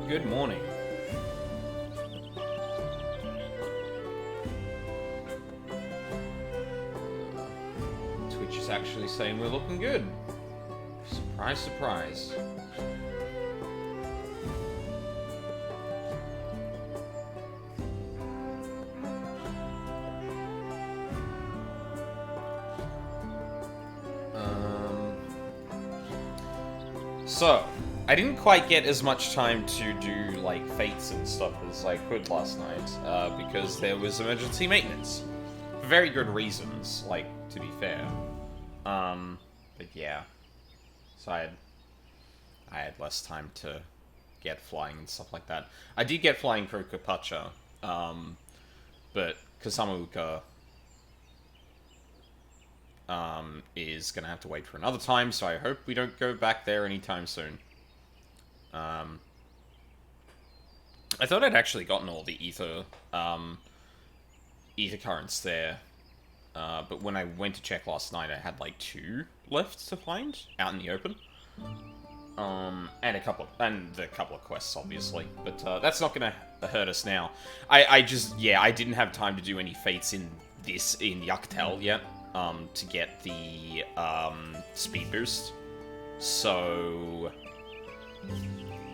Good morning. Twitch is actually saying we're looking good. Surprise, surprise. So, I didn't quite get as much time to do, like, fates and stuff as I could last night, because there was emergency maintenance. For very good reasons, like, to be fair. But yeah. So I had less time to get flying and stuff like that. I did get flying for Kapacha, but Kasamuka is gonna have to wait for another time, so I hope we don't go back there anytime soon. I thought I'd actually gotten all the ether currents there, but when I went to check last night, I had like 2 left to find out in the open, and a couple of quests, obviously. But that's not gonna hurt us now. I didn't have time to do any fates in Yuctel yet. To get the speed boost. So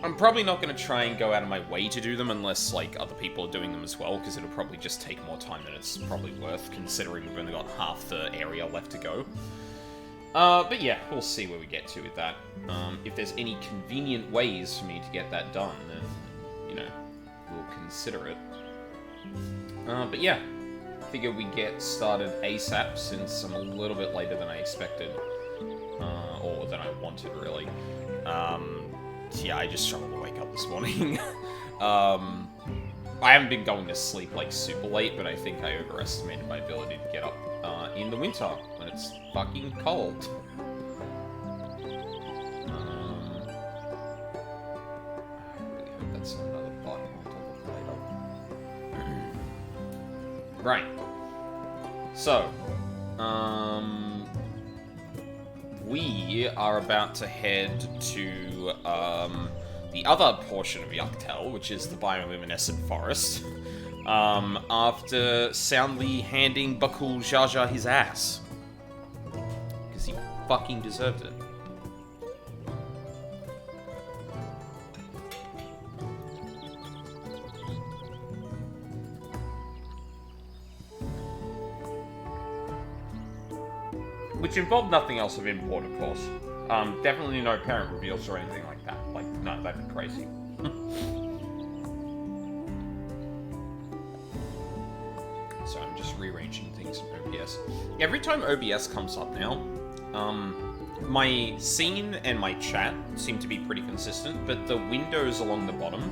I'm probably not going to try and go out of my way to do them unless like other people are doing them as well, because it'll probably just take more time than it's probably worth, considering we've only got half the area left to go. But yeah, we'll see where we get to with that. If there's any convenient ways for me to get that done, then, you know, we'll consider it. But yeah. Figure we get started ASAP, since I'm a little bit later than I expected, or than I wanted, really. Yeah, I just struggled to wake up this morning. I haven't been going to sleep, like, super late, but I think I overestimated my ability to get up in the winter, when it's fucking cold. I really hope that's another button I'll talk later. Right. So, we are about to head to, the other portion of Yuctel, which is the Bio-luminescent forest, after soundly handing Bakul Jaja his ass. Because he fucking deserved it. Which involved nothing else of import, of course. Definitely no parent reveals or anything like that. Like, no, that'd be crazy. So I'm just rearranging things in OBS. Every time OBS comes up now, my scene and my chat seem to be pretty consistent, but the windows along the bottom,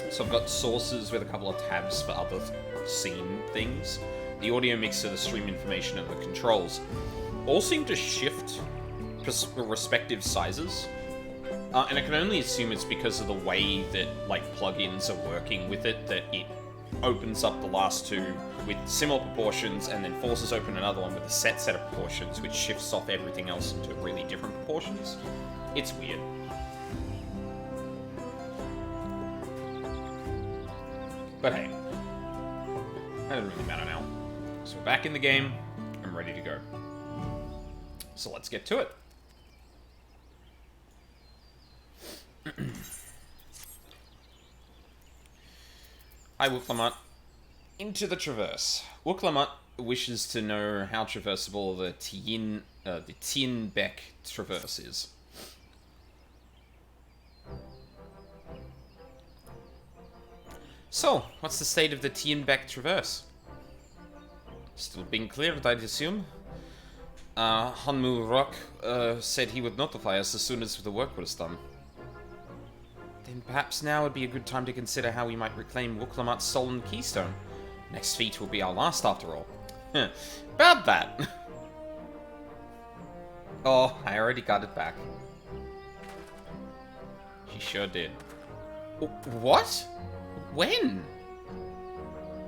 so I've got sources with a couple of tabs for other scene things, the audio mixer, the stream information, and the controls all seem to shift respective sizes. And I can only assume it's because of the way that, like, plugins are working with it, that it opens up the last 2 with similar proportions and then forces open another one with a set of proportions, which shifts off everything else into really different proportions. It's weird. But hey, that doesn't really matter now. So we're back in the game, I'm ready to go. So let's get to it. Hi, Wooklamutt. Into the Traverse. Wooklamutt wishes to know how traversable the Tienbeck Traverse is. So, what's the state of the Tienbeck Traverse? Still being cleared, I'd assume. Hanmu Rock said he would notify us as soon as the work was done. Then perhaps now would be a good time to consider how we might reclaim Wooklamutt's stolen keystone. Next feat will be our last, after all. About that. Oh, I already got it back. She sure did. What? When?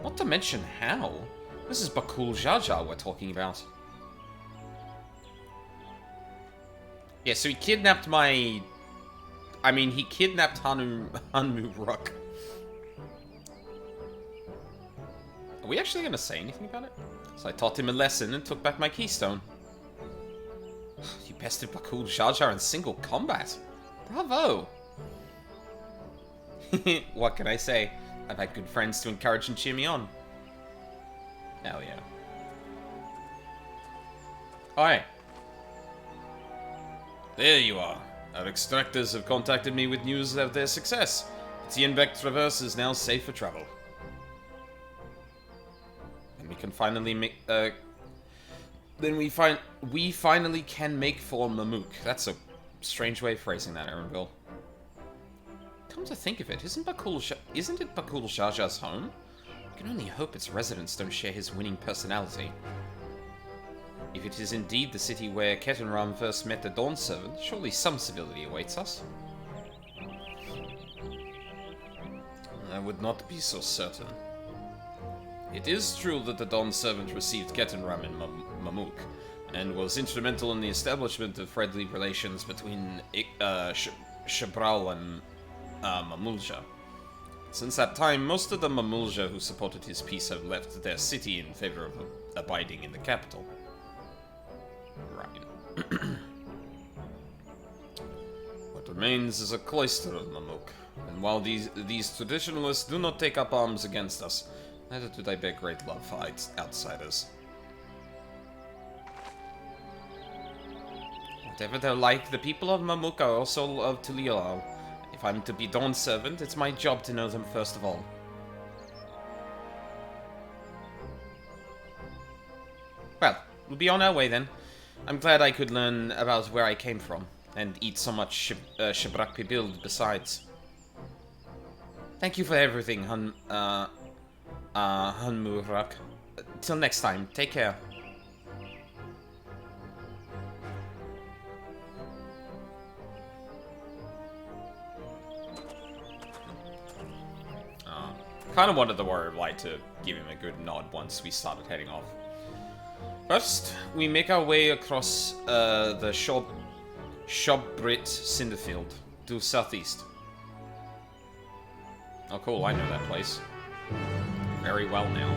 Not to mention how. This is Bakul Jaja we're talking about. Yeah, so he kidnapped my I mean, he kidnapped Hanmu Rook. Are we actually gonna say anything about it? So I taught him a lesson and took back my keystone. You bested Bakul Jar Jar in single combat. Bravo! What can I say? I've had good friends to encourage and cheer me on. Hell yeah. Hi. There you are. Our extractors have contacted me with news of their success. The Tianbeck Traverse is now safe for travel. And we can finally make, we finally can make for Mamook. That's a strange way of phrasing that, Erenville. Come to think of it, isn't it Bakul Jar Jar's home? I can only hope its residents don't share his winning personality. If it is indeed the city where Ketenram first met the Dawn Servant, surely some civility awaits us. I would not be so certain. It is true that the Dawn Servant received Ketenram in Mamook, and was instrumental in the establishment of friendly relations between Shabral and Mamulja. Since that time, most of the Mamulja who supported his peace have left their city in favor of abiding in the capital. Right. What remains is a cloister of Mamook, and while these traditionalists do not take up arms against us, neither do they bear great love for outsiders. Whatever they're like, the people of Mamook are also of Tulial. If I'm to be Dawn's servant, it's my job to know them first of all. Well, we'll be on our way then. I'm glad I could learn about where I came from, and eat so much Shabrak Pibild besides. Thank you for everything, Hanmurak. Till next time, take care. Kind of wanted the warrior of light to give him a good nod once we started heading off. First, we make our way across the Shobrit Cinderfield to southeast. Oh cool, I know that place. Very well now.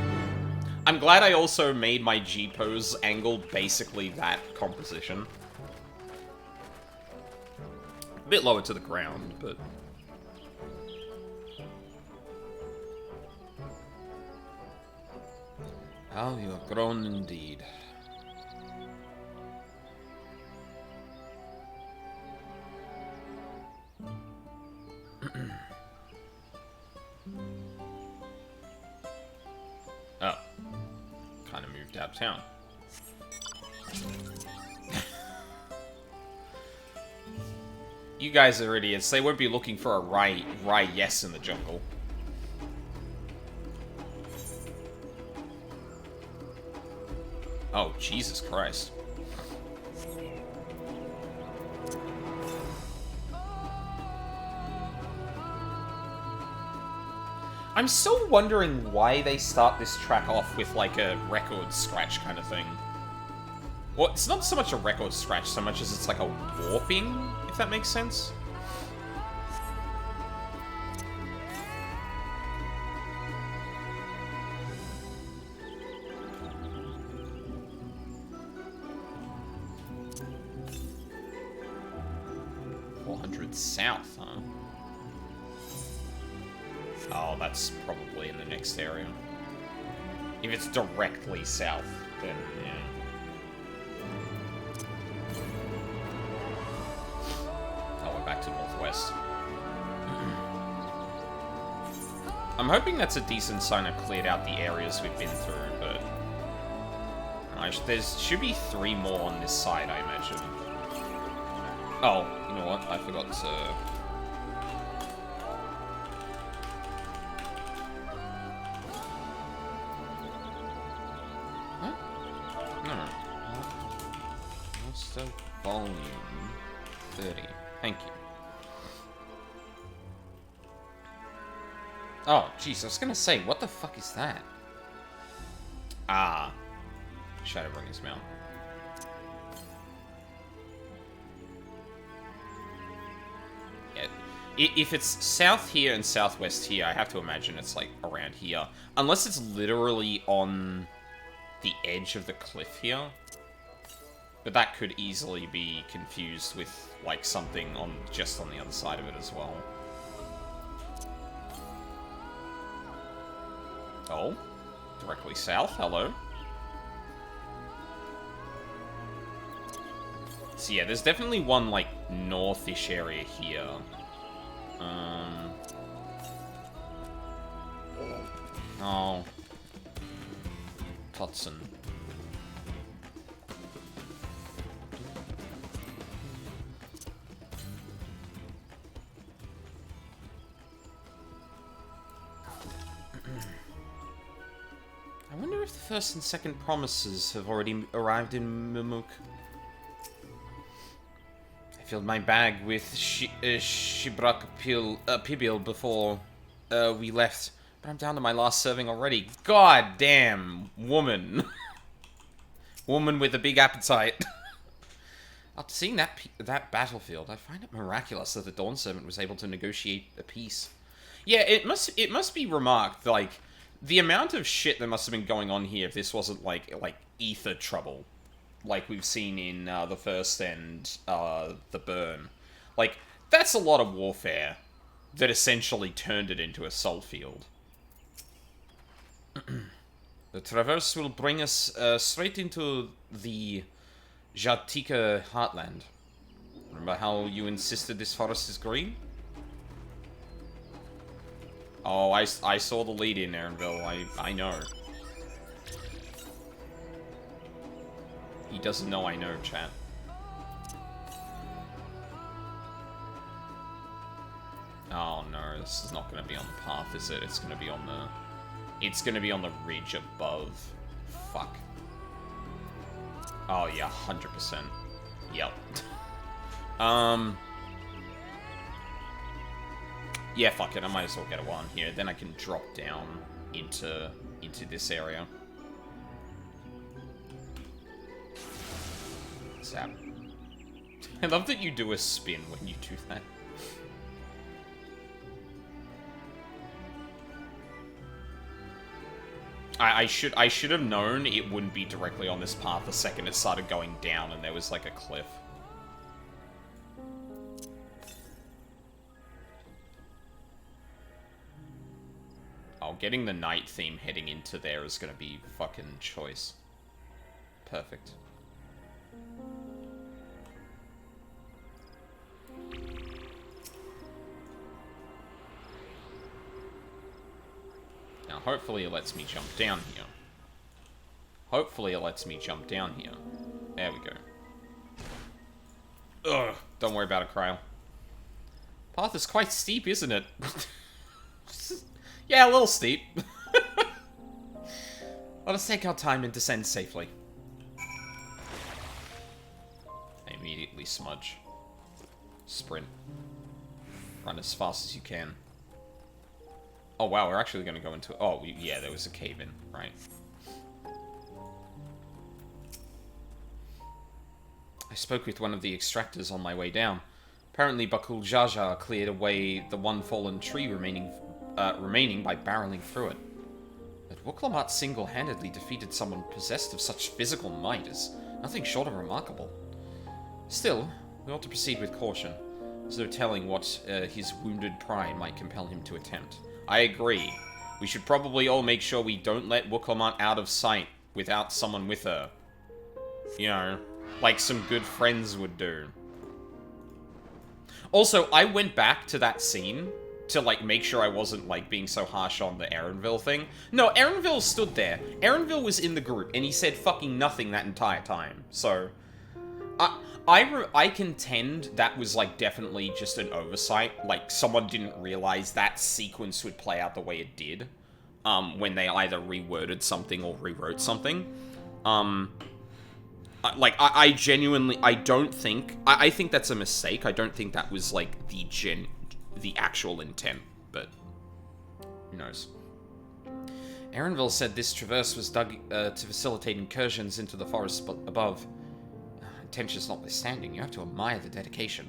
I'm glad I also made my G-pose angle basically that composition. A bit lower to the ground, but... How you have grown indeed. Oh. Kind of moved out of town. You guys are idiots. They won't be looking for a Rai yes in the jungle. Oh, Jesus Christ. I'm still wondering why they start this track off with, like, a record scratch kind of thing. Well, it's not so much a record scratch so much as it's like a warping, if that makes sense. South, huh? Oh, that's probably in the next area. If it's directly south, then yeah. Oh, we're back to northwest. I'm hoping that's a decent sign I've cleared out the areas we've been through, but... there should be 3 more on this side, I imagine. Oh, you know what? I forgot to... What? No. What's the volume? 30. Thank you. Oh, jeez, I was gonna say, what the fuck is that? Ah. Shadowbringers Mount. If it's south here and southwest here, I have to imagine it's, like, around here. Unless it's literally on the edge of the cliff here. But that could easily be confused with, like, something on just on the other side of it as well. Oh. Directly south. Hello. So yeah, there's definitely one, like, northish area here. Oh. Totson. I wonder if the first and second promises have already arrived in Mumuk. I filled my bag with Shibrak Pibil before we left, but I'm down to my last serving already. God damn, woman. Woman with a big appetite. After seeing that battlefield, I find it miraculous that the Dawn Servant was able to negotiate a peace. Yeah, it must be remarked, like, the amount of shit that must have been going on here if this wasn't, like ether trouble. Like we've seen in the First and the Burn. Like, that's a lot of warfare that essentially turned it into a soul field. The traverse will bring us straight into the Jatika heartland. Remember how you insisted this forest is green? Oh, I saw the lead in Aaronville. I know. He doesn't know I know, chat. Oh no, this is not going to be on the path, is it? It's going to be on the... It's going to be on the ridge above. Fuck. Oh yeah, 100%. Yep. Yeah, fuck it, I might as well get a one here. Then I can drop down into this area. Zap. I love that you do a spin when you do that. I should have known it wouldn't be directly on this path the second it started going down and there was like a cliff. Oh, getting the night theme heading into there is gonna be fucking choice. Perfect. Now, hopefully it lets me jump down here. Hopefully it lets me jump down here. There we go. Ugh, don't worry about it, Krail. Path is quite steep, isn't it? Yeah, a little steep. Let us take our time and descend safely. I immediately smudge. Sprint. Run as fast as you can. Oh wow, we're actually going to go into... Oh, yeah, there was a cave-in, right. I spoke with one of the extractors on my way down. Apparently Bakul Jaja cleared away the one fallen tree remaining by barreling through it. But Wuklamat single-handedly defeated someone possessed of such physical might is nothing short of remarkable. Still, we ought to proceed with caution. There's no telling what his wounded pride might compel him to attempt. I agree. We should probably all make sure we don't let Wuklamat out of sight without someone with her. You know, like some good friends would do. Also, I went back to that scene to, like, make sure I wasn't, like, being so harsh on the Aaronville thing. No, Aaronville stood there. Aaronville was in the group, and he said fucking nothing that entire time. So, I contend that was, like, definitely just an oversight. Like, someone didn't realize that sequence would play out the way it did. When they either reworded something or rewrote something. I genuinely, I don't think... I think that's a mistake. I don't think that was, like, the actual intent, but who knows. Aaronville said this traverse was dug to facilitate incursions into the forest above. Intentions notwithstanding, you have to admire the dedication.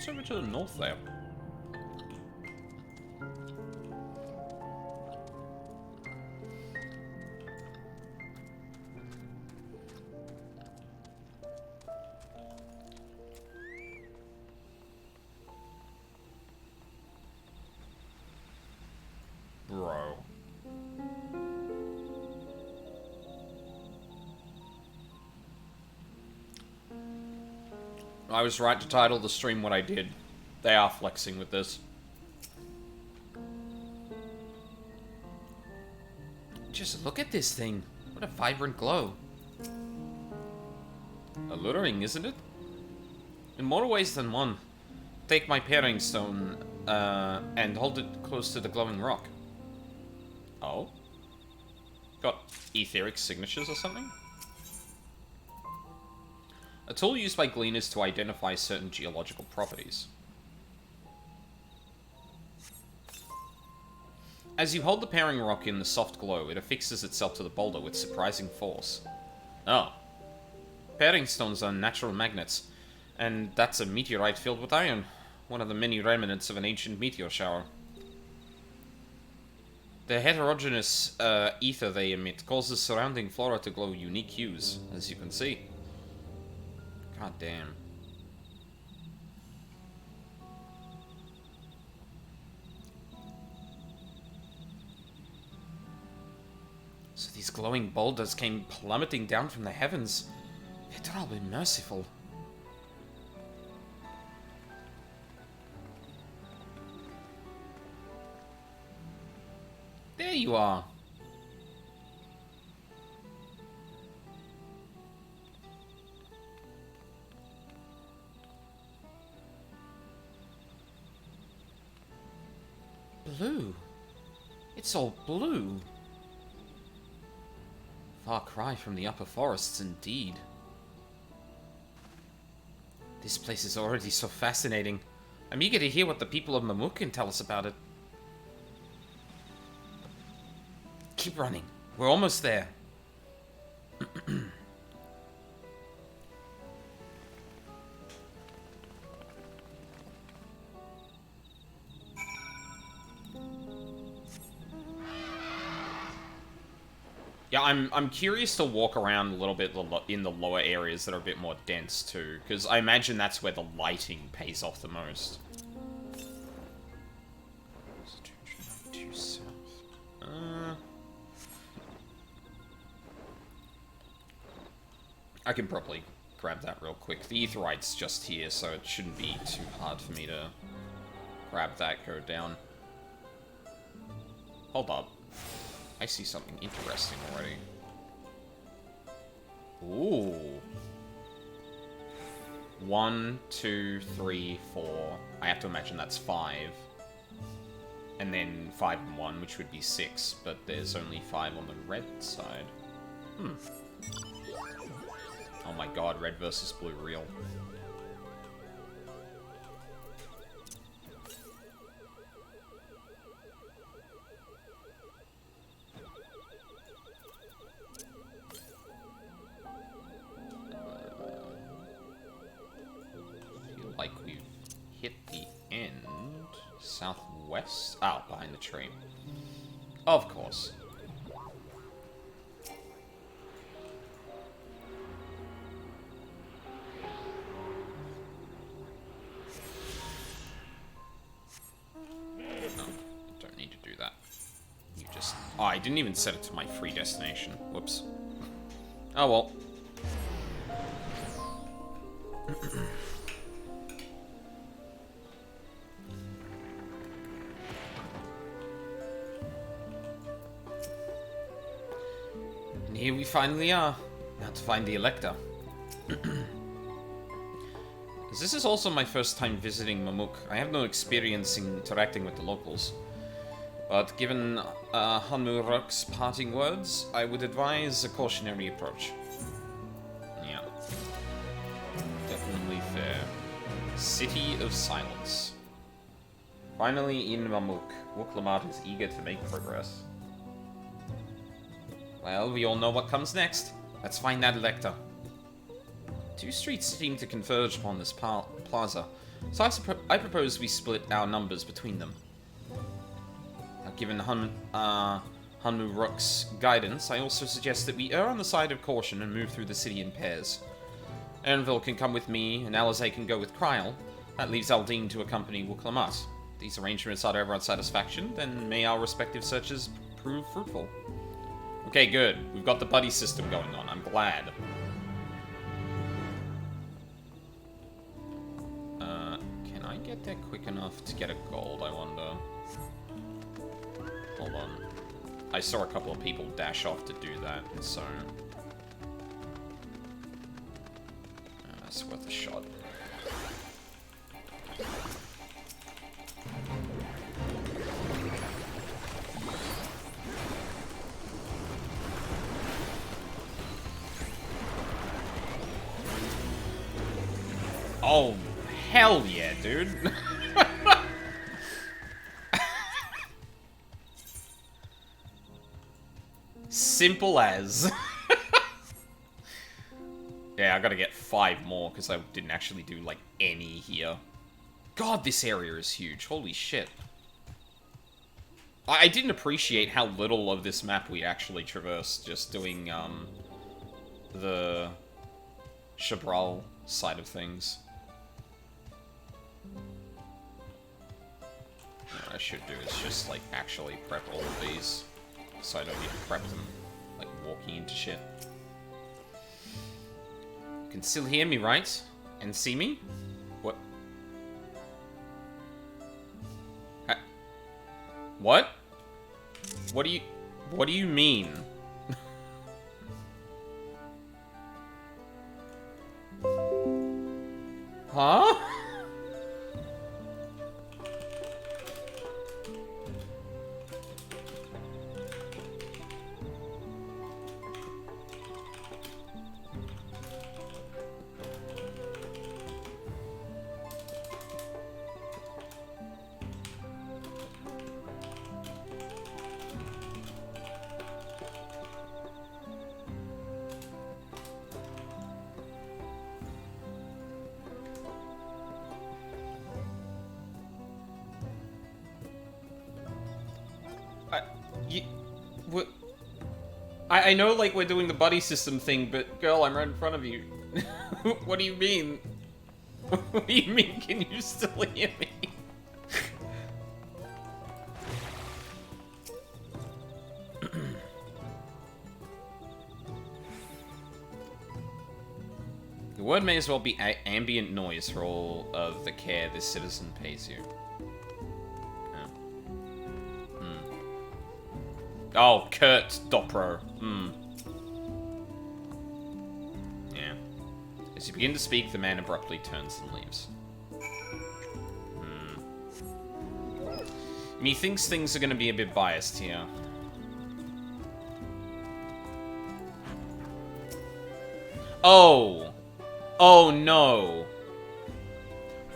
What's over to the north there? Bro. I was right to title the stream what I did. They are flexing with this. Just look at this thing. What a vibrant glow. Alluring, isn't it? In more ways than one. Take my pairing stone and hold it close to the glowing rock. Oh? Got etheric signatures or something? A tool used by gleaners to identify certain geological properties. As you hold the pairing rock in the soft glow, it affixes itself to the boulder with surprising force. Oh. Pairing stones are natural magnets, and that's a meteorite filled with iron, one of the many remnants of an ancient meteor shower. The heterogeneous ether they emit causes surrounding flora to glow unique hues, as you can see. God damn. So these glowing boulders came plummeting down from the heavens. Eternally merciful. There you are. Blue. It's all blue. Far cry from the upper forests, indeed. This place is already so fascinating. I'm eager to hear what the people of Mamuk can tell us about it. Keep running. We're almost there. Yeah, I'm curious to walk around a little bit in the lower areas that are a bit more dense too, because I imagine that's where the lighting pays off the most. Too south. I can probably grab that real quick. The aetherite's just here, so it shouldn't be too hard for me to grab that, go down. Hold up. I see something interesting already. Ooh. 1, 2, 3, 4. I have to imagine that's 5. And then 5 and 1, which would be 6. But there's only 5 on the red side. Hmm. Oh my god, red versus blue real. Like we've hit the end. Southwest? Oh, behind the tree. Of course. No, don't need to do that. You just... Oh, I didn't even set it to my free destination. Whoops. Oh well. And here we finally are. Now to find the Elector. This is also my first time visiting Mamuk. I have no experience in interacting with the locals. But given Hanuruk's parting words, I would advise a cautionary approach. Yeah. Definitely fair. City of Silence. Finally in Mamuk, Wuklamat is eager to make progress. Well, we all know what comes next. Let's find that Elector. Two streets seem to converge upon this plaza. So I propose we split our numbers between them. Now, given Hanmu Rook's guidance, I also suggest that we err on the side of caution and move through the city in pairs. Ernville can come with me, and Alizé can go with Kryl. That leaves Aldine to accompany Wuklamat. If these arrangements are to everyone's satisfaction, then may our respective searches prove fruitful. Okay, good. We've got the buddy system going on. I'm glad. Can I get there quick enough to get a gold, I wonder? Hold on. I saw a couple of people dash off to do that, so... that's worth a shot. Oh, hell yeah, dude. Simple as. Yeah, I gotta get 5 more, because I didn't actually do, like, any here. God, this area is huge. Holy shit. I didn't appreciate how little of this map we actually traversed, just doing, the Chabral side of things. What I should do is just, like, actually prep all of these, so I don't need to prep them, like, walking into shit. You can still hear me, right? And see me? What? What? What do you mean? Huh? I know, like, we're doing the buddy system thing, but, girl, I'm right in front of you. What do you mean? What do you mean, can you still hear me? The word may as well be ambient noise for all of the care this citizen pays you. Oh, Kurt Doppro. Yeah. As you begin to speak, the man abruptly turns and leaves. Methinks things are going to be a bit biased here. Oh! Oh, no.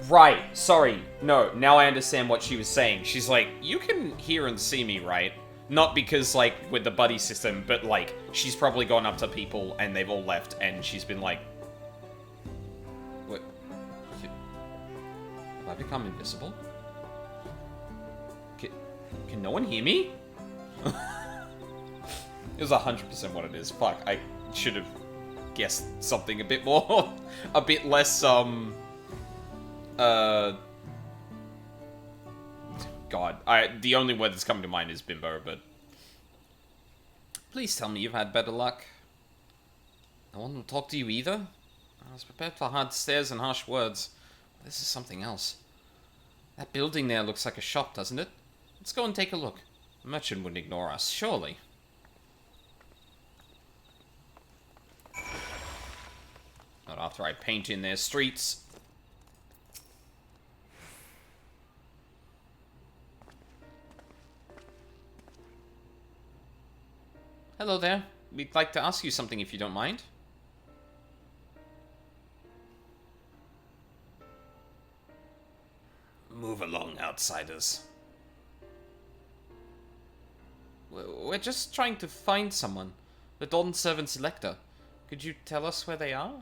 Right. Sorry. No, now I understand what she was saying. She's like, you can hear and see me, right? Not because, like, with the buddy system, but, like, she's probably gone up to people and they've all left and she's been like... What? Have I become invisible? Can no one hear me? It was 100% what it is. Fuck, I should have guessed something a bit more... a bit less, God, the only word that's coming to mind is bimbo, but... Please tell me you've had better luck. No one will talk to you either? I was prepared for hard stares and harsh words. This is something else. That building there looks like a shop, doesn't it? Let's go and take a look. The merchant wouldn't ignore us, surely. Not after I paint in their streets. Hello there. We'd like to ask you something if you don't mind. Move along, outsiders. We're just trying to find someone. The Dawn Servant Selector. Could you tell us where they are?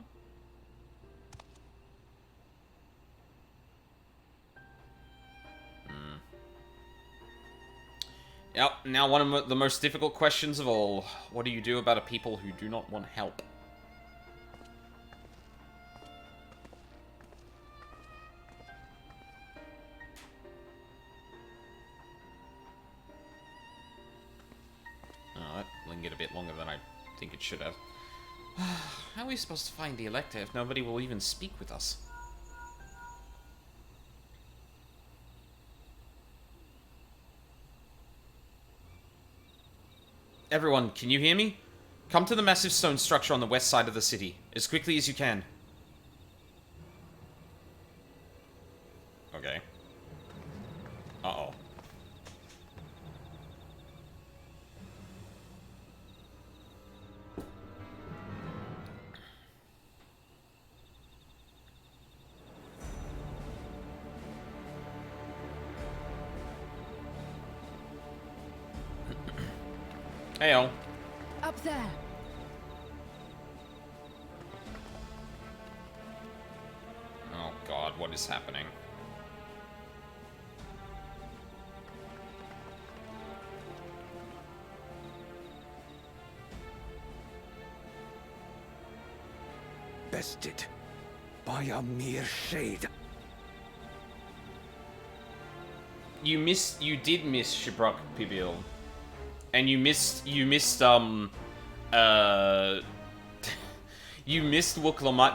Yep, now one of the most difficult questions of all. What do you do about a people who do not want help? Oh, that lingered a bit longer than I think it should have. How are we supposed to find the Elector if nobody will even speak with us? Everyone, can you hear me? Come to the massive stone structure on the west side of the city, as quickly as you can. Okay. Uh-oh. Heyo. Up there. Oh god, what is happening? Bested by a mere shade. You did miss Shibrok Pibil. And you missed, you missed Wook Lamut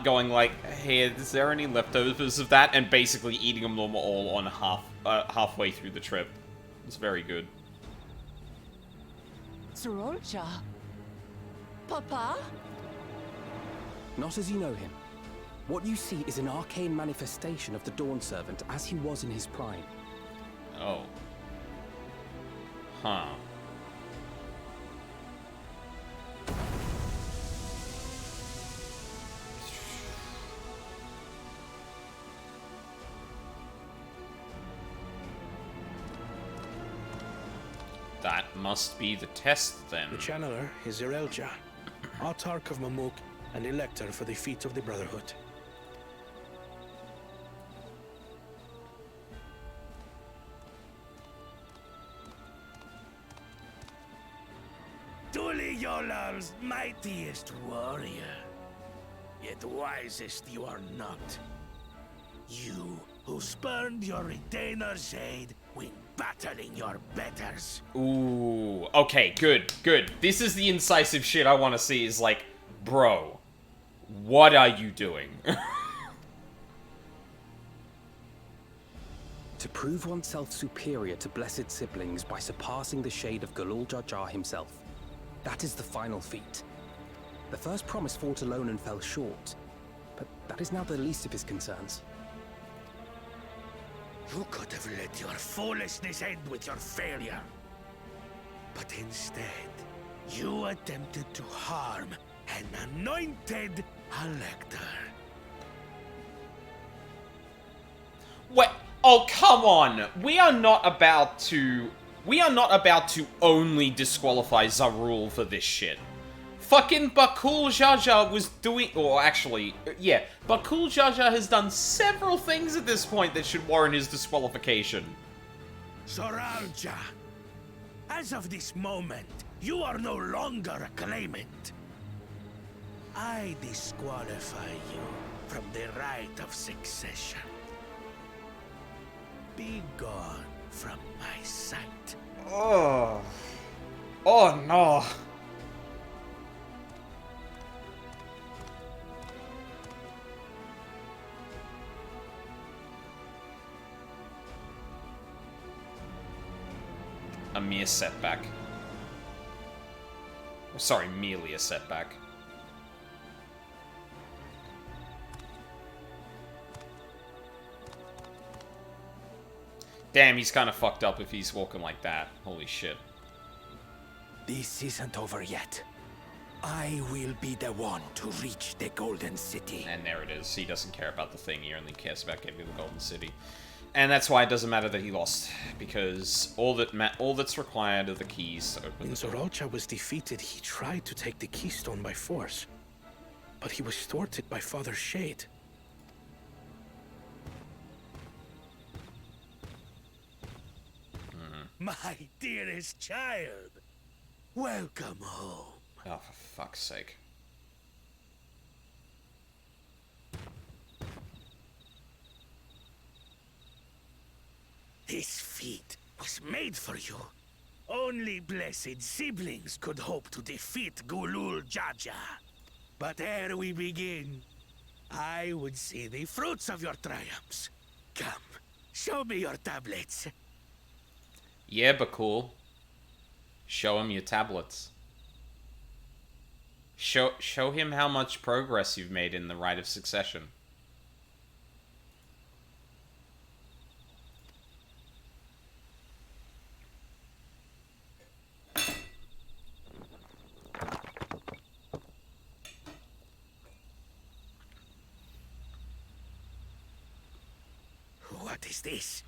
going like, hey, is there any leftovers of that? And basically eating them all on halfway through the trip. It's very good. Sorolcha? Papa? Not as you know him. What you see is an arcane manifestation of the Dawn Servant as he was in his prime. Oh. Huh. That must be the test, then. The channeler is Irelja, Autarch of Mamuk and Elector for the feet of the Brotherhood. Yolal's mightiest warrior, yet wisest you are not. You who spurned your retainer's aid when battling your betters. Ooh, okay, good, good. This is the incisive shit I want to see is like, bro, what are you doing? To prove oneself superior to blessed siblings by surpassing the shade of Galul Jar Jar himself. That is the final feat. The first promise fought alone and fell short, but that is now the least of his concerns. You could have let your foolishness end with your failure. But instead, you attempted to harm an anointed Elector. What? Oh, come on! We are not about to only disqualify Zarul for this shit. Fucking Bakul Jaja was doing... Or actually, yeah. Bakul Jaja has done several things at this point that should warrant his disqualification. Soralja, as of this moment, you are no longer a claimant. I disqualify you from the right of succession. Be gone from my sight. Oh. Oh no. A mere setback. Sorry, merely a setback. Damn, he's kind of fucked up if he's walking like that. Holy shit. This isn't over yet. I will be the one to reach the Golden City. And there it is. He doesn't care about the thing. He only cares about getting to the Golden City. And that's why it doesn't matter that he lost. Because all that's required are the keys to open When the door. Sorolcha was defeated, he tried to take the keystone by force. But he was thwarted by Father Shade. My dearest child. Welcome home. Oh, for fuck's sake. This feat was made for you. Only blessed siblings could hope to defeat Gulul Jaja. But ere we begin, I would see the fruits of your triumphs. Come, show me your tablets. Yeah, but cool. Show him your tablets. Show him how much progress you've made in the Rite of Succession. What is this?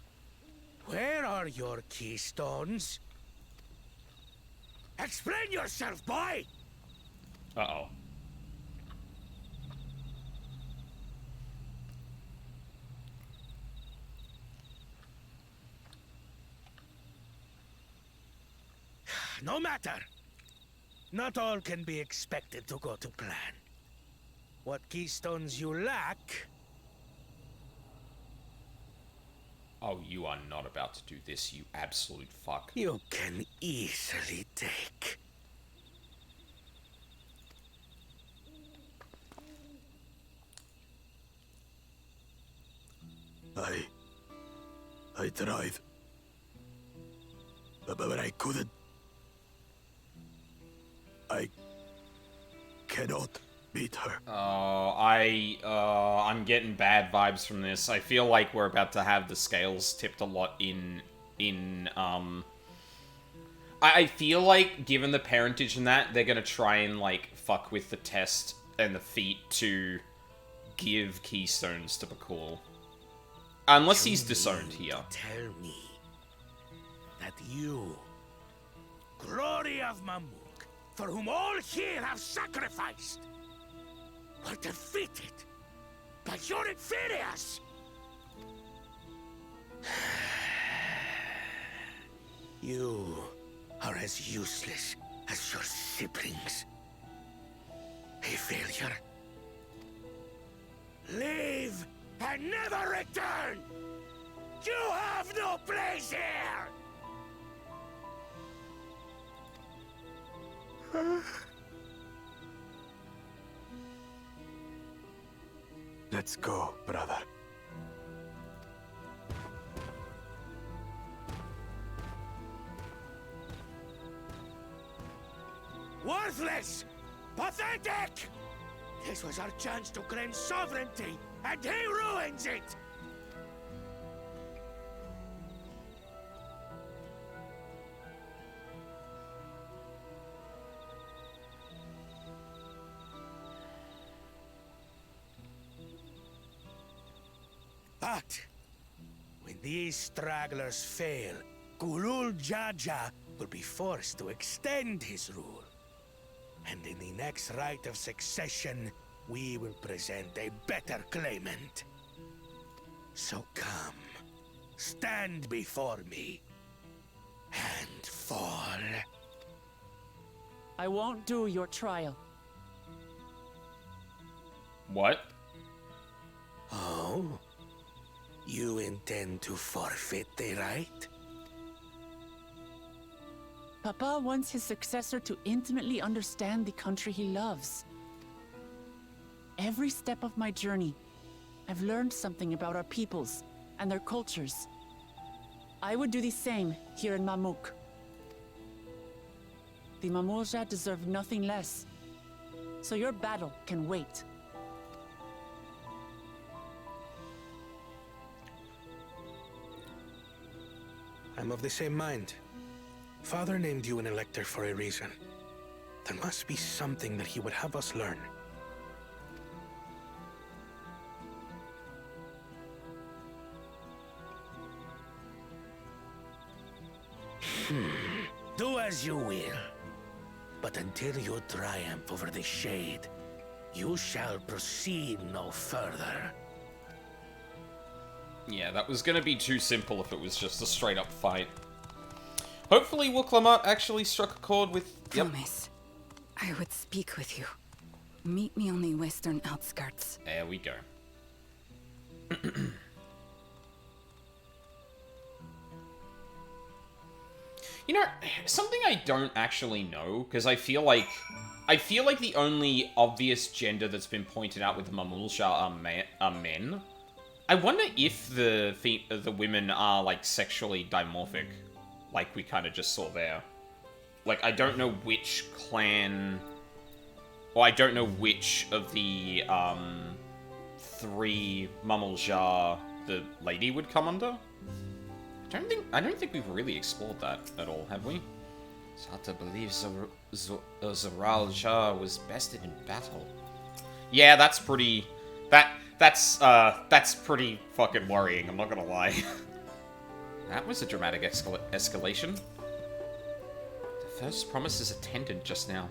Where are your keystones? Explain yourself, boy! Uh-oh. No matter. Not all can be expected to go to plan. What keystones you lack... Oh, you are not about to do this, you absolute fuck. you can easily take. I tried. But I couldn't. I cannot beat her. Oh, I'm getting bad vibes from this. I feel like we're about to have the scales tipped a lot I feel like, given the parentage and that, they're gonna try and, like, fuck with the test and the feat to give keystones to Bakul. Unless he's disowned here. Tell me that you, glory of Mamuk, for whom all here have sacrificed, were defeated by your inferiors. You are as useless as your siblings. A failure. Leave and never return! You have no place here! Let's go, brother. Worthless! Pathetic! This was our chance to claim sovereignty, and he ruins it! But when these stragglers fail, Gulul Jaja will be forced to extend his rule. And in the next Rite of Succession, we will present a better claimant. So come, stand before me, and fall. I won't do your trial. What? Oh? You intend to forfeit the right? Papa wants his successor to intimately understand the country he loves. Every step of my journey, I've learned something about our peoples and their cultures. I would do the same here in Mamuk. The Mamulja deserve nothing less, so your battle can wait. I'm of the same mind. Father named you an elector for a reason. There must be something that he would have us learn. Do as you will. But until you triumph over the Shade, you shall proceed no further. Yeah, that was gonna be too simple if it was just a straight-up fight. Hopefully Wuklamut actually struck a chord with... Yep. Promise. I would speak with you. Meet me on the western outskirts. There we go. You know, something I don't actually know, because I feel like the only obvious gender that's been pointed out with the Mamulsha are men. I wonder if the women are, like, sexually dimorphic, like we kind of just saw there. Like, I don't know which clan... Or I don't know which of the, 3 Mamulsha the lady would come under. I don't think we've really explored that at all, have we? It's hard to believe Zoral Shah was bested in battle. Yeah, that's pretty... That's pretty fucking worrying, I'm not gonna lie. That was a dramatic escalation. The first promise is attendant just now.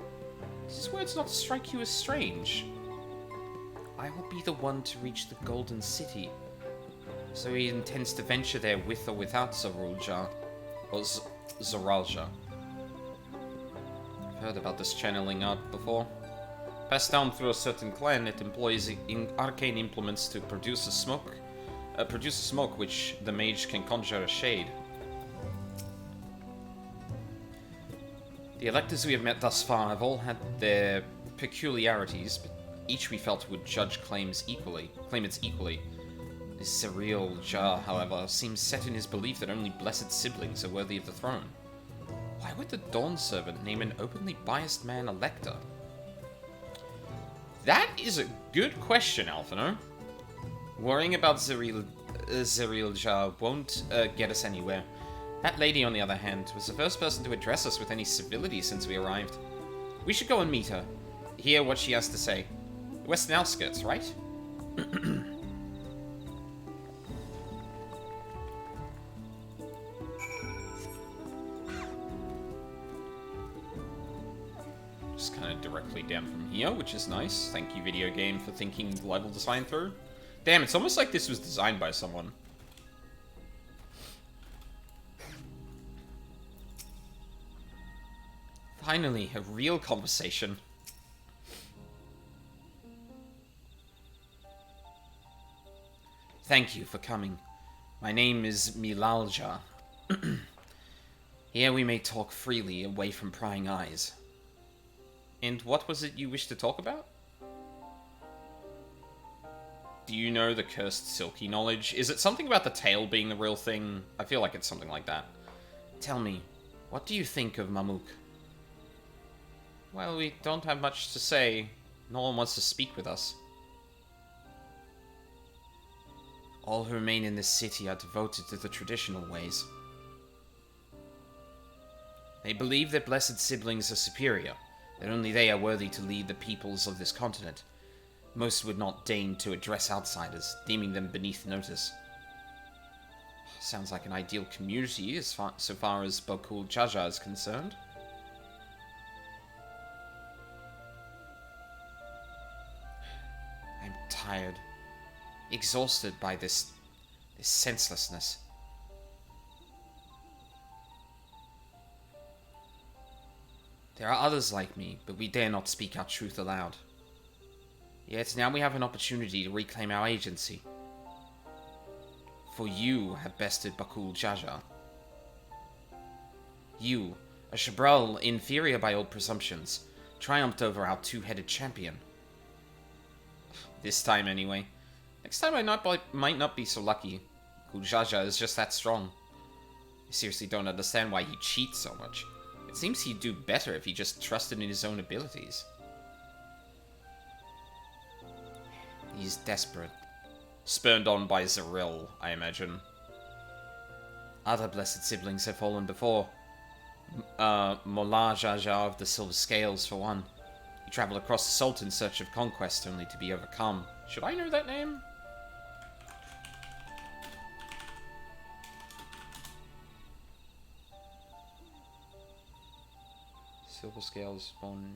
Does his words not strike you as strange? I will be the one to reach the Golden City. So he intends to venture there with or without Zoralja. Or Zoralja. I've heard about this channeling art before. Passed down through a certain clan, it employs arcane implements to produce a smoke which the mage can conjure a shade. The electors we have met thus far have all had their peculiarities, but each we felt would judge claim it equally. This Zariel Jar, however, seems set in his belief that only blessed siblings are worthy of the throne. Why would the Dawn Servant name an openly biased man elector? That is a good question, Alphino. Worrying about Zariel Jar won't get us anywhere. That lady, on the other hand, was the first person to address us with any civility since we arrived. We should go and meet her. Hear what she has to say. The western outskirts, right? Just kind of directly down from here, which is nice. Thank you, video game, for thinking level design through. Damn, it's almost like this was designed by someone. Finally, a real conversation. Thank you for coming. My name is Milalja. Here we may talk freely, away from prying eyes. And what was it you wished to talk about? Do you know the cursed Silky knowledge? Is it something about the tail being the real thing? I feel like it's something like that. Tell me, what do you think of Mamuk? Well, we don't have much to say. No one wants to speak with us. All who remain in this city are devoted to the traditional ways. They believe their blessed siblings are superior, that only they are worthy to lead the peoples of this continent. Most would not deign to address outsiders, deeming them beneath notice. Sounds like an ideal community so far as Bokul Jaja is concerned. I'm tired, exhausted by this senselessness. There are others like me, but we dare not speak our truth aloud. Yet now we have an opportunity to reclaim our agency. For you have bested Bakul Jaja. You, a Shabral inferior by old presumptions, triumphed over our two-headed champion. This time, anyway. Next time I might not be so lucky. Bakul Jaja is just that strong. I seriously don't understand why he cheats so much. It seems he'd do better if he just trusted in his own abilities. He's desperate. Spurned on by Zaril, I imagine. Other blessed siblings have fallen before. Molar Jaja of the Silver Scales, for one. He traveled across the Salt in search of conquest, only to be overcome. Should I know that name? Silver Scales spawn...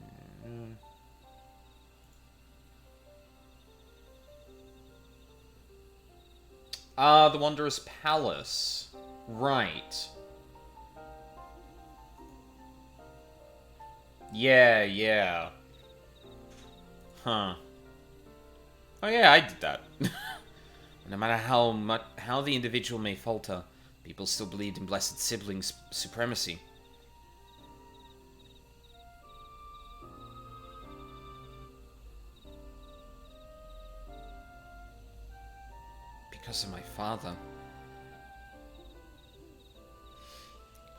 the Wanderer's Palace. Right. Yeah. Huh. Oh yeah, I did that. No matter how the individual may falter, people still believed in blessed siblings' supremacy. Because of my father.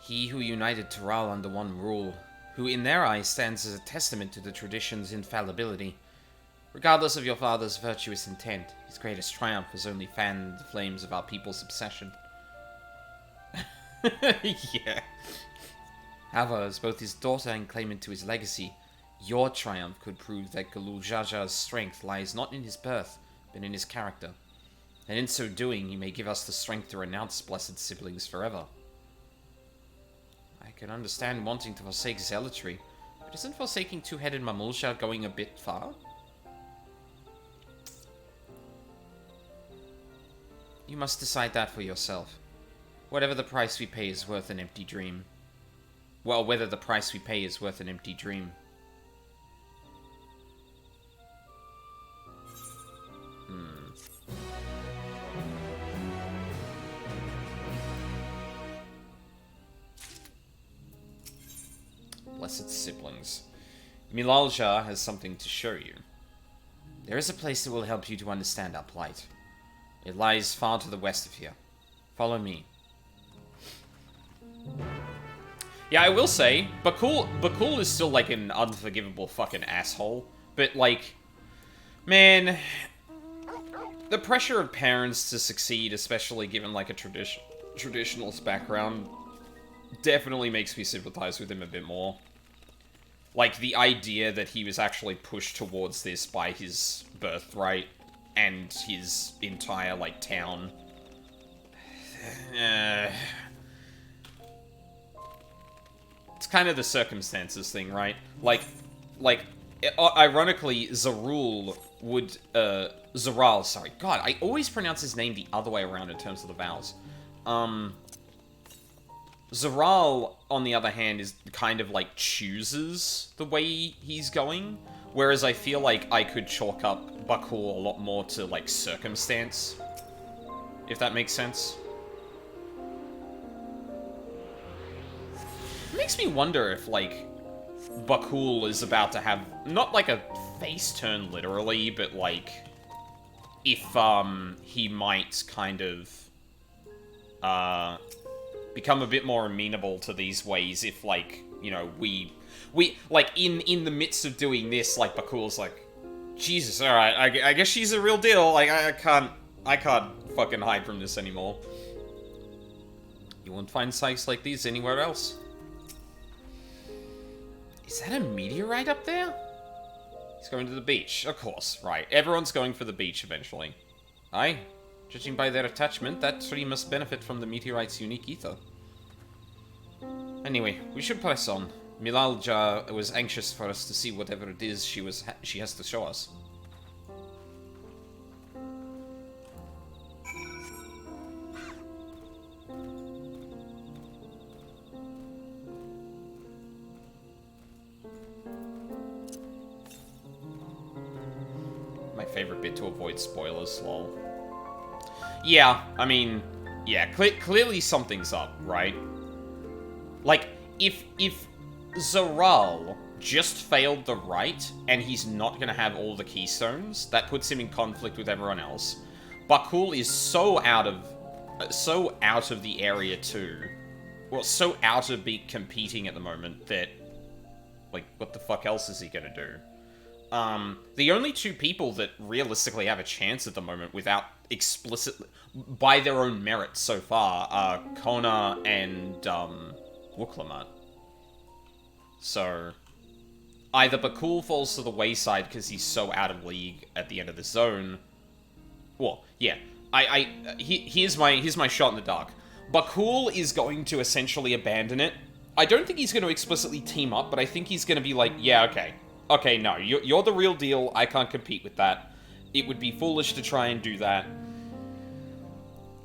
He who united Tural under one rule, who in their eyes stands as a testament to the tradition's infallibility. Regardless of your father's virtuous intent, his greatest triumph has only fanned the flames of our people's obsession. Yeah. However, as both his daughter and claimant to his legacy, your triumph could prove that Galul Jaja's strength lies not in his birth, but in his character. And in so doing, he may give us the strength to renounce blessed siblings forever. I can understand wanting to forsake zealotry, but isn't forsaking two-headed Mamulja going a bit far? You must decide that for yourself. Whatever the price we pay is worth an empty dream. Well, whether the price we pay is worth an empty dream. Blessed siblings. Milalja has something to show you. There is a place that will help you to understand our plight. It lies far to the west of here. Follow me. Yeah, I will say, Bakul is still, like, an unforgivable fucking asshole. But, like, man, the pressure of parents to succeed, especially given, like, a traditionalist background, definitely makes me sympathize with him a bit more. Like, the idea that he was actually pushed towards this by his birthright and his entire, like, town. It's kind of the circumstances thing, right? Like, ironically, Zaral, sorry. God, I always pronounce his name the other way around in terms of the vowels. Zaral, on the other hand, is kind of, like, chooses the way he's going. Whereas I feel like I could chalk up Bakul a lot more to, like, circumstance. If that makes sense. It makes me wonder if, like, Bakul is about to have, not like a face turn literally, but, like, if, he might kind of, become a bit more amenable to these ways if, like, you know, we like, in the midst of doing this, like, Bakul's like, Jesus, alright, I guess she's a real deal, like, I can't fucking hide from this anymore. You won't find sites like these anywhere else. Is that a meteorite up there? He's going to the beach, of course, right. Everyone's going for the beach eventually. Aye. Judging by their attachment, that tree must benefit from the meteorite's unique ether. Anyway, we should press on. Milalja was anxious for us to see whatever it is she has to show us. My favorite bit to avoid spoilers, lol. Yeah, I mean, yeah, clearly something's up, right? Like, if Zaral just failed the rite, and he's not gonna have all the keystones, that puts him in conflict with everyone else. Bakul is so out of the area too. Well, so out of competing at the moment that, like, what the fuck else is he gonna do? The only two people that realistically have a chance at the moment without explicitly, by their own merit so far, are Kona and, Wuklamat. So, either Bakul falls to the wayside because he's so out of league at the end of the zone. Well, yeah. Here's my shot in the dark. Bakul is going to essentially abandon it. I don't think he's going to explicitly team up, but I think he's going to be like, yeah, okay. Okay, no, you're the real deal. I can't compete with that. It would be foolish to try and do that.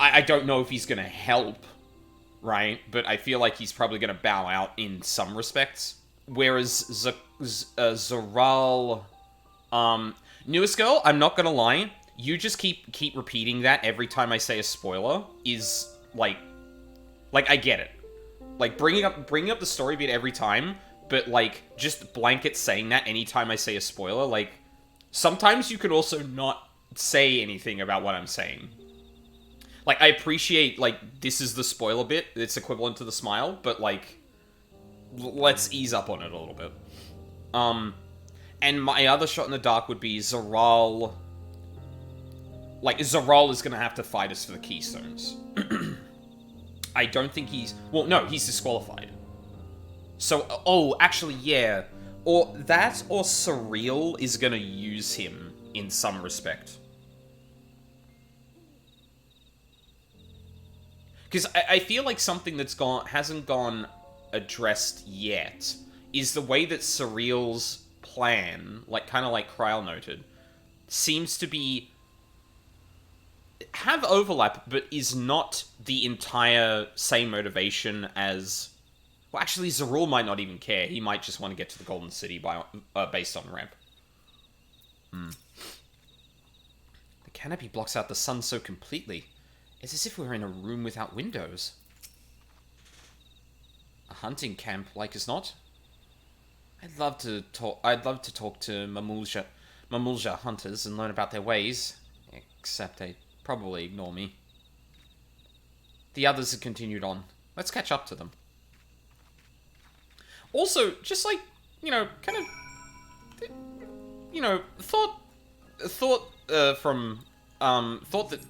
I don't know if he's going to help, right? But I feel like he's probably going to bow out in some respects. whereas Zoral, newest girl, I'm not gonna lie, you just keep repeating that every time I say a spoiler is, like, I get it. Like, bringing up the story bit every time, but, like, just blanket saying that anytime I say a spoiler, like, sometimes you could also not say anything about what I'm saying. Like, I appreciate, like, this is the spoiler bit, it's equivalent to the smile, but, like, let's ease up on it a little bit. And my other shot in the dark would be Zoral. Like, Zoral is gonna have to fight us for the Keystones. I don't think he's... Well, no, he's disqualified. So, oh, actually, yeah. Or that, or Surreal is gonna use him in some respect. Because I feel like something that's hasn't gone addressed yet is the way that Surreal's plan, like, kind of like Kryl noted, seems to be... have overlap, but is not the entire same motivation as... Well, actually, Zarul might not even care. He might just want to get to the Golden City based on ramp. The canopy blocks out the sun so completely. It's as if we were in a room without windows. A hunting camp, like as not. I'd love to talk to Mamulja hunters and learn about their ways. Except they'd probably ignore me. The others have continued on. Let's catch up to them. Also, just like, you know, kind of, you know, thought that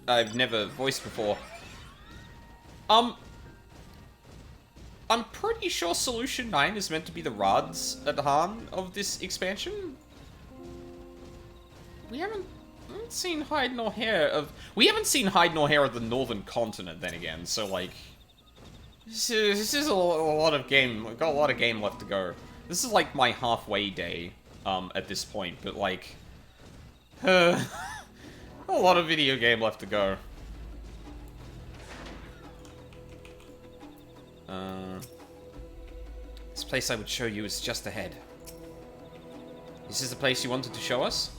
I've never voiced before. I'm pretty sure Solution 9 is meant to be the Rads at Han of this expansion. We haven't seen hide nor hair of... We haven't seen hide nor hair of the Northern Continent, then again, so, like... This is a lot of game. We've got a lot of game left to go. This is, like, my halfway day, at this point, but, like... a lot of video game left to go. This place I would show you is just ahead. This is the place you wanted to show us?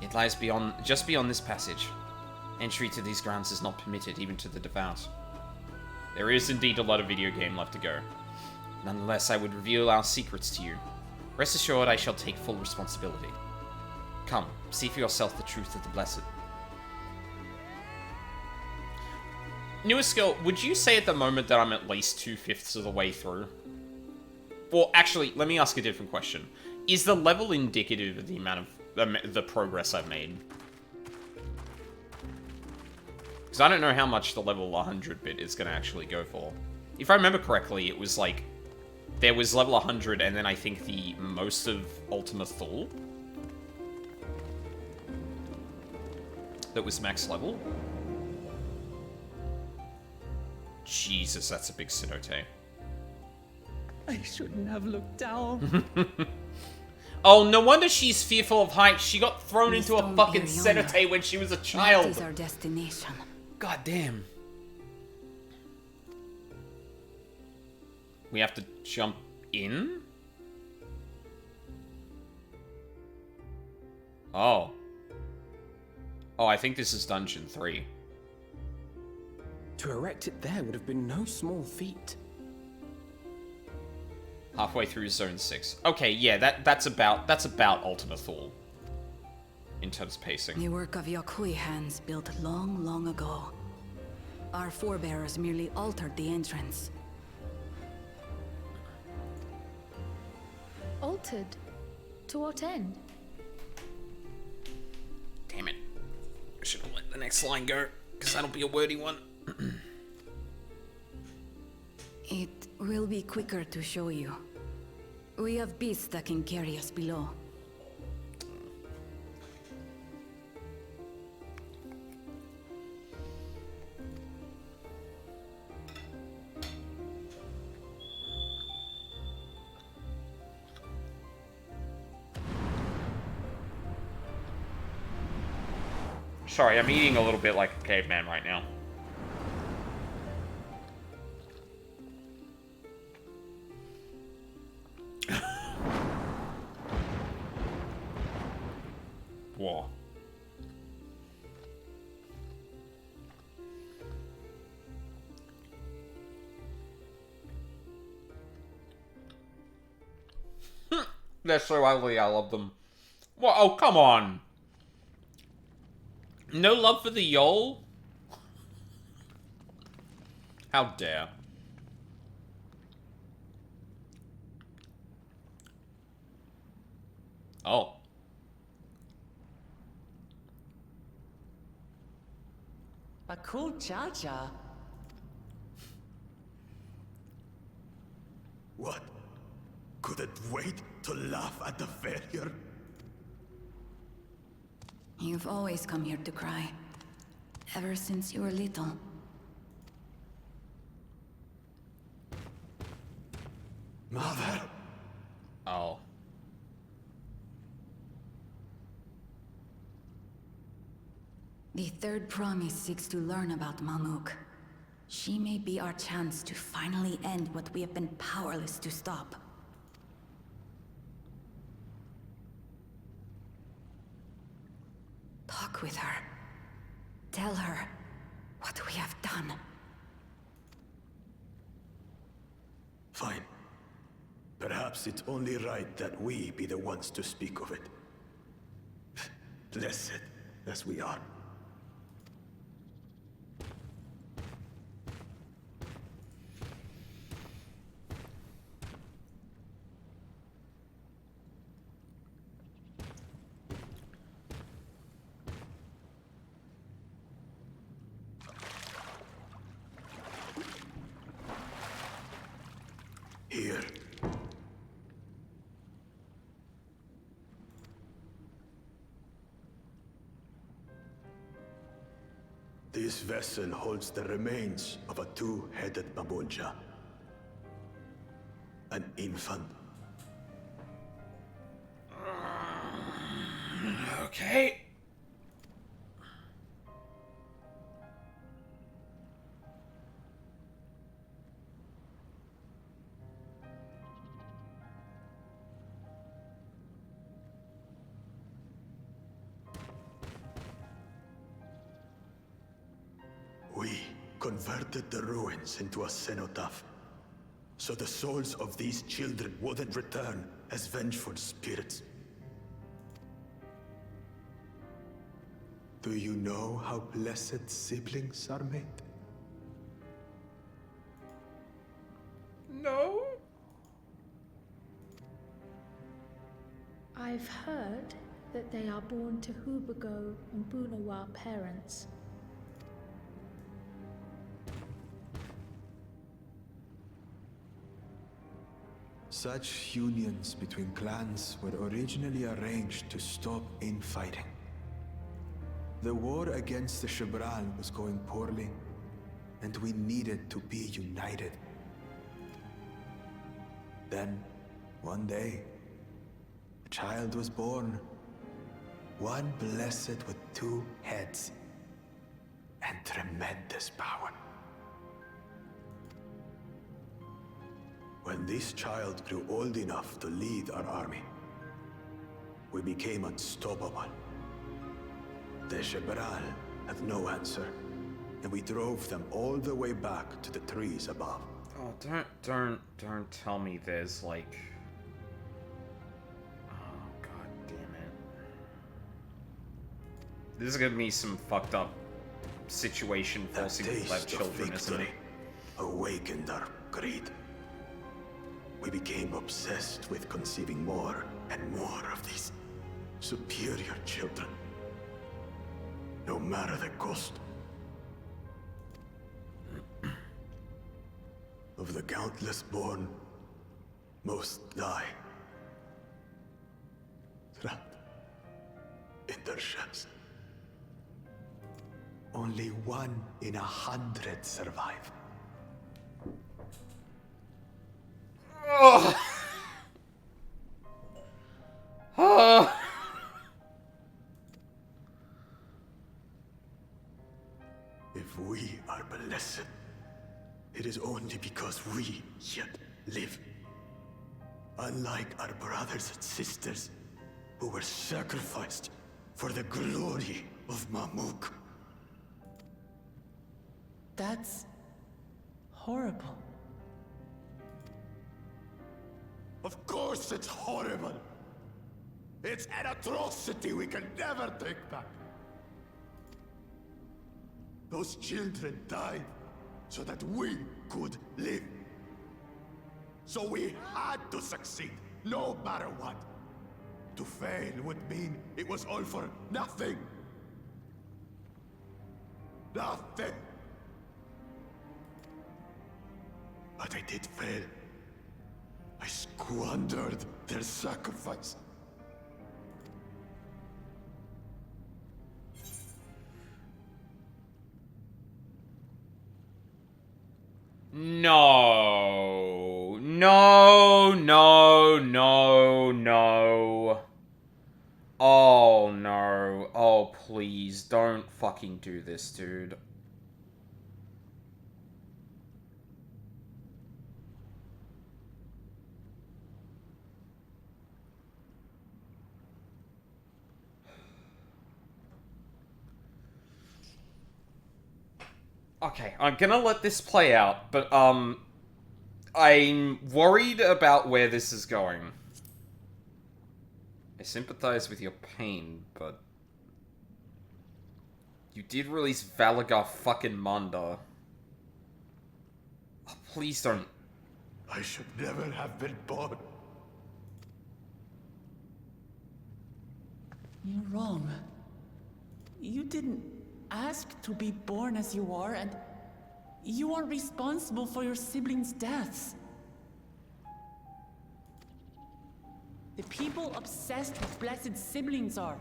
It lies just beyond this passage. Entry to these grounds is not permitted, even to the devout. There is indeed a lot of video game left to go. Nonetheless, I would reveal our secrets to you. Rest assured, I shall take full responsibility. Come, see for yourself the truth of the Blessed. Newest girl, would you say at the moment that I'm at least 2/5 of the way through? Well, actually, let me ask a different question. Is the level indicative of the amount of the progress I've made? Because I don't know how much the level 100 bit is going to actually go for. If I remember correctly, it was like... There was level 100, and then I think the most of Ultima Thule that was max level. Jesus, that's a big Sinote. I shouldn't have looked down. Oh, no wonder she's fearful of heights. She got thrown into a Don't fucking be Sinote when she was a child. That is our destination. God damn. We have to jump in? Oh. Oh, I think this is Dungeon 3. To erect it there would have been no small feat. Halfway through Zone 6. Okay, yeah, that's about Ultima Thule. In terms of pacing. The work of Yakui hands built long, long ago. Our forebears merely altered the entrance. Altered? To what end? Damn it. I should have let the next line go, because that'll be a wordy one. It will be quicker to show you. We have beasts that can carry us below. Sorry, I'm eating a little bit like a caveman right now. Whoa. They're so ugly, I love them. What? Oh, come on. No love for the Yol? How dare. Oh. A cool cha-cha. What? Couldn't wait to laugh at the failure? You've always come here to cry. Ever since you were little. Mother! Oh. The third promise seeks to learn about Malmuk. She may be our chance to finally end what we have been powerless to stop. Talk with her. Tell her what we have done. Fine. Perhaps it's only right that we be the ones to speak of it. Blessed as we are. Here. This vessel holds the remains of a two-headed Mabonja. An infant. Okay. We converted the ruins into a cenotaph, so the souls of these children wouldn't return as vengeful spirits. Do you know how blessed siblings are made? No. I've heard that they are born to Hubago and Bunawa parents. Such unions between clans were originally arranged to stop infighting. The war against the Shibran was going poorly, and we needed to be united. Then, one day, a child was born. One blessed with two heads and tremendous power. When this child grew old enough to lead our army, we became unstoppable. The Shebral had no answer, and we drove them all the way back to the trees above. Oh, don't tell me there's like... Oh, god damn it. This is gonna be some fucked up situation forcing people to have children, isn't it? Awakened our greed. We became obsessed with conceiving more and more of these superior children. No matter the cost. Of the countless born, most die. Trapped in their shells. Only 1 in 100 survive. Oh. Oh. If we are blessed, it is only because we yet live. Unlike our brothers and sisters, who were sacrificed For the glory of Mamuk. That's horrible. Of course it's horrible. It's an atrocity we can never take back. Those children died so that we could live. So we had to succeed, no matter what. To fail would mean it was all for nothing. Nothing. But I did fail. I squandered their sacrifice. No. No, no, no, no. Oh, no. Oh, please, don't fucking do this, dude. Okay, I'm gonna let this play out, but, I'm worried about where this is going. I sympathize with your pain, but... You did release Valagar fucking Munda. Oh, please don't. I should never have been born. You're wrong. You didn't ask to be born as you are, and you aren't responsible for your siblings' deaths. The people obsessed with blessed siblings are.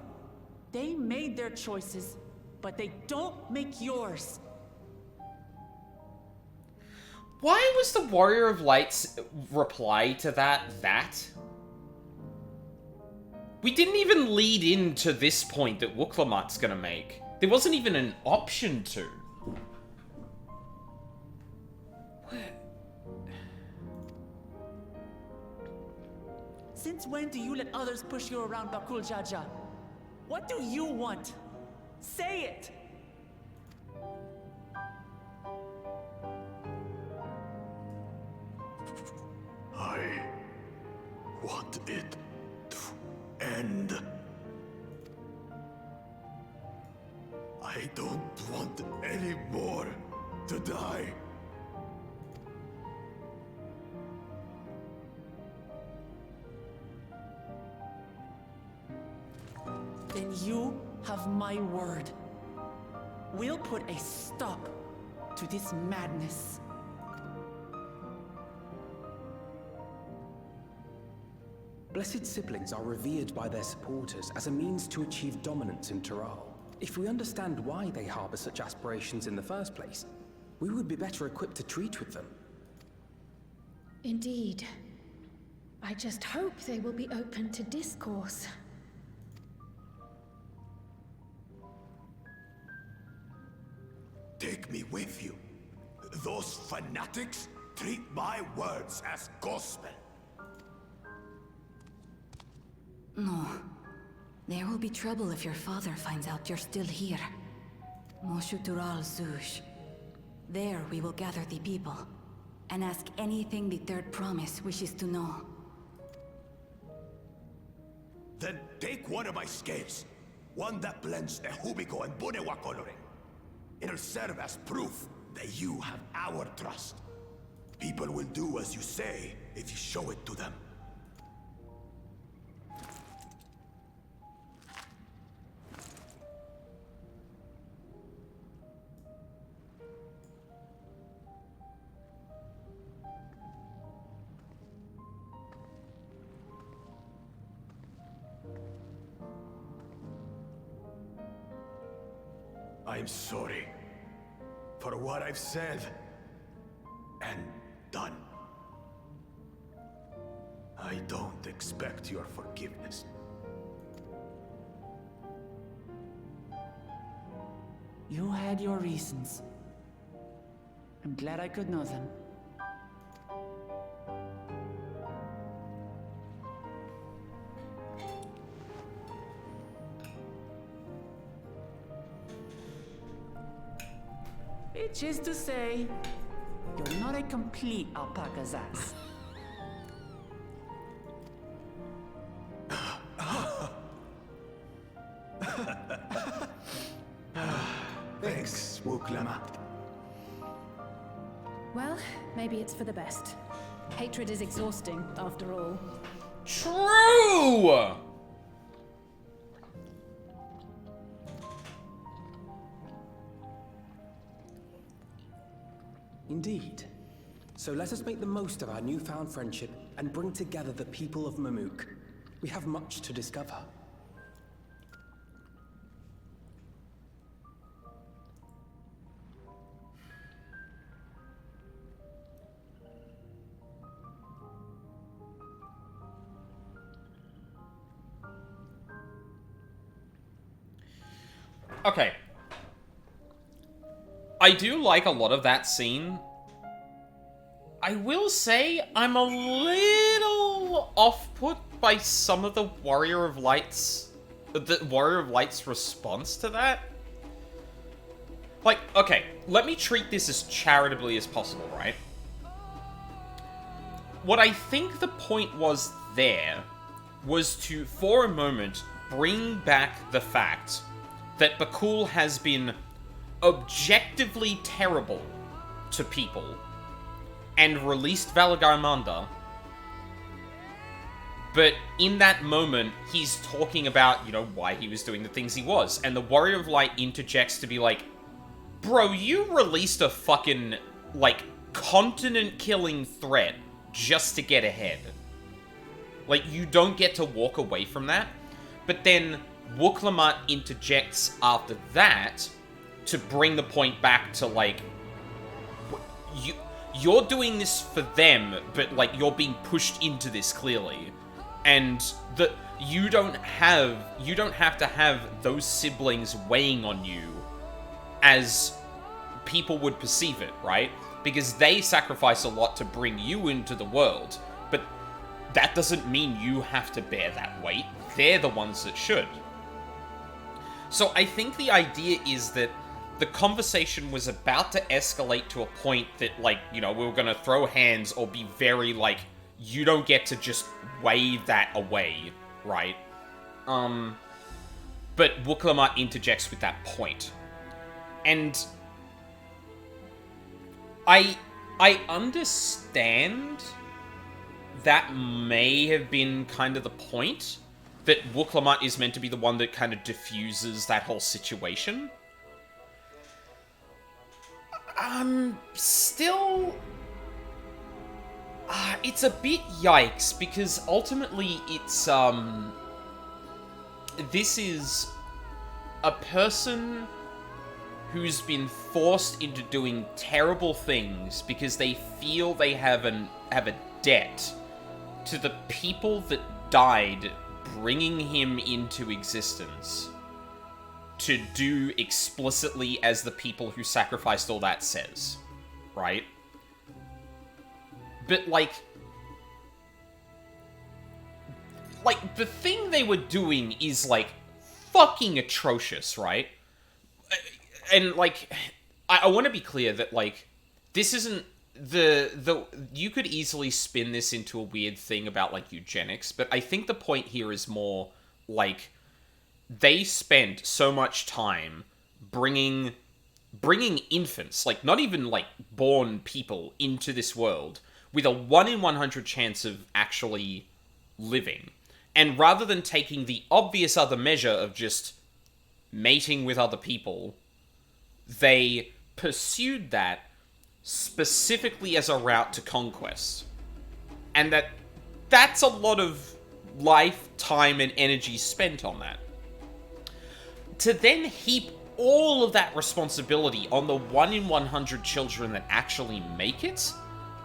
They made their choices, but they don't make yours. Why was the Warrior of Light's reply to that? We didn't even lead into this point that Wooklamat's gonna make. There wasn't even an option to. Since when do you let others push you around, Bakul Jaja? What do you want? Say it! I want it to end. I don't want any more to die. Then you have my word. We'll put a stop to this madness. Blessed siblings are revered by their supporters as a means to achieve dominance in Taral. If we understand why they harbor such aspirations in the first place, we would be better equipped to treat with them. Indeed. I just hope they will be open to discourse. Take me with you. Those fanatics treat my words as gospel. No. There will be trouble if your father finds out you're still here. Moshutural Zush. There we will gather the people, and ask anything the Third Promise wishes to know. Then take one of my scales. One that blends the Hubiko and Bunewa coloring. It'll serve as proof that you have our trust. People will do as you say if you show it to them. I'm sorry for what I've said and done. I don't expect your forgiveness. You had your reasons. I'm glad I could know them. Which is to say, you're not a complete alpaca's ass. Thanks, Wuklama. Well, maybe it's for the best. Hatred is exhausting, after all. True! Indeed. So let us make the most of our newfound friendship and bring together the people of Mamuk. We have much to discover. Okay. I do like a lot of that scene. I will say I'm a little off-put by some of the Warrior of Light's response to that. Like, okay, let me treat this as charitably as possible, right? What I think the point was there was to, for a moment, bring back the fact that Bakul has been objectively terrible to people and released Valagarmanda. But in that moment, he's talking about, you know, why he was doing the things he was. And the Warrior of Light interjects to be like, bro, you released a fucking, like, continent-killing threat just to get ahead. Like, you don't get to walk away from that. But then Wuklamat interjects after that to bring the point back to, like, you're doing this for them, but, like, you're being pushed into this clearly. And that you don't have to have those siblings weighing on you as people would perceive it, right? Because they sacrifice a lot to bring you into the world, but that doesn't mean you have to bear that weight. They're the ones that should. So I think the idea is that the conversation was about to escalate to a point that, like, you know, we were going to throw hands or be very, like, you don't get to just wave that away, right? But Wuklamat interjects with that point. And I understand that may have been kind of the point, that Wuklamat is meant to be the one that kind of diffuses that whole situation. Still, it's a bit yikes, because ultimately it's, this is a person who's been forced into doing terrible things because they feel they have a debt to the people that died bringing him into existence to do explicitly as the people who sacrificed all that says, right? But, like, the thing they were doing is, like, fucking atrocious, right? And, like, I want to be clear that, like, this isn't you could easily spin this into a weird thing about, like, eugenics, but I think the point here is more, like, they spent so much time bringing infants, like, not even, like, born people into this world with a 1 in 100 chance of actually living. And rather than taking the obvious other measure of just mating with other people, they pursued that specifically as a route to conquest. And that's a lot of life, time, and energy spent on that. To then heap all of that responsibility on the 1 in 100 children that actually make it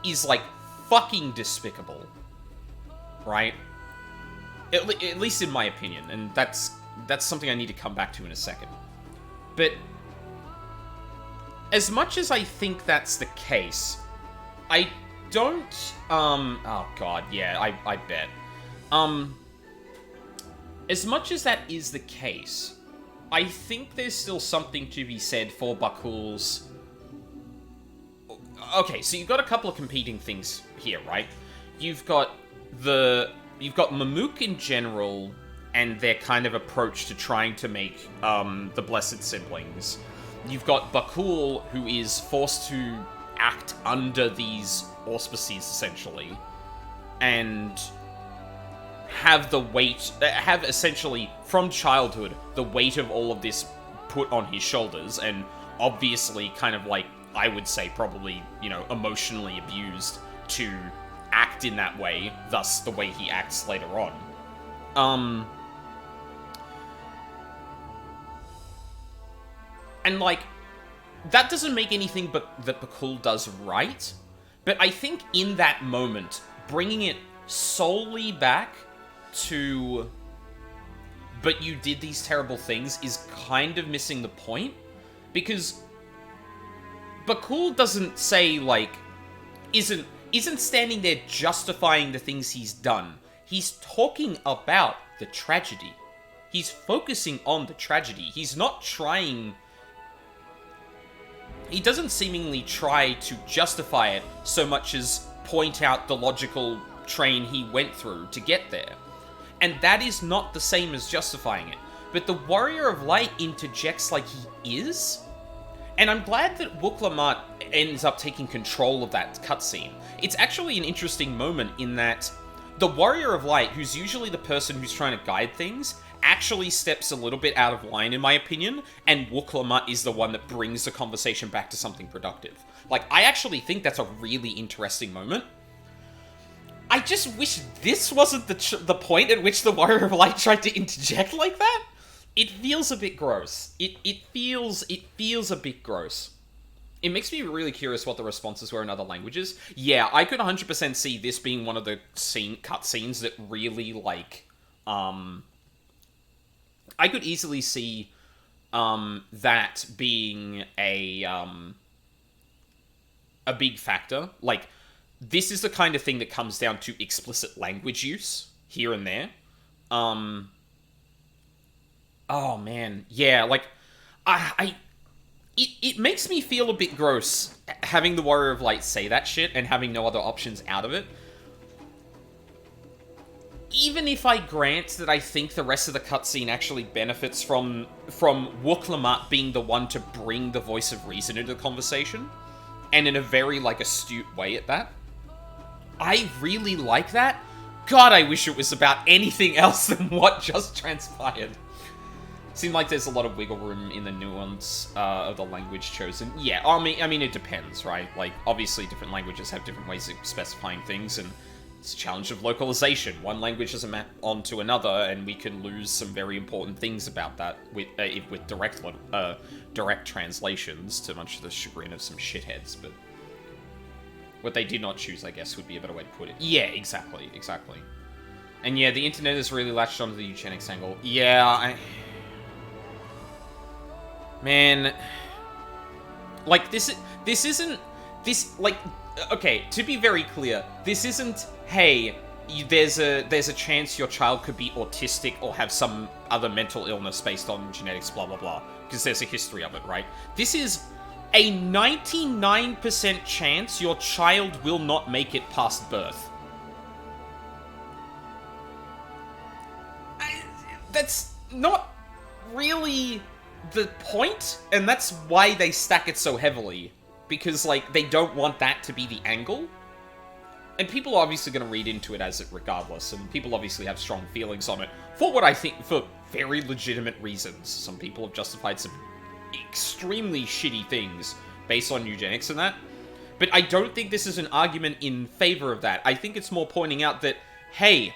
is, like, fucking despicable. Right? At least in my opinion, and that's something I need to come back to in a second. But as much as I think that's the case, I don't, oh god, yeah, I bet. As much as that is the case, I think there's still something to be said for Bakul's okay, so you've got a couple of competing things here, right? You've got Mamook in general and their kind of approach to trying to make the Blessed Siblings. You've got Bakul, who is forced to act under these auspices, essentially, and have essentially, from childhood, the weight of all of this put on his shoulders, and obviously kind of like, I would say probably, emotionally abused to act in that way, thus the way he acts later on. And, like, that doesn't make anything but that Bakul does right, but I think in that moment, bringing it solely back to, but you did these terrible things, is kind of missing the point, because Bakul doesn't say, like, isn't standing there justifying the things he's done. He's talking about the tragedy. He's focusing on the tragedy. He's not trying... He doesn't seemingly try to justify it so much as point out the logical train he went through to get there. And that is not the same as justifying it. But the Warrior of Light interjects like he is. And I'm glad that Wuklamat ends up taking control of that cutscene. It's actually an interesting moment in that the Warrior of Light, who's usually the person who's trying to guide things, actually steps a little bit out of line, in my opinion, and Wuklamat is the one that brings the conversation back to something productive. Like, I actually think that's a really interesting moment. I just wish this wasn't the point at which the Warrior of Light tried to interject like that. It feels a bit gross. It feels a bit gross. It makes me really curious what the responses were in other languages. Yeah, I could 100% see this being one of the cutscenes that really, like, I could easily see that being a big factor. Like, this is the kind of thing that comes down to explicit language use here and there. Oh man, yeah, like it makes me feel a bit gross having the Warrior of Light say that shit and having no other options out of it. Even if I grant that I think the rest of the cutscene actually benefits from Wuklamat being the one to bring the voice of reason into the conversation, and in a very, like, astute way at that, I really like that. God, I wish it was about anything else than what just transpired. Seemed like there's a lot of wiggle room in the nuance of the language chosen. Yeah, I mean, it depends, right? Like, obviously, different languages have different ways of specifying things, and it's a challenge of localization. One language doesn't map onto another, and we can lose some very important things about that with direct translations, to much of the chagrin of some shitheads, but what they did not choose, I guess, would be a better way to put it. Yeah, exactly. And yeah, the internet has really latched onto the eugenics angle. Yeah, Man, like, this isn't, like, okay, to be very clear, this isn't, hey, there's a chance your child could be autistic or have some other mental illness based on genetics, blah, blah, blah, because there's a history of it, right? This is a 99% chance your child will not make it past birth. That's not really the point, and that's why they stack it so heavily, because, like, they don't want that to be the angle. And people are obviously going to read into it as it regardless, and people obviously have strong feelings on it, for what I think, for very legitimate reasons. Some people have justified some extremely shitty things based on eugenics and that, but I don't think this is an argument in favor of that. I think it's more pointing out that, hey,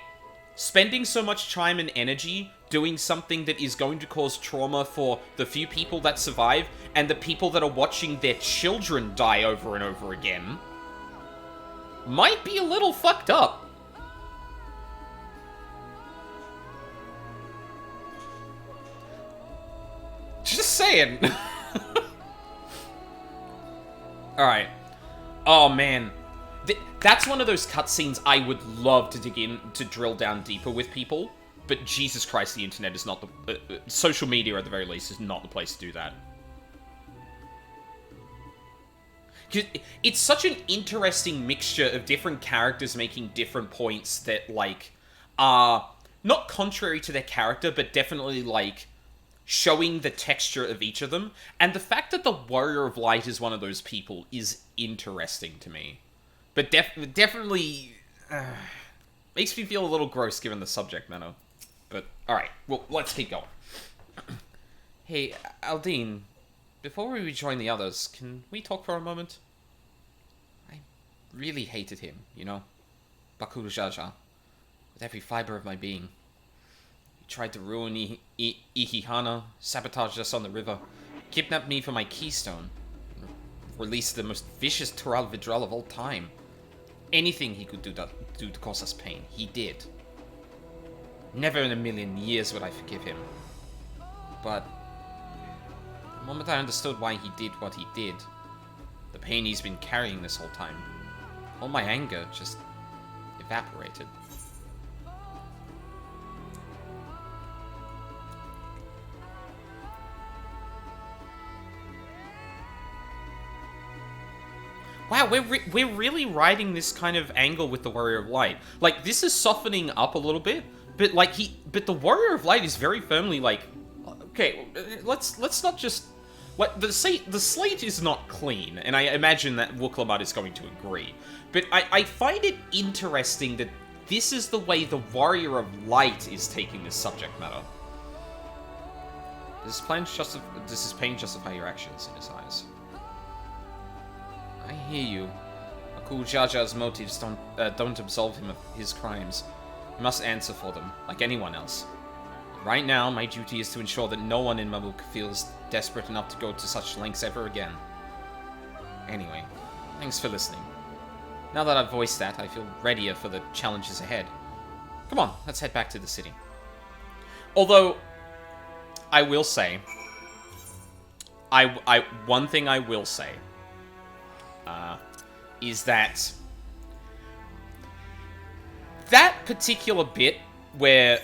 spending so much time and energy doing something that is going to cause trauma for the few people that survive and the people that are watching their children die over and over again might be a little fucked up. Just saying. Alright. Oh, man. That's one of those cutscenes I would love to dig in, to drill down deeper with people. But Jesus Christ, the internet is not the... social media, at the very least, is not the place to do that. it's such an interesting mixture of different characters making different points that, like, are not contrary to their character, but definitely, like, showing the texture of each of them. And the fact that the Warrior of Light is one of those people is interesting to me. But definitely makes me feel a little gross given the subject matter. But, alright, well, let's keep going. Hey, Aldine, before we rejoin the others, can we talk for a moment? I really hated him, you know? Bakul Jaja. With every fiber of my being. He tried to ruin Ihihana, sabotage us on the river, kidnapped me for my keystone, released the most vicious Tural Vidral of all time. Anything he could do to cause us pain, he did. Never in a million years would I forgive him. But the moment I understood why he did what he did, the pain he's been carrying this whole time, all my anger just evaporated. Wow, we're really riding this kind of angle with the Warrior of Light. Like, this is softening up a little bit, but like but the Warrior of Light is very firmly like, okay, let's not just, like, the slate is not clean, and I imagine that Wooklamat is going to agree. But I find it interesting that this is the way the Warrior of Light is taking this subject matter. Does his pain justify your actions in his eyes? I hear you. Akul Jaja's motives don't absolve him of his crimes. He must answer for them, like anyone else. Right now, my duty is to ensure that no one in Mabuk feels desperate enough to go to such lengths ever again. Anyway, thanks for listening. Now that I've voiced that, I feel readier for the challenges ahead. Come on, let's head back to the city. Although, I will say, one thing I will say, is that particular bit where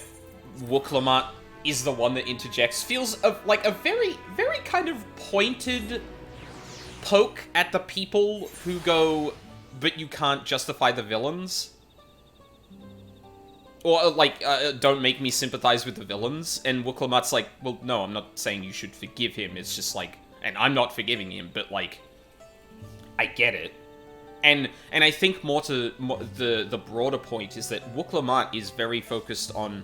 Wooklamat is the one that interjects feels like a very, very kind of pointed poke at the people who go, but you can't justify the villains. Or, like, don't make me sympathize with the villains. And Wooklamat's like, well, no, I'm not saying you should forgive him. It's just like, and I'm not forgiving him, but, like, I get it. And I think the broader point is that Wooklamat is very focused on,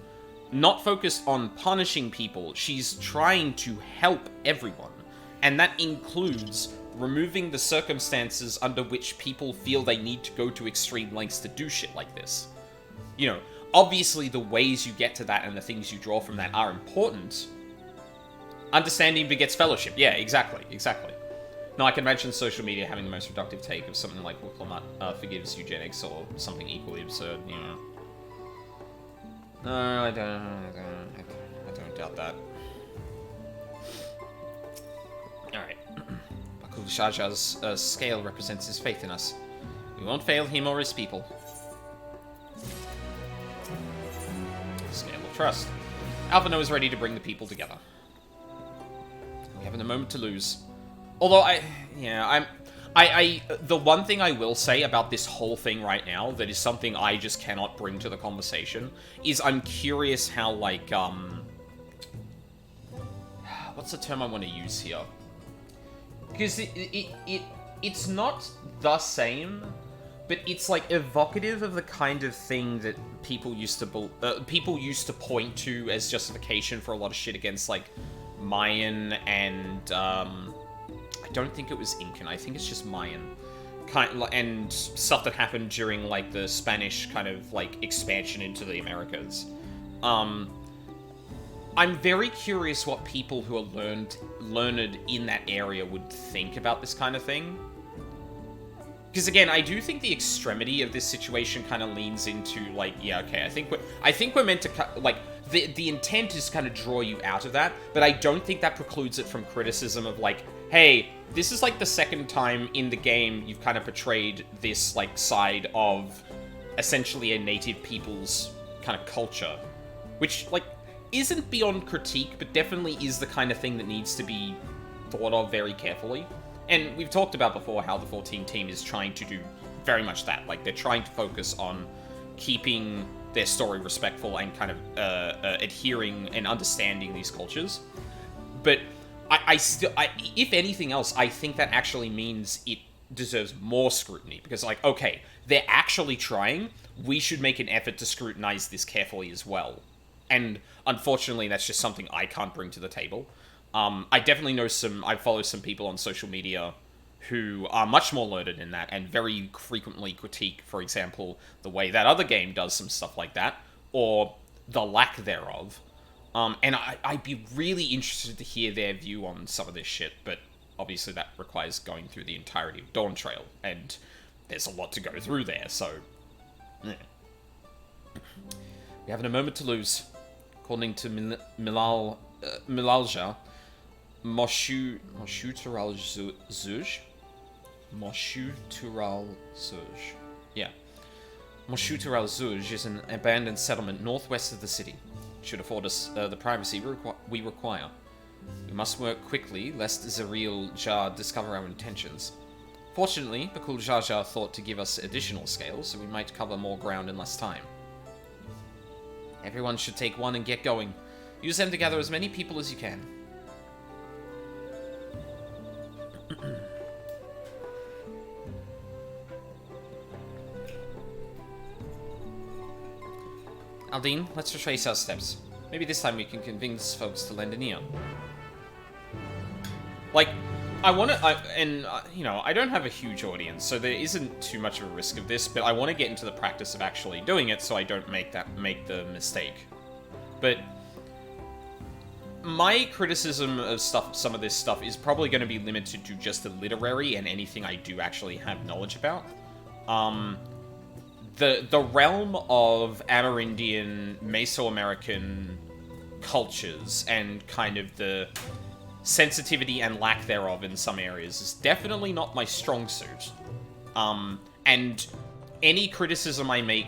not focused on punishing people. She's trying to help everyone. And that includes removing the circumstances under which people feel they need to go to extreme lengths to do shit like this. You know, obviously the ways you get to that and the things you draw from that are important. Understanding begets fellowship. Yeah, exactly. No, I can imagine social media having the most reductive take of something like Wooklamat forgives eugenics or something equally absurd, you know. No, I don't doubt that. Alright. Bakul Shaja's scale represents his faith in us. We won't fail him or his people. Scale of trust. Alvino is ready to bring the people together. We haven't a moment to lose. Although the one thing I will say about this whole thing right now that is something I just cannot bring to the conversation is I'm curious how, like, what's the term I want to use here? Because it's not the same, but it's, like, evocative of the kind of thing that people used to point to as justification for a lot of shit against, like, Mayan and, I don't think it was Incan, I think it's just Mayan. And stuff that happened during, like, the Spanish kind of, like, expansion into the Americas. I'm very curious what people who are learned in that area would think about this kind of thing. Because, again, I do think the extremity of this situation kind of leans into, like, yeah, okay, I think we're meant to, like, the intent is to kind of draw you out of that, but I don't think that precludes it from criticism of, like, hey, this is, like, the second time in the game you've kind of portrayed this, like, side of essentially a native people's kind of culture. Which, like, isn't beyond critique, but definitely is the kind of thing that needs to be thought of very carefully. And we've talked about before how the 14 team is trying to do very much that. Like, they're trying to focus on keeping their story respectful and kind of adhering and understanding these cultures. But I still, if anything else, I think that actually means it deserves more scrutiny. Because, like, okay, they're actually trying. We should make an effort to scrutinize this carefully as well. And unfortunately, that's just something I can't bring to the table. I definitely know I follow some people on social media who are much more learned in that and very frequently critique, for example, the way that other game does some stuff like that, or the lack thereof. And I'd be really interested to hear their view on some of this shit, but obviously that requires going through the entirety of Dawntrail, and there's a lot to go through there, so... Yeah. We haven't a moment to lose. According to Milalja, Moshu Tural Zuj? Moshu Tural Zuj. Yeah. Moshu Tural Zuj is an abandoned settlement northwest of the city. It should afford us the privacy we require. We must work quickly, lest Zariel Jar discover our intentions. Fortunately, Bakul Jar Jar thought to give us additional scales, so we might cover more ground in less time. Everyone should take one and get going. Use them to gather as many people as you can. Aldine, let's retrace our steps. Maybe this time we can convince folks to lend an ear. Like, I want to, you know, I don't have a huge audience, so there isn't too much of a risk of this, but I want to get into the practice of actually doing it so I don't make the mistake. But my criticism of some of this stuff is probably going to be limited to just the literary and anything I do actually have knowledge about. The realm of Amerindian, Mesoamerican cultures and kind of the sensitivity and lack thereof in some areas is definitely not my strong suit. And any criticism I make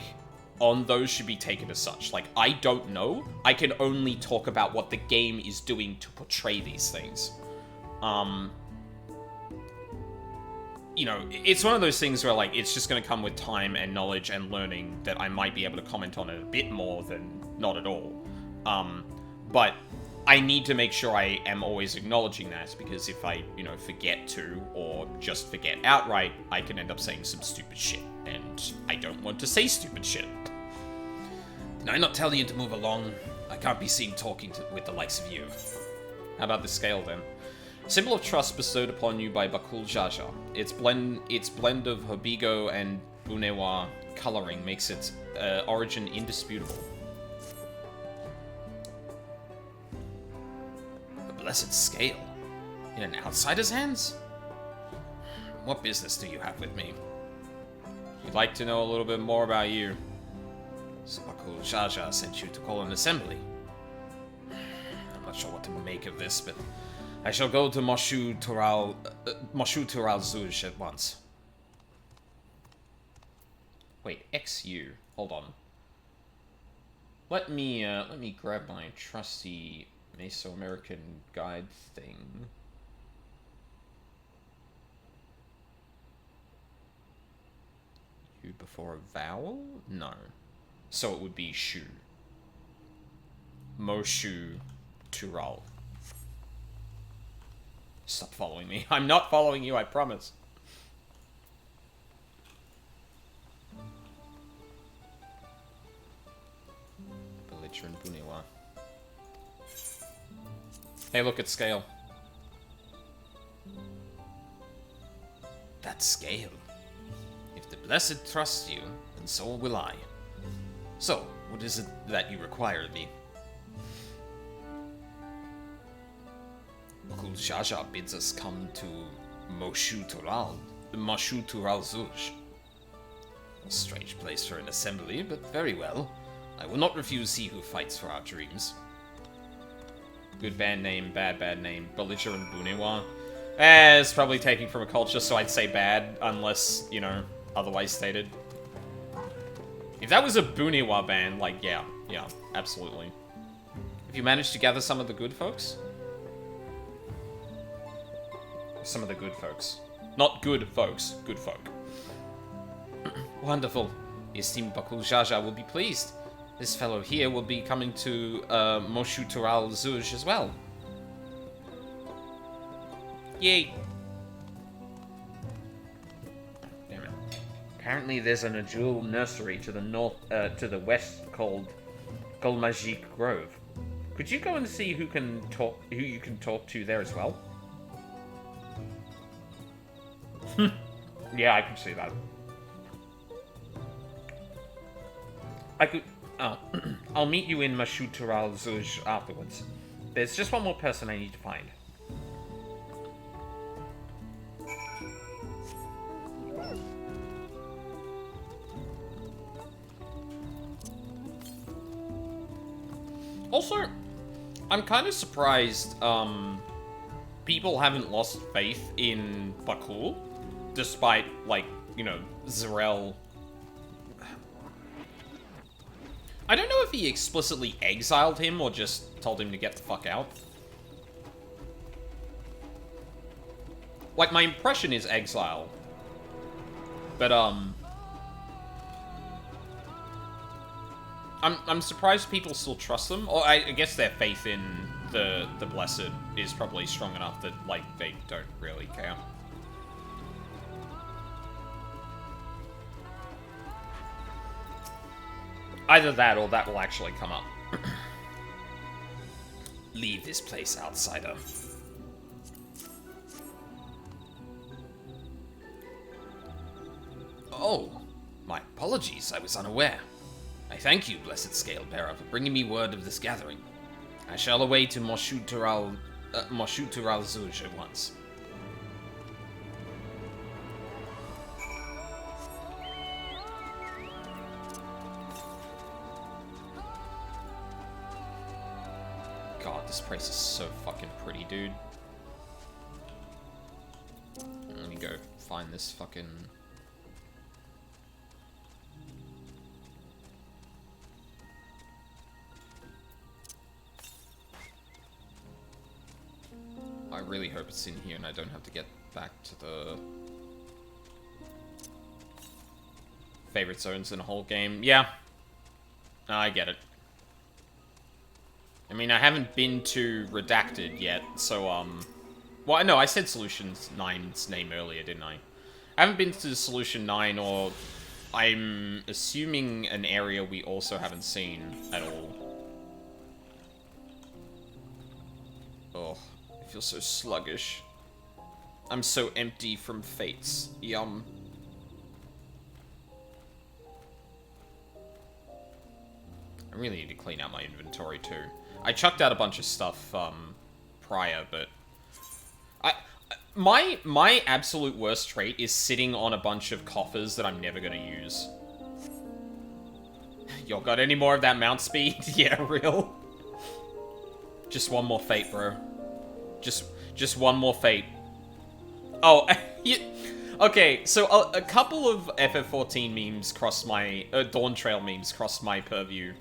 on those should be taken as such. Like, I don't know. I can only talk about what the game is doing to portray these things. You know, it's one of those things where, like, it's just going to come with time and knowledge and learning that I might be able to comment on it a bit more than not at all. But I need to make sure I am always acknowledging that, because if I, you know, forget to, or just forget outright, I can end up saying some stupid shit, and I don't want to say stupid shit. Did I not tell you to move along? I can't be seen talking with the likes of you. How about the scale, then? Symbol of trust bestowed upon you by Bakul Jar Jar. Its blend of Hobigo and Bunewa coloring makes its origin indisputable. The blessed scale? In an outsider's hands? What business do you have with me? We'd like to know a little bit more about you. So Bakul Jar Jar sent you to call an assembly. I'm not sure what to make of this, but I shall go to Moshu Tural Zuj at once. Wait, XU. Hold on. Let me grab my trusty Mesoamerican guide thing. U before a vowel? No. So it would be Shu. Moshu Tural. Stop following me. I'm not following you, I promise. Belligerent Bunewa. Hey, look at scale. That scale. If the blessed trust you, then so will I. So, what is it that you require of me? Bakul Jar Jar bids us come to Moshu Tural Zuj. A strange place for an assembly, but very well. I will not refuse he who fights for our dreams. Good band name, bad name. Belligerent Bunewa. It's probably taken from a culture, so I'd say bad, unless, you know, otherwise stated. If that was a Bunewa band, like, yeah, absolutely. Have you managed to gather some of the good folks? some of the good folks. Not good folks, good folk. Wonderful. The esteemed Bakul Jaja will be pleased. This fellow here will be coming to Moshu Tural Zuj as well. Yay! Damn it. Apparently there's an Ajul nursery to the north, to the west called Golmajik Grove. Could you go and see who you can talk to there as well? Yeah, I can see that. I could... Oh. I'll meet you in Mashutural Zuj afterwards. There's just one more person I need to find. Also, I'm kind of surprised, people haven't lost faith in Bakul, despite, like, you know, Zarel. I don't know if he explicitly exiled him or just told him to get the fuck out. Like, my impression is exile. But, I'm surprised people still trust them. Or I guess their faith in the Blessed is probably strong enough that, like, they don't really care. Either that or that will actually come up. Leave this place, outsider. Oh, my apologies, I was unaware. I thank you, Blessed Scalebearer, for bringing me word of this gathering. I shall away to Moshutural Zuj at once. God, this place is so fucking pretty, dude. Let me go find this fucking... I really hope it's in here and I don't have to get back to the favorite zones in the whole game. Yeah. No, I get it. I mean, I haven't been to Redacted yet, so, well, no, I said Solution 9's name earlier, didn't I? I haven't been to Solution 9, or I'm assuming an area we also haven't seen at all. Oh, I feel so sluggish. I'm so empty from fates. Yum. I really need to clean out my inventory, too. I chucked out a bunch of stuff, prior, but... My absolute worst trait is sitting on a bunch of coffers that I'm never gonna use. Y'all got any more of that mount speed? Yeah, real? Just one more fate, bro. Just one more fate. Oh, okay, so a couple of FF14 memes crossed my... Dawntrail memes crossed my purview.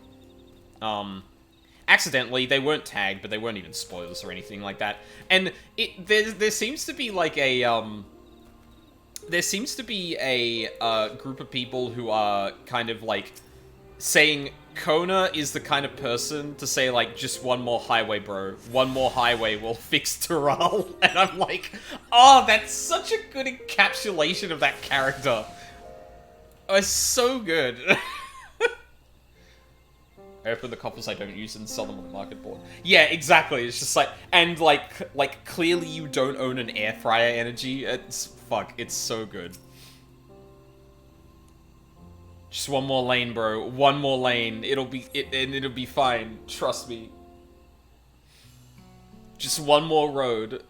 Accidentally, they weren't tagged, but they weren't even spoilers or anything like that. And there seems to be like a, there seems to be a group of people who are kind of like saying Kona is the kind of person to say like, just one more highway, bro. One more highway will fix Tural. And I'm like, oh, that's such a good encapsulation of that character. Oh, it's so good. I open the coffers I don't use and sell them on the market board. Yeah, exactly. It's just like, and like clearly you don't own an air fryer energy. It's so good. Just one more lane, bro. One more lane. It'll be fine. Trust me. Just one more road.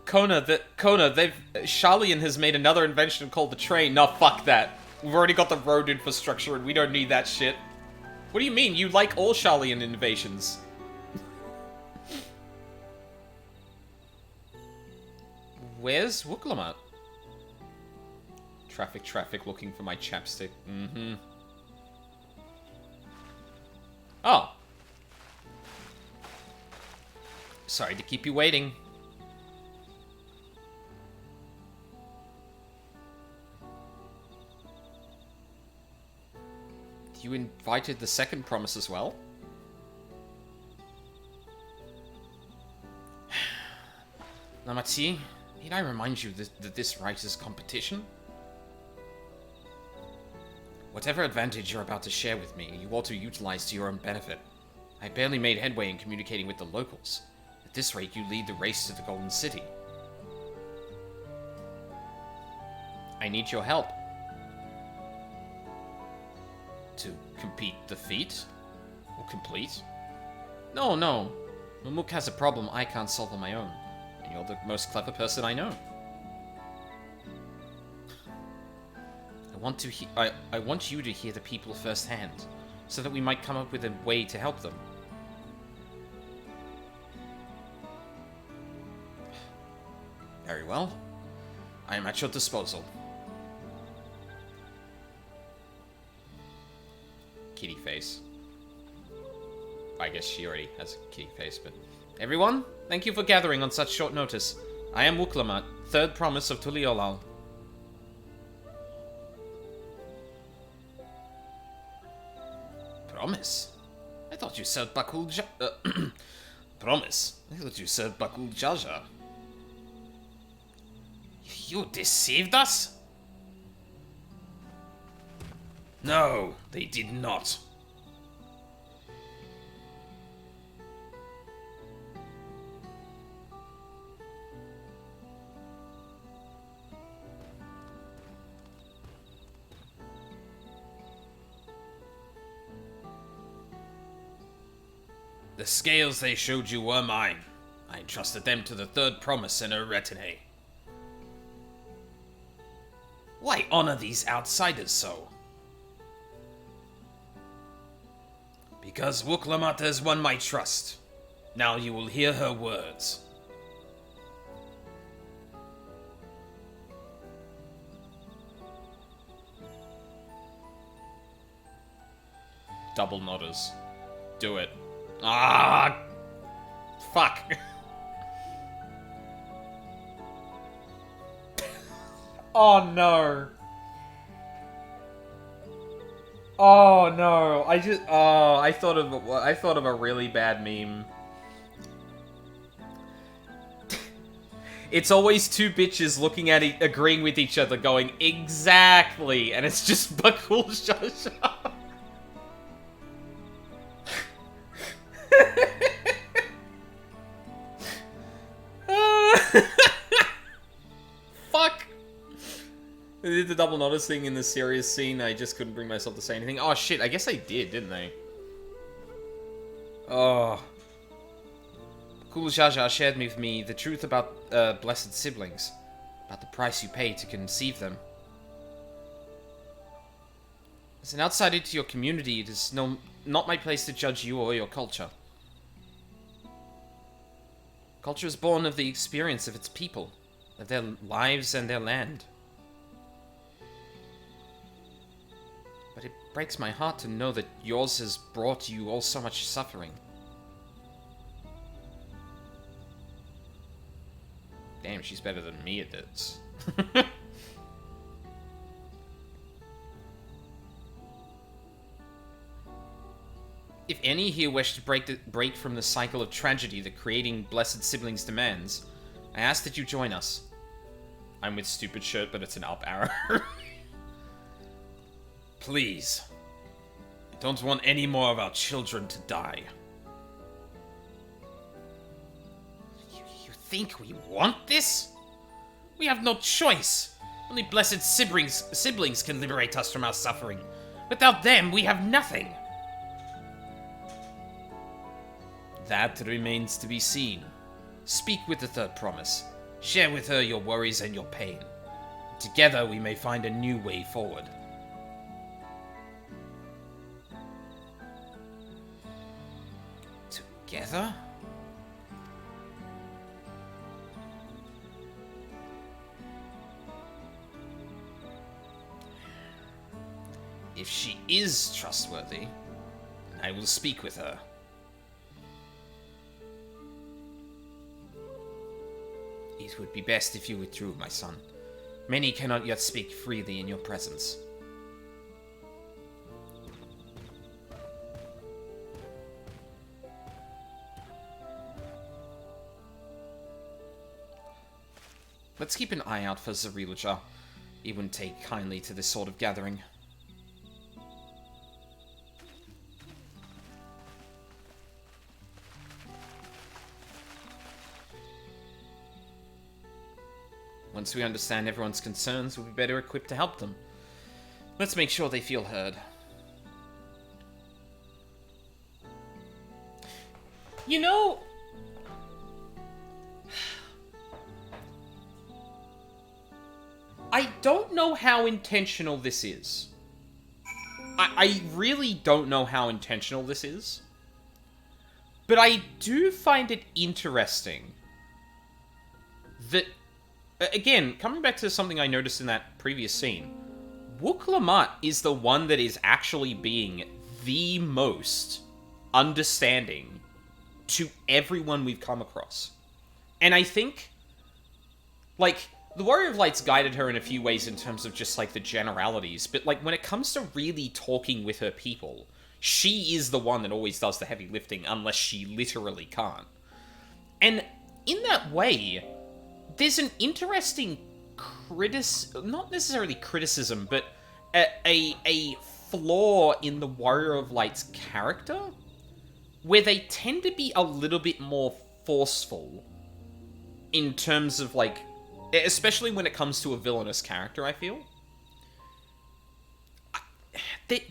Kona, Sharlayan has made another invention called the train. No, fuck that. We've already got the road infrastructure and we don't need that shit. What do you mean? You like all Sharlayan innovations. Where's Wooklamat? Traffic, looking for my chapstick. Mm-hmm. Oh. Sorry to keep you waiting. You invited the second promise as well? Namatsi, need I remind you that this rite is competition? Whatever advantage you're about to share with me, you ought to utilize to your own benefit. I barely made headway in communicating with the locals. At this rate, you lead the race to the Golden City. I need your help. To compete the feat? Or complete? No. Mumuk has a problem I can't solve on my own. And you're the most clever person I know. I want you to hear the people firsthand, so that we might come up with a way to help them. Very well. I am at your disposal. Kitty face. I guess she already has a kitty face, but... Everyone, thank you for gathering on such short notice. I am Wuklamat, third promise of Tuliolal. Promise? I thought you said Bakul Promise? I thought you said Bakul Jaja. You deceived us? No, they did not. The scales they showed you were mine. I entrusted them to the third promise and her retinue. Why honor these outsiders so? Because Wuklamat has won my trust. Now you will hear her words. Double nodders. Do it. Ah! Fuck. Oh no. Oh no. I thought of a really bad meme. It's always two bitches looking at agreeing with each other going exactly, and it's just Bakul Shasha. Fuck. They did the double notice thing in the serious scene. I just couldn't bring myself to say anything. Oh shit, I guess I did, didn't they? Oh. Kul Jaja shared with me the truth about blessed siblings. About the price you pay to conceive them. As an outsider to your community, it is not my place to judge you or your culture. Culture is born of the experience of its people, of their lives and their land. But it breaks my heart to know that yours has brought you all so much suffering. Damn, she's better than me at this. If any here wish to break from the cycle of tragedy that creating blessed siblings demands, I ask that you join us. I'm with stupid shirt, but it's an up arrow. Please. I don't want any more of our children to die. You think we want this? We have no choice. Only blessed siblings can liberate us from our suffering. Without them, we have nothing. That remains to be seen. Speak with the third promise. Share with her your worries and your pain. Together we may find a new way forward. Together? If she is trustworthy, I will speak with her. It would be best if you withdrew, my son. Many cannot yet speak freely in your presence. Let's keep an eye out for Zariluja. He wouldn't take kindly to this sort of gathering. Once we understand everyone's concerns, we'll be better equipped to help them. Let's make sure they feel heard. You know... I don't know how intentional this is. I really don't know how intentional this is. But I do find it interesting that, again, coming back to something I noticed in that previous scene, Wuk-Lamat is the one that is actually being the most understanding to everyone we've come across. And I think, like, the Warrior of Light's guided her in a few ways in terms of just, like, the generalities, but, like, when it comes to really talking with her people, she is the one that always does the heavy lifting, unless she literally can't. And in that way, there's an interesting not necessarily criticism, but a flaw in the Warrior of Light's character, where they tend to be a little bit more forceful in terms of, like, especially when it comes to a villainous character, I feel.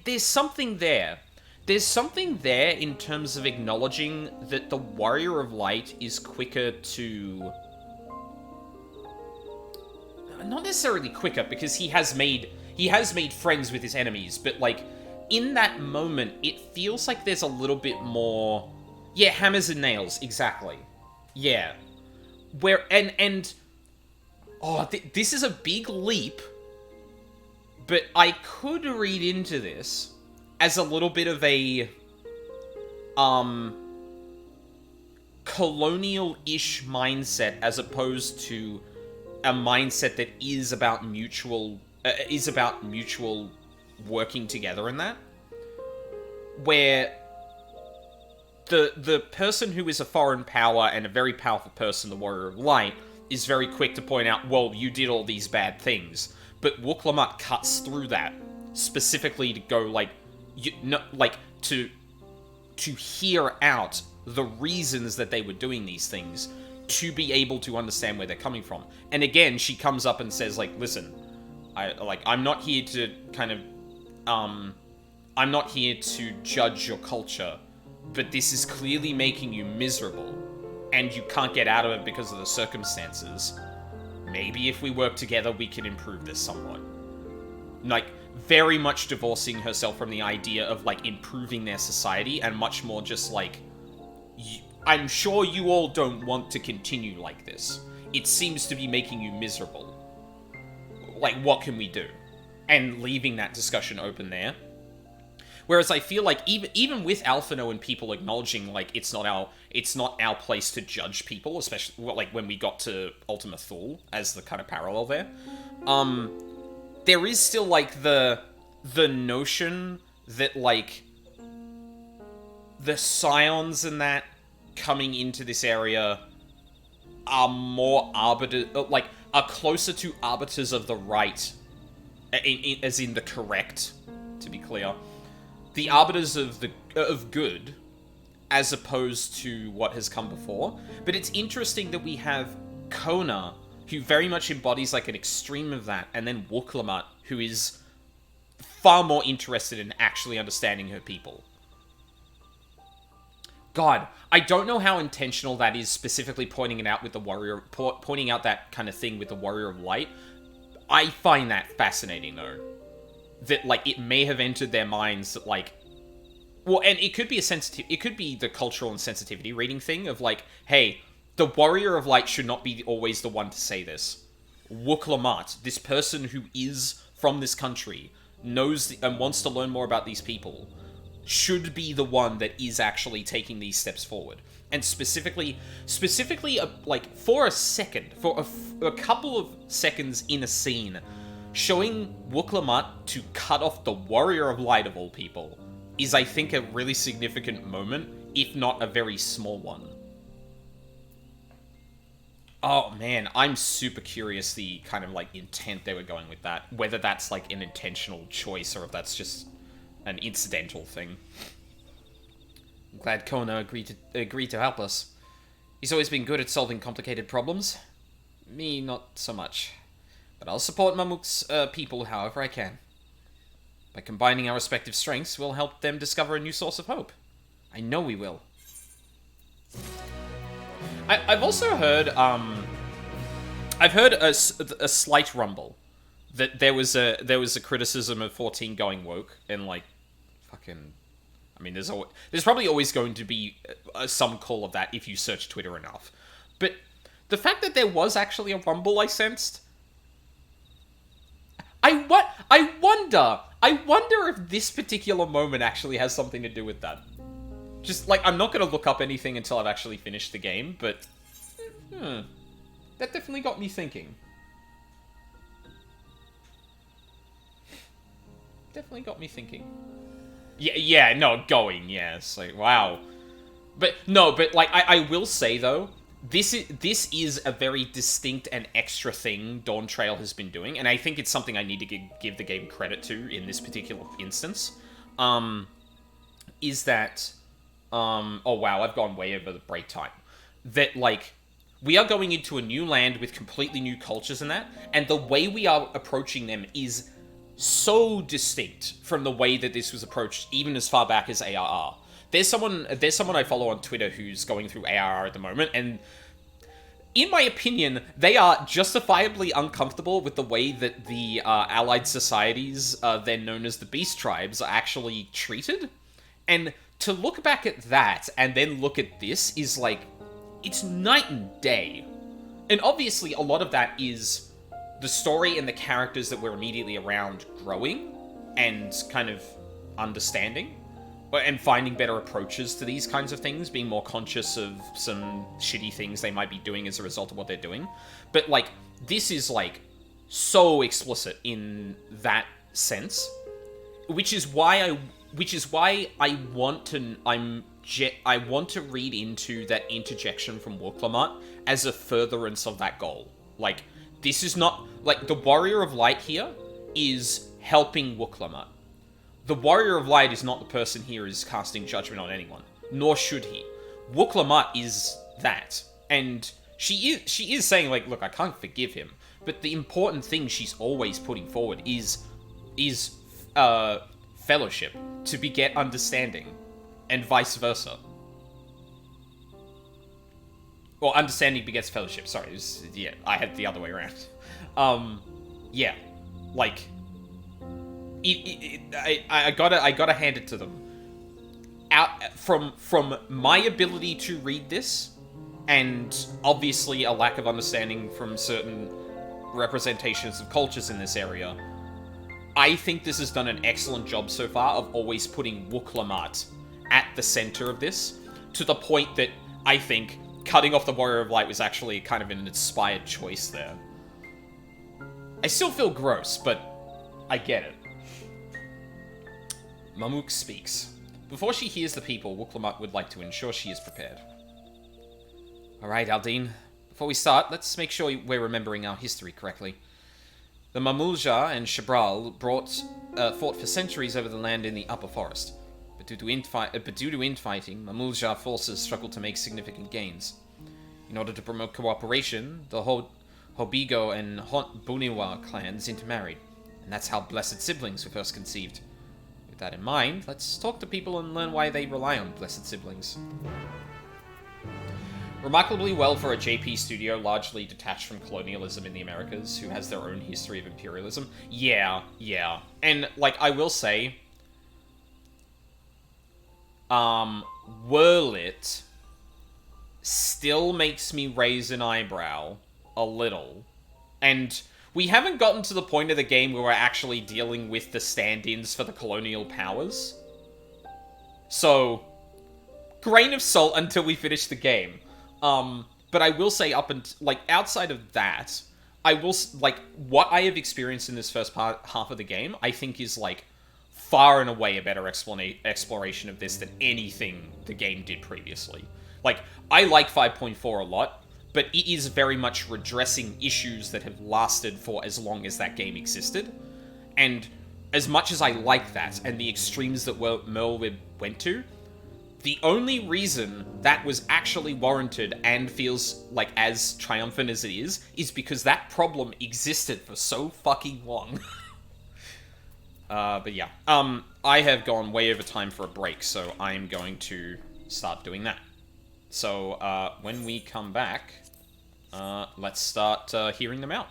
There's something there. There's something there in terms of acknowledging that the Warrior of Light is quicker to... Not necessarily quicker, because he has made friends with his enemies, but, like, in that moment, it feels like there's a little bit more... Yeah, hammers and nails, exactly. Yeah. Where, and... Oh, this is a big leap, but I could read into this as a little bit of a, colonial-ish mindset, as opposed to a mindset that is about mutual working together in that. Where the person who is a foreign power and a very powerful person, the Warrior of Light, is very quick to point out, well, you did all these bad things. But Wuk-Lamat cuts through that, specifically to go, like, to hear out the reasons that they were doing these things, to be able to understand where they're coming from. And again, she comes up and says, like, listen, I'm not here to kind of, I'm not here to judge your culture, but this is clearly making you miserable, and you can't get out of it because of the circumstances. Maybe if we work together, we can improve this somewhat. Like, very much divorcing herself from the idea of, like, improving their society, and much more just, like, I'm sure you all don't want to continue like this. It seems to be making you miserable. Like, what can we do? And leaving that discussion open there. Whereas I feel like even with Alphino and people acknowledging, like, it's not our place to judge people, especially, like, when we got to Ultima Thule as the kind of parallel there, there is still, like, the notion that, like, the Scions and that coming into this area are more are closer to arbiters of the right, as in the correct, to be clear. The arbiters of good, as opposed to what has come before. But it's interesting that we have Kona, who very much embodies, like, an extreme of that, and then Wuk-Lamat, who is far more interested in actually understanding her people. God, I don't know how intentional that is, specifically pointing out that kind of thing with the Warrior of Light. I find that fascinating, though. That, like, it may have entered their minds that, like... Well, and it could be it could be the cultural and sensitivity reading thing of, like, hey, the Warrior of Light should not be always the one to say this. Wuk-Lamat, this person who is from this country, knows and wants to learn more about these people, should be the one that is actually taking these steps forward. And specifically, like, for a second, for a couple of seconds in a scene, showing Wuk-Lamat to cut off the Warrior of Light of all people is, I think, a really significant moment, if not a very small one. Oh, man, I'm super curious the kind of, like, intent they were going with that. Whether that's, like, an intentional choice or if that's just an incidental thing. I'm glad Kona agreed to help us. He's always been good at solving complicated problems. Me, not so much. But I'll support Mamuk's people however I can. By combining our respective strengths, we'll help them discover a new source of hope. I know we will. I've also heard, I've heard a slight rumble that there was a criticism of 14 going woke, and, like, fucking, I mean, there's probably always going to be some call of that if you search Twitter enough. But the fact that there was actually a rumble I sensed, I wonder if this particular moment actually has something to do with that. Just, like, I'm not going to look up anything until I've actually finished the game, but that definitely got me thinking. Definitely got me thinking. Yeah, no, it's like, wow. But, no, but, like, I will say, though, this is a very distinct and extra thing Dawntrail has been doing, and I think it's something I need to give the game credit to in this particular instance. Is that, oh wow, I've gone way over the break time. That, like, we are going into a new land with completely new cultures and that, and the way we are approaching them is so distinct from the way that this was approached even as far back as ARR. There's someone I follow on Twitter who's going through ARR at the moment, and in my opinion, they are justifiably uncomfortable with the way that the allied societies, then known as the Beast Tribes, are actually treated. And to look back at that and then look at this is like, it's night and day. And obviously a lot of that is the story and the characters that we're immediately around growing and kind of understanding and finding better approaches to these kinds of things, being more conscious of some shitty things they might be doing as a result of what they're doing. But, like, this is, like, so explicit in that sense, which is why I want to read into that interjection from Wuk-Lamat as a furtherance of that goal. Like, this is not, like, the Warrior of Light here is helping Wuk-Lamat. The Warrior of Light is not the person here is casting judgment on anyone, nor should he. Wuk-Lamat is that, and she is saying, like, look, I can't forgive him, but the important thing she's always putting forward is fellowship, to beget understanding, and vice versa. Or understanding begets fellowship, sorry, yeah, I had the other way around. Yeah, like, I gotta hand it to them. From my ability to read this, and obviously a lack of understanding from certain representations of cultures in this area, I think this has done an excellent job so far of always putting Wuk-Lamat at the center of this, to the point that I think cutting off the Warrior of Light was actually kind of an inspired choice there. I still feel gross, but I get it. Mamuk speaks. Before she hears the people, Wuk-Lamat would like to ensure she is prepared. Alright, Aldine. Before we start, let's make sure we're remembering our history correctly. The Mamulja and Shabral fought for centuries over the land in the upper forest. But due to infighting, Mamulja forces struggled to make significant gains. In order to promote cooperation, the Hobigo and Buniwa clans intermarried, and that's how Blessed Siblings were first conceived. With that in mind, let's talk to people and learn why they rely on Blessed Siblings. Remarkably well for a JP studio largely detached from colonialism in the Americas, who has their own history of imperialism. Yeah. And, like, I will say, Whirlit still makes me raise an eyebrow a little. And we haven't gotten to the point of the game where we're actually dealing with the stand-ins for the colonial powers. So, grain of salt until we finish the game. But I will say outside of that, I will, what I have experienced in this first half of the game, I think is, far and away a better exploration of this than anything the game did previously. I like 5.4 a lot, but it is very much redressing issues that have lasted for as long as that game existed. And as much as I like that, and the extremes that Merlwyb went to, the only reason that was actually warranted and feels as triumphant as it is because that problem existed for so fucking long. But yeah. I have gone way over time for a break, so I am going to start doing that. So, when we come back, let's start hearing them out.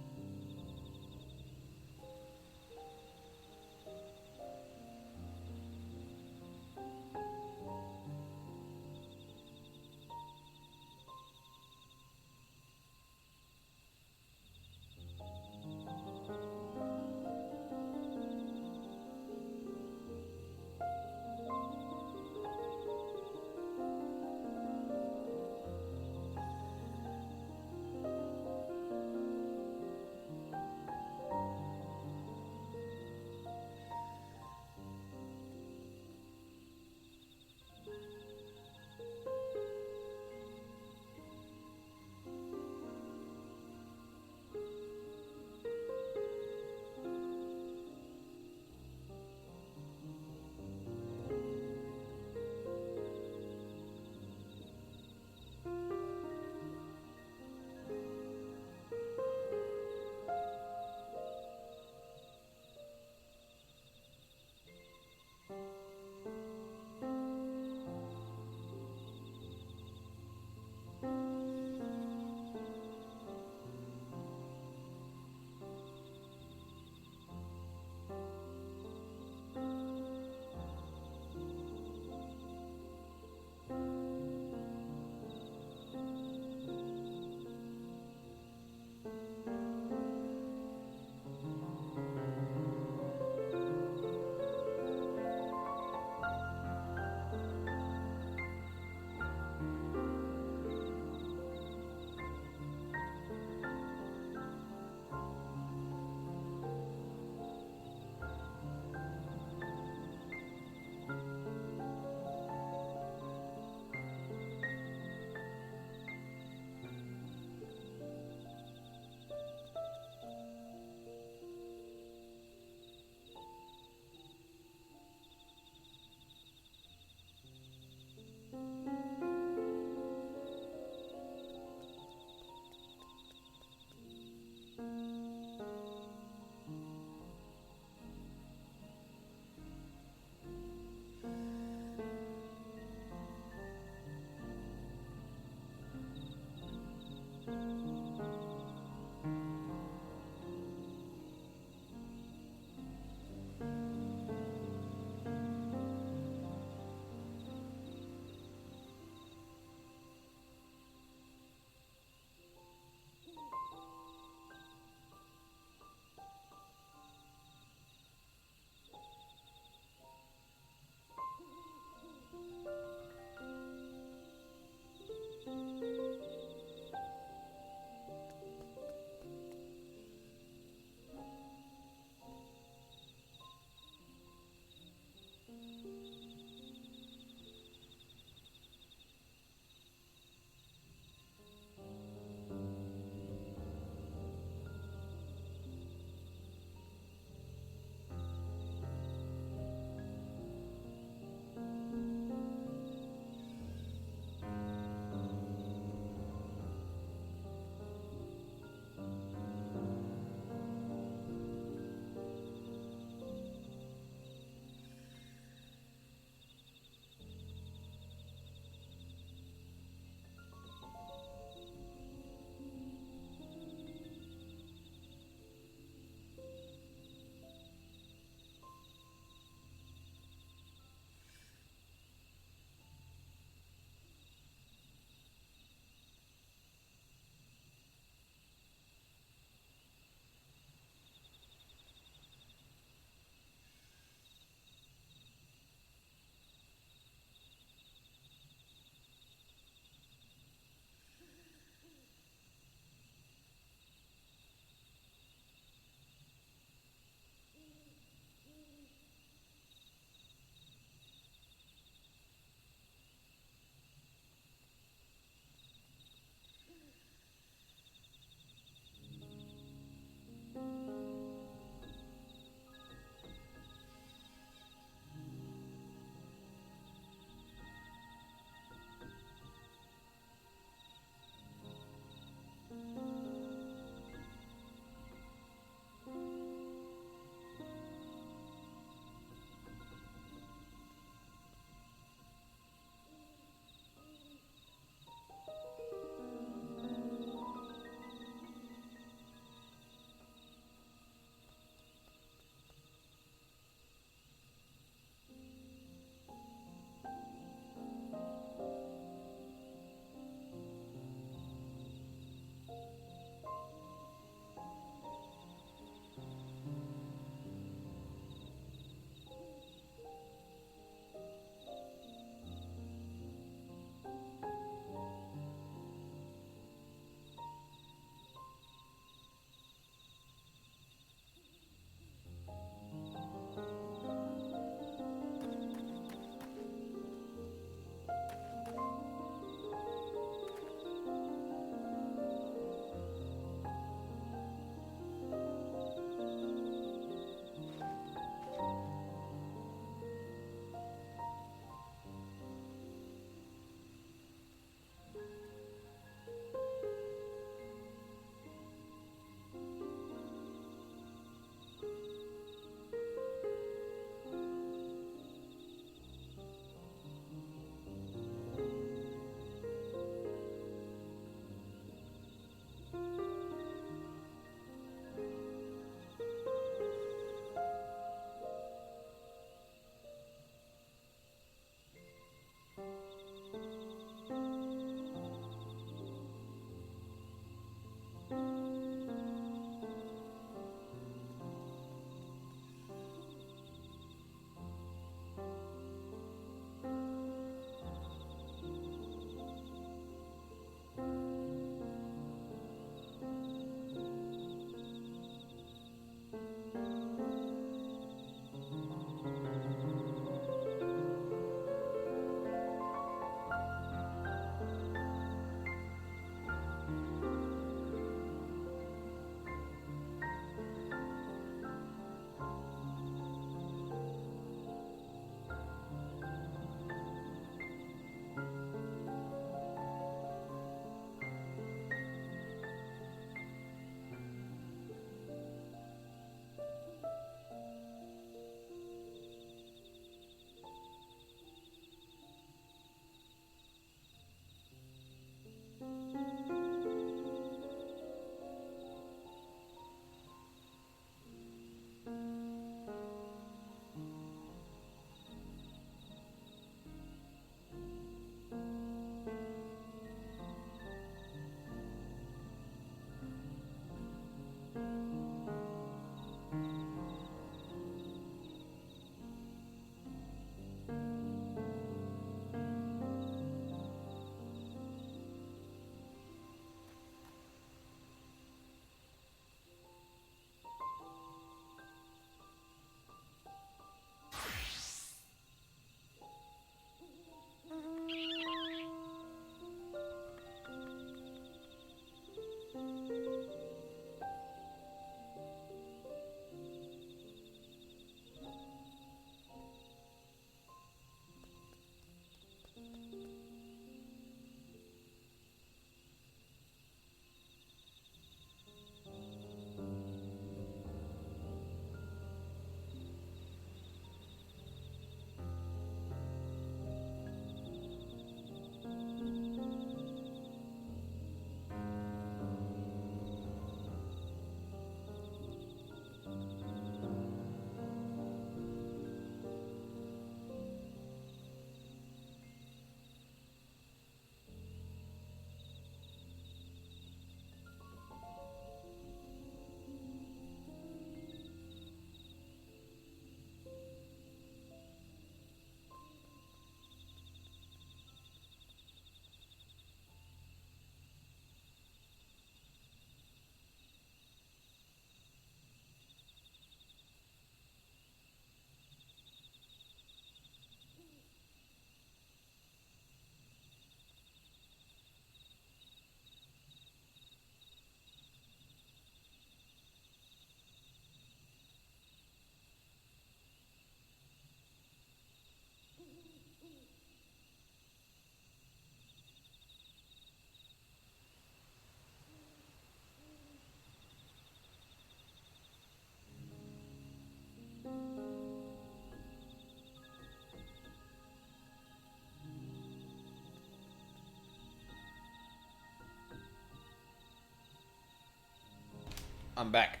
I'm back.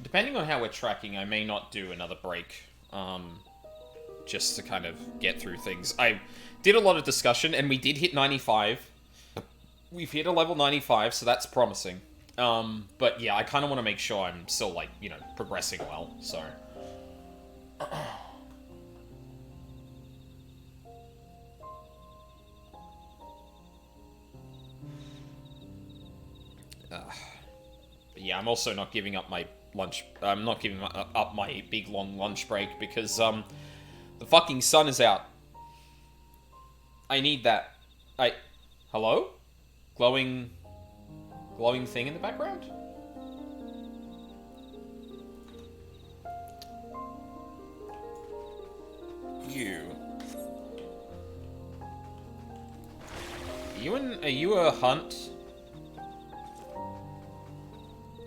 Depending on how we're tracking, I may not do another break. Just to kind of get through things. I did a lot of discussion, and we did hit 95. We've hit a level 95, so that's promising. But yeah, I kind of want to make sure I'm still, like, you know, progressing well, so... But yeah, I'm also not giving up my lunch... I'm not giving up my big, long lunch break, because, the fucking sun is out. I need that. Hello? Glowing thing in the background? You. Are you a hunt?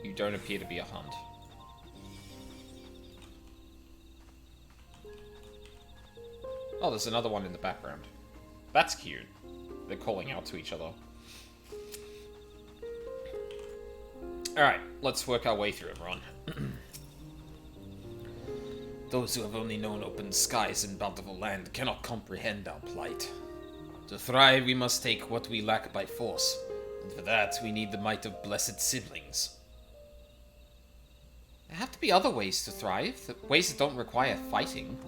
You don't appear to be a hunt. Oh, there's another one in the background. That's cute. They're calling out to each other. Alright, let's work our way through, everyone. Those who have only known open skies and bountiful land cannot comprehend our plight. To thrive, we must take what we lack by force, and for that, we need the might of blessed siblings. There have to be other ways to thrive, ways that don't require fighting.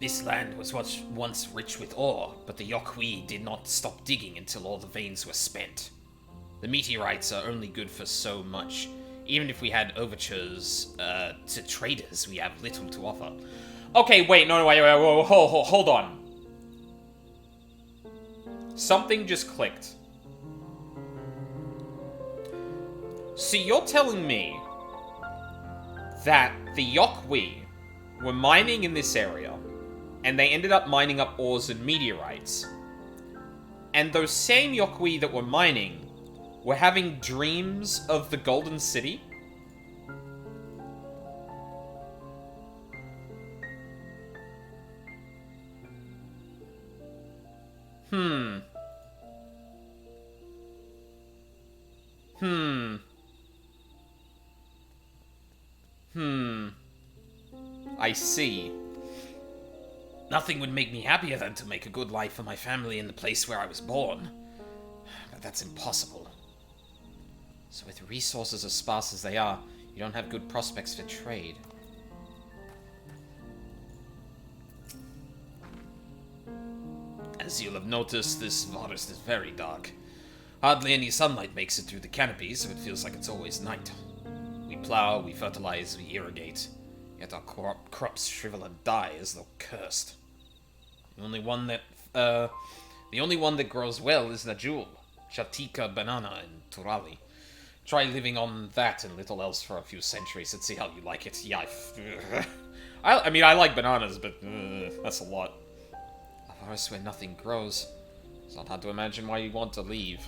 This land was once rich with ore, but the Yokwi did not stop digging until all the veins were spent. The meteorites are only good for so much. Even if we had overtures to traders, we have little to offer. Okay, wait, no, wait, hold on. Something just clicked. So you're telling me that the Yokwi were mining in this area, and they ended up mining up ores and meteorites, and those same Yokwi that were mining were having dreams of the Golden City? I see. Nothing would make me happier than to make a good life for my family in the place where I was born. But that's impossible. So with resources as sparse as they are, you don't have good prospects for trade. As you'll have noticed, this forest is very dark. Hardly any sunlight makes it through the canopy, so it feels like it's always night. We plow, we fertilize, we irrigate, yet our crops shrivel and die as though cursed. The only one that grows well is Najul, Chatika, Banana, and Turali. Try living on that and little else for a few centuries and see how you like it. Yeah, I mean, I like bananas, but that's a lot. A forest where nothing grows. It's not hard to imagine why you want to leave.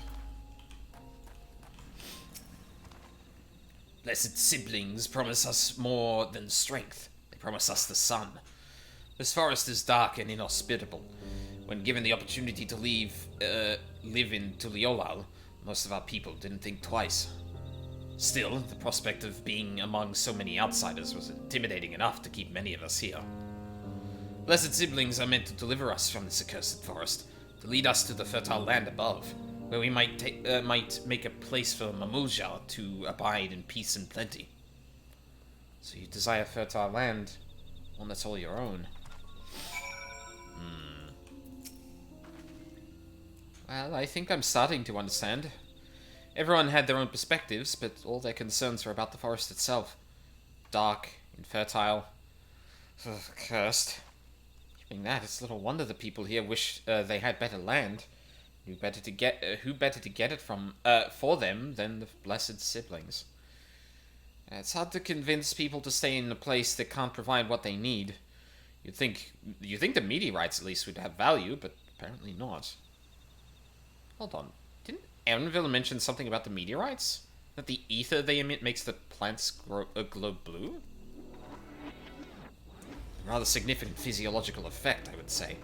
Blessed siblings promise us more than strength. They promise us the sun. This forest is dark and inhospitable. When given the opportunity to live in Tuliolal, most of our people didn't think twice. Still, the prospect of being among so many outsiders was intimidating enough to keep many of us here. Blessed siblings are meant to deliver us from this accursed forest, to lead us to the fertile land above, where we might make a place for Mamuja to abide in peace and plenty. So you desire fertile land, one that's all your own. Well, I think I'm starting to understand. Everyone had their own perspectives, but all their concerns were about the forest itself. Dark, infertile, cursed. Given that, it's little wonder the people here wish they had better land. Who better to get it from for them than the blessed siblings? It's hard to convince people to stay in a place that can't provide what they need. You think the meteorites at least would have value, but apparently not. Hold on. Didn't Erenville mention something about the meteorites? That the ether they emit makes the plants glow blue? rather significant physiological effect, I would say.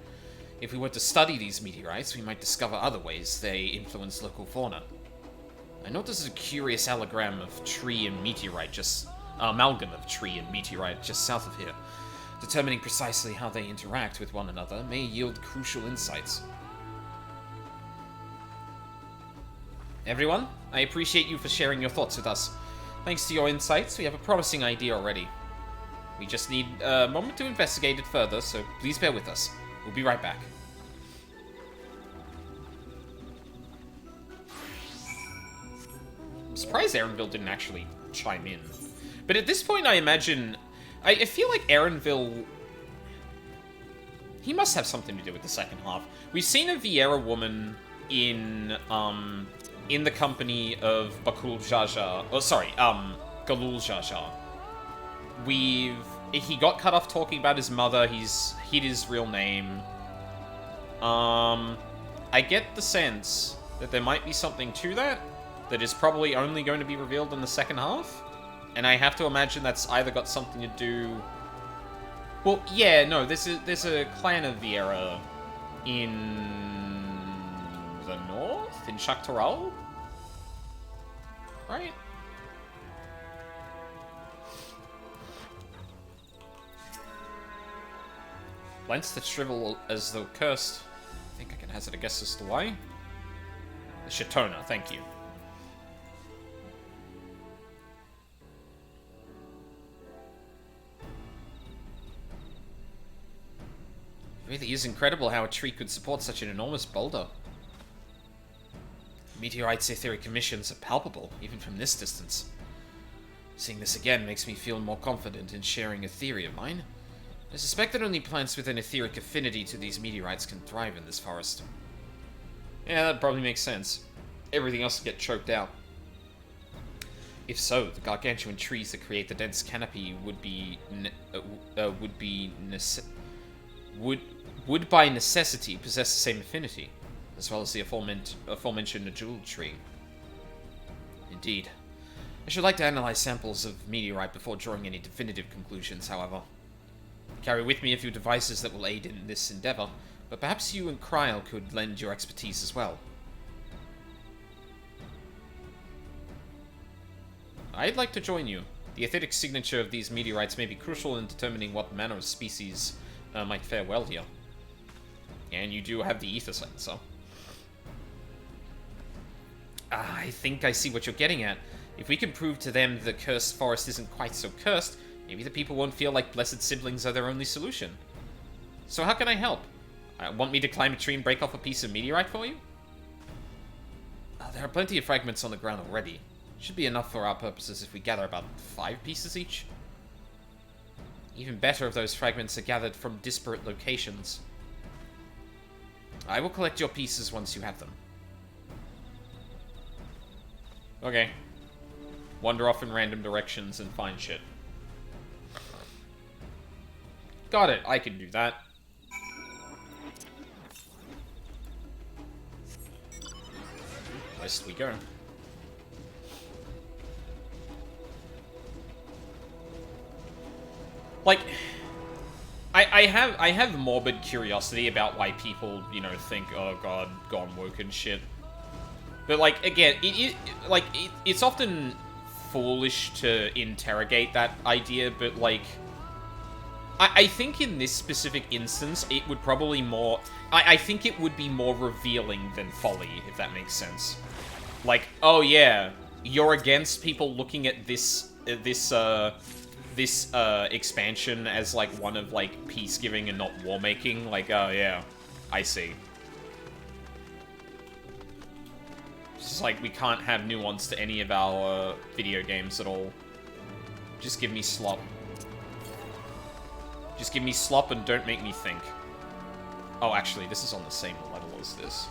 If we were to study these meteorites, we might discover other ways they influence local fauna. I noticed a curious allogram of tree and meteorite amalgam of tree and meteorite just south of here. Determining precisely how they interact with one another may yield crucial insights. Everyone, I appreciate you for sharing your thoughts with us. Thanks to your insights, we have a promising idea already. We just need a moment to investigate it further, so please bear with us. We'll be right back. I'm surprised Erenville didn't actually chime in. But at this point, I imagine... I feel like Erenville... He must have something to do with the second half. We've seen a Viera woman in the company of Bakul Jaja... Oh, sorry, Galul Jaja. He got cut off talking about his mother. He's hid his real name. I get the sense that there might be something to that is probably only going to be revealed in the second half. And I have to imagine that's either got something to do... Well, yeah, no, there's a clan of Viera in the north? In Shaktaral? Right? Lens that shrivel as though cursed. I think I can hazard a guess as to why. The Shatona, thank you. It really is incredible how a tree could support such an enormous boulder. Meteorite's etheric emissions are palpable, even from this distance. Seeing this again makes me feel more confident in sharing a theory of mine. I suspect that only plants with an etheric affinity to these meteorites can thrive in this forest. Yeah, that probably makes sense. Everything else will get choked out. If so, the gargantuan trees that create the dense canopy would by necessity possess the same affinity, as well as the aforementioned Najul tree. Indeed. I should like to analyze samples of meteorite before drawing any definitive conclusions, however. I carry with me a few devices that will aid in this endeavor, but perhaps you and Kryl could lend your expertise as well. I'd like to join you. The aesthetic signature of these meteorites may be crucial in determining what manner of species might fare well here. And you do have the ether sensor. I think I see what you're getting at. If we can prove to them the cursed forest isn't quite so cursed, maybe the people won't feel like blessed siblings are their only solution. So how can I help? Want me to climb a tree and break off a piece of meteorite for you? There are plenty of fragments on the ground already. Should be enough for our purposes if we gather about 5 pieces each. Even better if those fragments are gathered from disparate locations. I will collect your pieces once you have them. Okay. Wander off in random directions and find shit. Got it, I can do that. West we go. Like, I have morbid curiosity about why people, you know, think, oh god, gone woke and shit. But like, again, it's often foolish to interrogate that idea, but like, I think in this specific instance, it would probably more, I think it would be more revealing than folly, if that makes sense. Like, oh yeah, you're against people looking at this expansion as like one of like peace giving and not war making. Like, oh yeah, I see. It's just like we can't have nuance to any of our video games at all. Just give me slop. Just give me slop and don't make me think. Oh, actually, this is on the same level as this.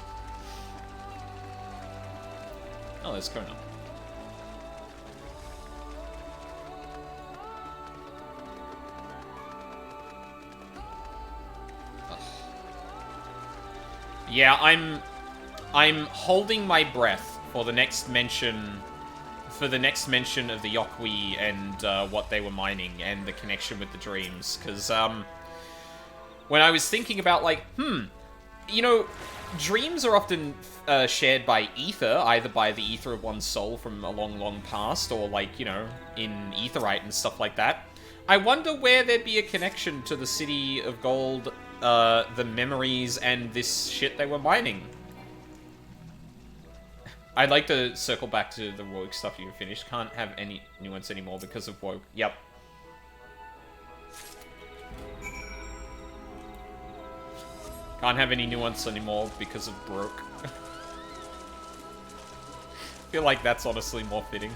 Oh, there's Kona. Yeah, I'm holding my breath for the next mention, of the Yokwi and what they were mining and the connection with the dreams, because when I was thinking about, like, you know, dreams are often shared by ether, either by the ether of one's soul from a long, long past, or, like, you know, in aetherite and stuff like that. I wonder where there'd be a connection to the City of Gold, the memories, and this shit they were mining. I'd like to circle back to the woke stuff you finished. Can't have any nuance anymore because of woke. Yep. Can't have any nuance anymore because of broke. I feel like that's honestly more fitting.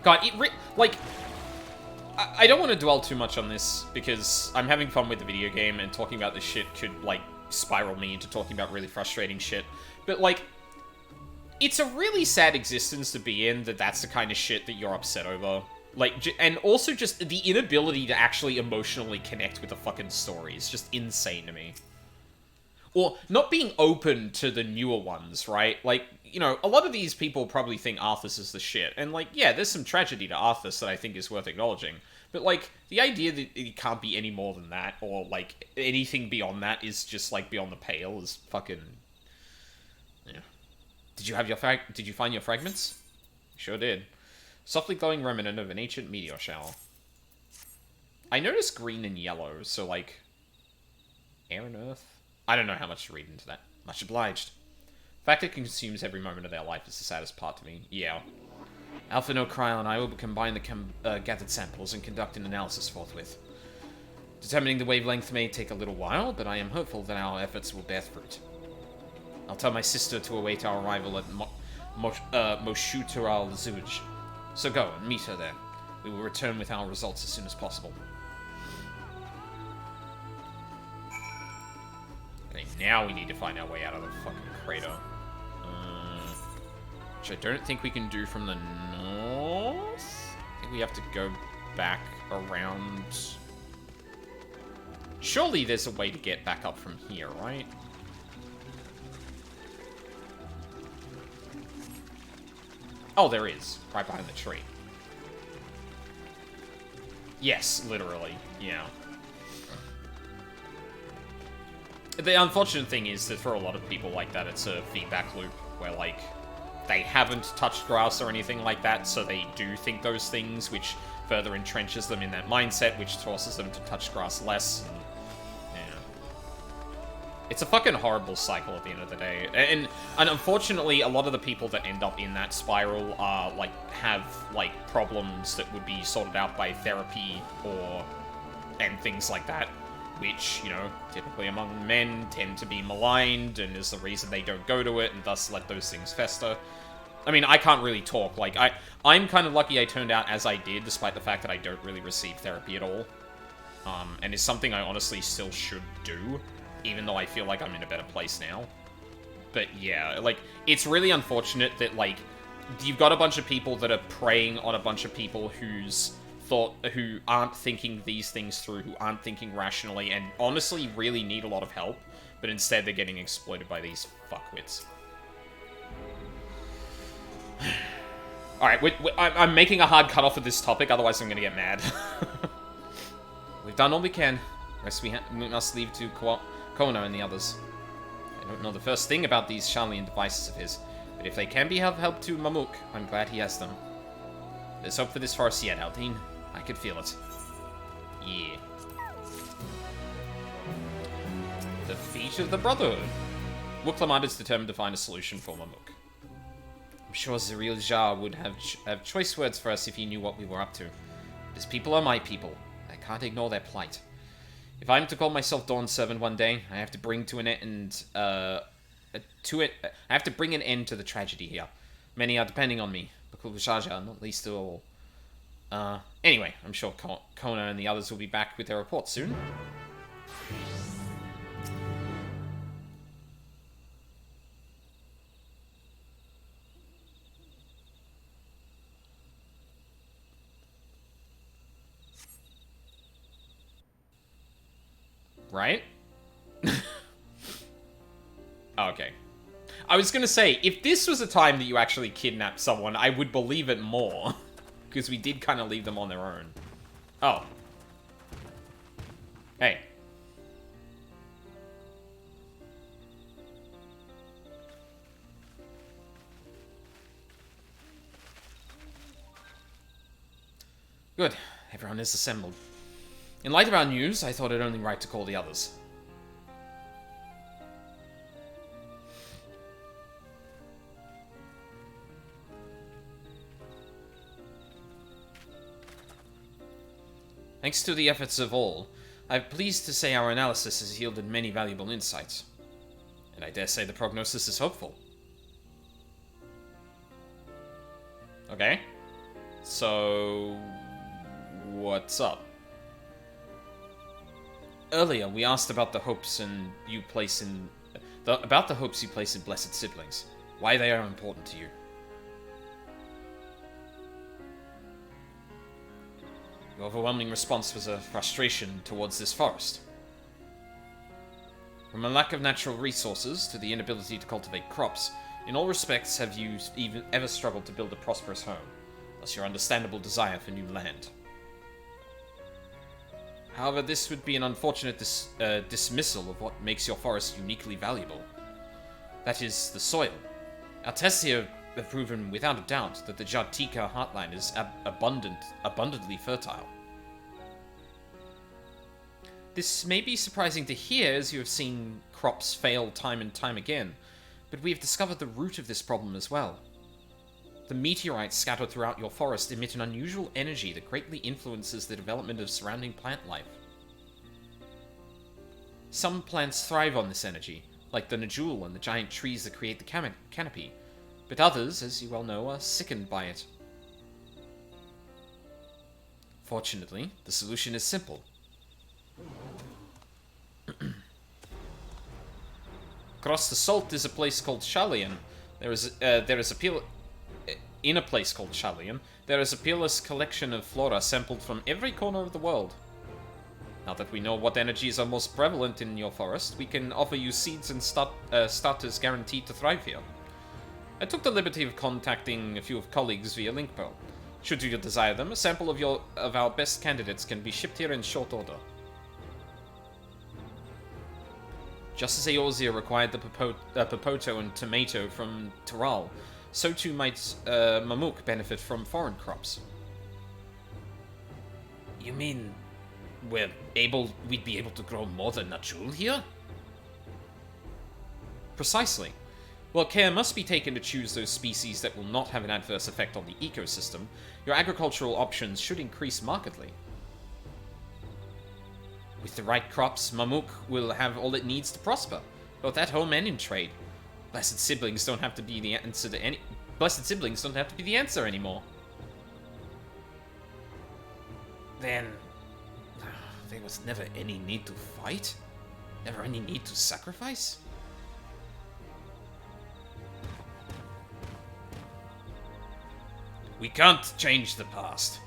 God, like, I don't want to dwell too much on this because I'm having fun with the video game, and talking about this shit could, like, spiral me into talking about really frustrating shit. But, like, it's a really sad existence to be in that's the kind of shit that you're upset over. Like, and also just the inability to actually emotionally connect with the fucking story is just insane to me. Or not being open to the newer ones, right? Like, you know, a lot of these people probably think Arthas is the shit. And, like, yeah, there's some tragedy to Arthas that I think is worth acknowledging. But, like, the idea that it can't be any more than that, or, like, anything beyond that is just, like, beyond the pale is fucking... Yeah. Did you find your fragments? Sure did. Softly glowing remnant of an ancient meteor shower. I noticed green and yellow, so, like... Air and earth? I don't know how much to read into that. Much obliged. The fact it consumes every moment of their life is the saddest part to me. Yeah. Alpha No Cryo and I will combine the gathered samples and conduct an analysis forthwith. Determining the wavelength may take a little while, but I am hopeful that our efforts will bear fruit. I'll tell my sister to await our arrival at Moshutural Zuj. So go and meet her there. We will return with our results as soon as possible. Okay, now we need to find our way out of the fucking crater. Which I don't think we can do from the north. I think we have to go back around... Surely there's a way to get back up from here, right? Oh, there is. Right behind the tree. Yes, literally. Yeah. The unfortunate thing is that for a lot of people like that, it's a feedback loop where, like, they haven't touched grass or anything like that, so they do think those things, which further entrenches them in that mindset, which forces them to touch grass less. And, yeah. It's a fucking horrible cycle at the end of the day. And unfortunately, a lot of the people that end up in that spiral are, like, have, like, problems that would be sorted out by therapy and things like that. Which, you know, typically among men tend to be maligned and is the reason they don't go to it and thus let those things fester. I mean, I can't really talk. Like, I'm kind of lucky I turned out as I did, despite the fact that I don't really receive therapy at all. And it's something I honestly still should do, even though I feel like I'm in a better place now. But yeah, like, it's really unfortunate that, like, you've got a bunch of people that are preying on a bunch of people who aren't thinking these things through, who aren't thinking rationally, and honestly really need a lot of help, but instead they're getting exploited by these fuckwits. Alright, I'm making a hard cutoff of this topic, otherwise I'm gonna get mad. We've done all we can. Rest we must leave to Kono and the others. I don't know the first thing about these Charlian devices of his, but if they can be of help to Mamuk, I'm glad he has them. There's hope for this forest yet, Aldine. I could feel it. Yeah. The feet of the Brotherhood. Wuklamad is determined to find a solution for Mamuk. I'm sure Zariel Jar would have choice words for us if he knew what we were up to. But his people are my people. I can't ignore their plight. If I'm to call myself Dawn's servant one day, I have to bring an end to the tragedy here. Many are depending on me. Bakulushaja, not least of all. Anyway, I'm sure Kona and the others will be back with their report soon. Right? Okay. I was gonna say, if this was a time that you actually kidnapped someone, I would believe it more. because we did kind of leave them on their own. Oh. Hey. Good. Everyone is assembled. In light of our news, I thought it only right to call the others. Thanks to the efforts of all, I'm pleased to say our analysis has yielded many valuable insights. And I dare say the prognosis is hopeful. Okay. So... what's up? Earlier, we asked about the hopes you place in blessed siblings. Why they are important to you. Your overwhelming response was a frustration towards this forest. From a lack of natural resources to the inability to cultivate crops, in all respects have you ever struggled to build a prosperous home, thus your understandable desire for new land. However, this would be an unfortunate dismissal of what makes your forest uniquely valuable. That is, the soil. Our tests here have proven without a doubt that the Jartika heartland is abundantly fertile. This may be surprising to hear, as you have seen crops fail time and time again, but we have discovered the root of this problem as well. The meteorites scattered throughout your forest emit an unusual energy that greatly influences the development of surrounding plant life. Some plants thrive on this energy, like the Najul and the giant trees that create the canopy, but others, as you well know, are sickened by it. Fortunately, the solution is simple. Across the salt is a place called Shalian. In a place called Shalian, there is a peerless collection of flora sampled from every corner of the world. Now that we know what energies are most prevalent in your forest, we can offer you seeds and starters guaranteed to thrive here. I took the liberty of contacting a few of colleagues via Linkpearl. Should you desire them, a sample of our best candidates can be shipped here in short order. Just as Eorzea required the Popoto and Tomato from Tiral, so too might Mamuk benefit from foreign crops. You mean we'd be able to grow more than Najul here? Precisely. While care must be taken to choose those species that will not have an adverse effect on the ecosystem, your agricultural options should increase markedly. With the right crops, Mamuk will have all it needs to prosper, both at home and in trade. Blessed siblings don't have to be the answer anymore. Then there was never any need to fight? Never any need to sacrifice? We can't change the past,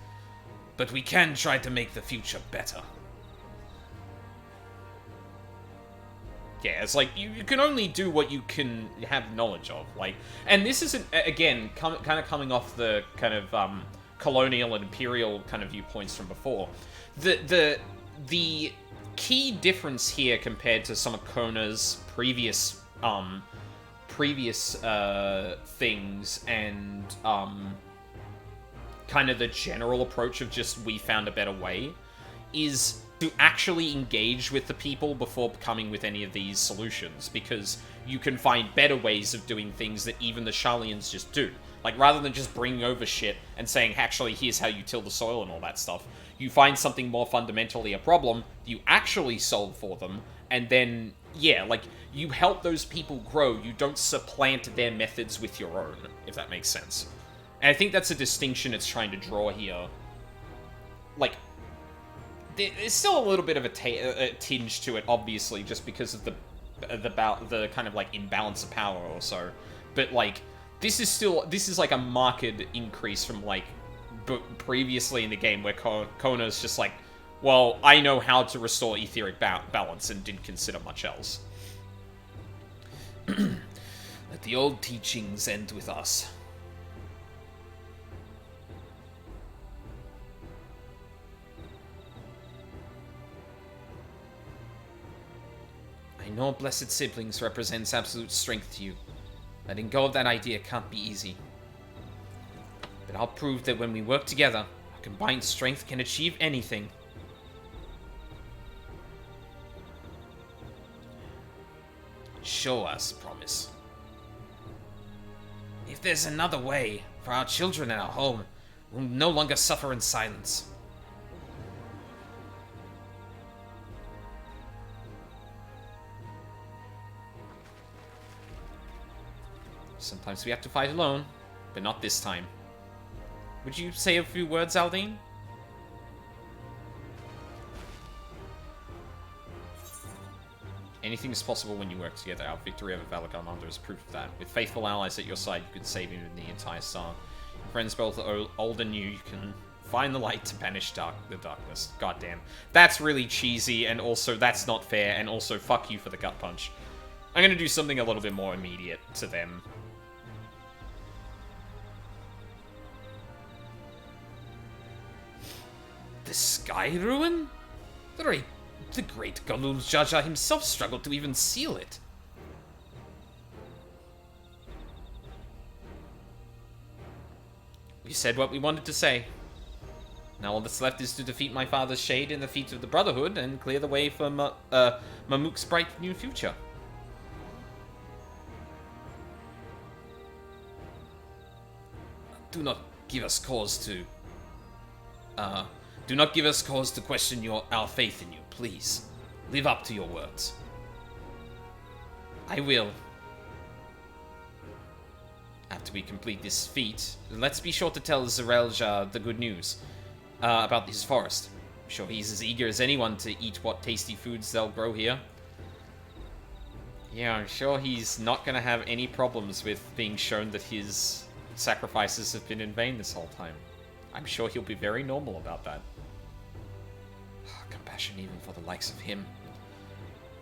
but we can try to make the future better. Yeah, it's like, you can only do what you can have knowledge of, like, and this isn't, again, kind of coming off the kind of, colonial and imperial kind of viewpoints from before. The key difference here compared to some of Kona's previous things and, kind of the general approach of just, we found a better way, is to actually engage with the people before coming with any of these solutions, because you can find better ways of doing things that even the Shalians just do. Like, rather than just bringing over shit and saying, actually, here's how you till the soil and all that stuff, you find something more fundamentally a problem, you actually solve for them, and then, yeah, like, you help those people grow, you don't supplant their methods with your own, if that makes sense. And I think that's a distinction it's trying to draw here. Like, there's still a little bit of a tinge to it, obviously, just because of the kind of, like, imbalance of power or so. But, like, this is like a marked increase from, like, previously in the game where Kona's just like, well, I know how to restore etheric balance and didn't consider much else. Let the old teachings end with us. I know blessed siblings represents absolute strength to you. Letting go of that idea can't be easy. But I'll prove that when we work together, our combined strength can achieve anything. Show us, promise. If there's another way, for our children and our home, we'll no longer suffer in silence. Sometimes we have to fight alone, but not this time. Would you say a few words, Aldine? Anything is possible when you work together. Our victory over Valagamander is proof of that. With faithful allies at your side, you can save even the entire star. Friends both old and new, you can find the light to banish the darkness. Goddamn. That's really cheesy, and also that's not fair, and also fuck you for the gut punch. I'm gonna do something a little bit more immediate to them. The Sky Ruin? The great Galul Jaja himself struggled to even seal it. We said what we wanted to say. Now all that's left is to defeat my father's shade in the feet of the Brotherhood and clear the way for Mamuk's bright new future. Do not give us cause to question our faith in you, please. Live up to your words. I will. After we complete this feat, let's be sure to tell Zerelja the good news about his forest. I'm sure he's as eager as anyone to eat what tasty foods they'll grow here. Yeah, I'm sure he's not going to have any problems with being shown that his sacrifices have been in vain this whole time. I'm sure he'll be very normal about that. Compassion even for the likes of him.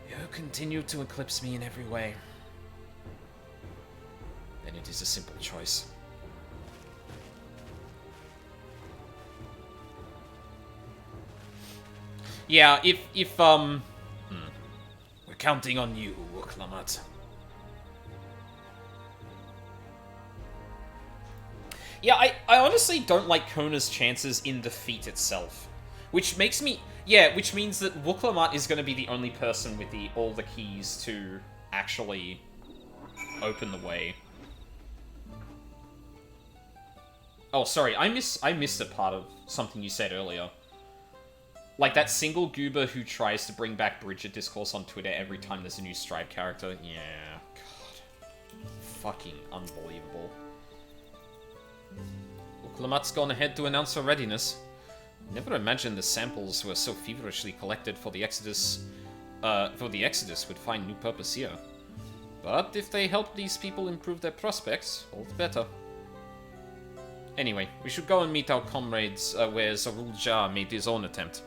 You continue to eclipse me in every way. Then it is a simple choice. Yeah, we're counting on you, Uklamat. Yeah, I honestly don't like Kona's chances in the feat itself. Which makes me... Yeah, which means that Wuklamat is going to be the only person with all the keys to actually open the way. Oh, sorry, I missed a part of something you said earlier. Like that single goober who tries to bring back Bridget discourse on Twitter every time there's a new Stripe character. Yeah, God. Fucking unbelievable. Wuklamat's gone ahead to announce her readiness. Never imagined the samples were so feverishly collected for the Exodus would find new purpose here. But if they help these people improve their prospects, all the better. Anyway, we should go and meet our comrades where Zarul Jah made his own attempt.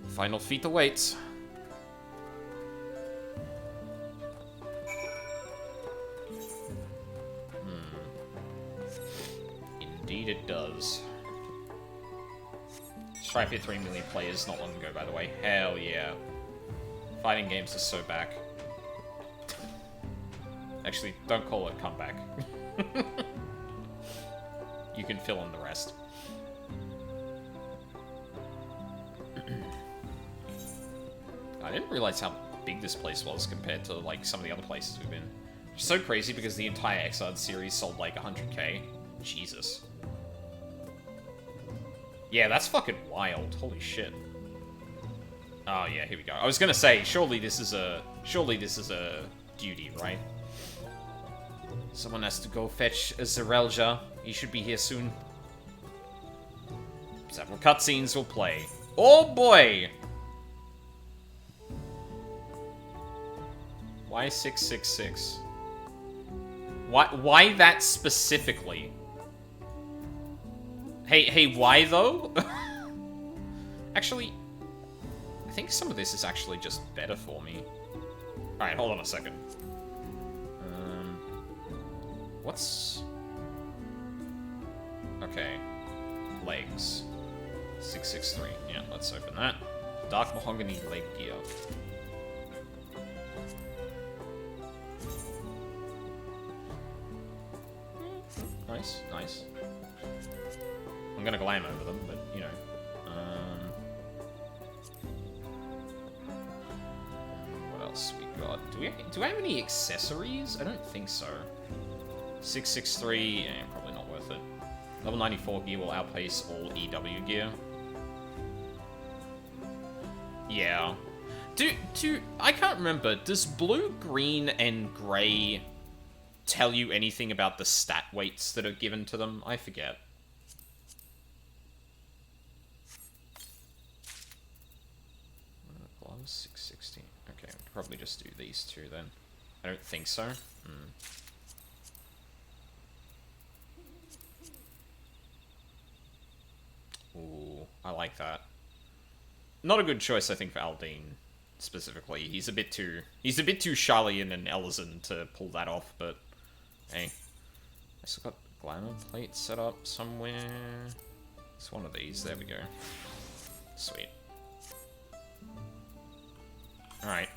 The final feat awaits. Indeed it does. Stripe hit 3 million players not long ago, by the way. Hell yeah. Fighting games are so back. Actually, don't call it comeback. You can fill in the rest. I didn't realize how big this place was compared to, like, some of the other places we've been. It's so crazy because the entire FFXIV series sold, like, 100k. Jesus. Yeah, that's fucking wild. Holy shit. Oh, yeah, here we go. I was gonna say, surely this is a duty, right? Someone has to go fetch Zerelja. He should be here soon. Several cutscenes will play. Oh boy! Why 666? Why that specifically? Hey, why though? Actually, I think some of this is actually just better for me. Alright, hold on a second. What's... Okay. Legs. 663. Yeah, let's open that. Dark mahogany leg gear. Nice, nice. I'm gonna glam over them, but, you know. What else we got? Do we have any accessories? I don't think so. 663, probably not worth it. Level 94 gear will outpace all EW gear. Yeah. I can't remember. Does blue, green, and grey tell you anything about the stat weights that are given to them? I forget. Gloves, 660. Okay, we could probably just do these two then. I don't think so. Ooh, I like that. Not a good choice, I think, for Aldine specifically. He's a bit too Charlian and Ellison to pull that off, but hey. I still got glamour plate set up somewhere. It's one of these, there we go. Sweet. Alright.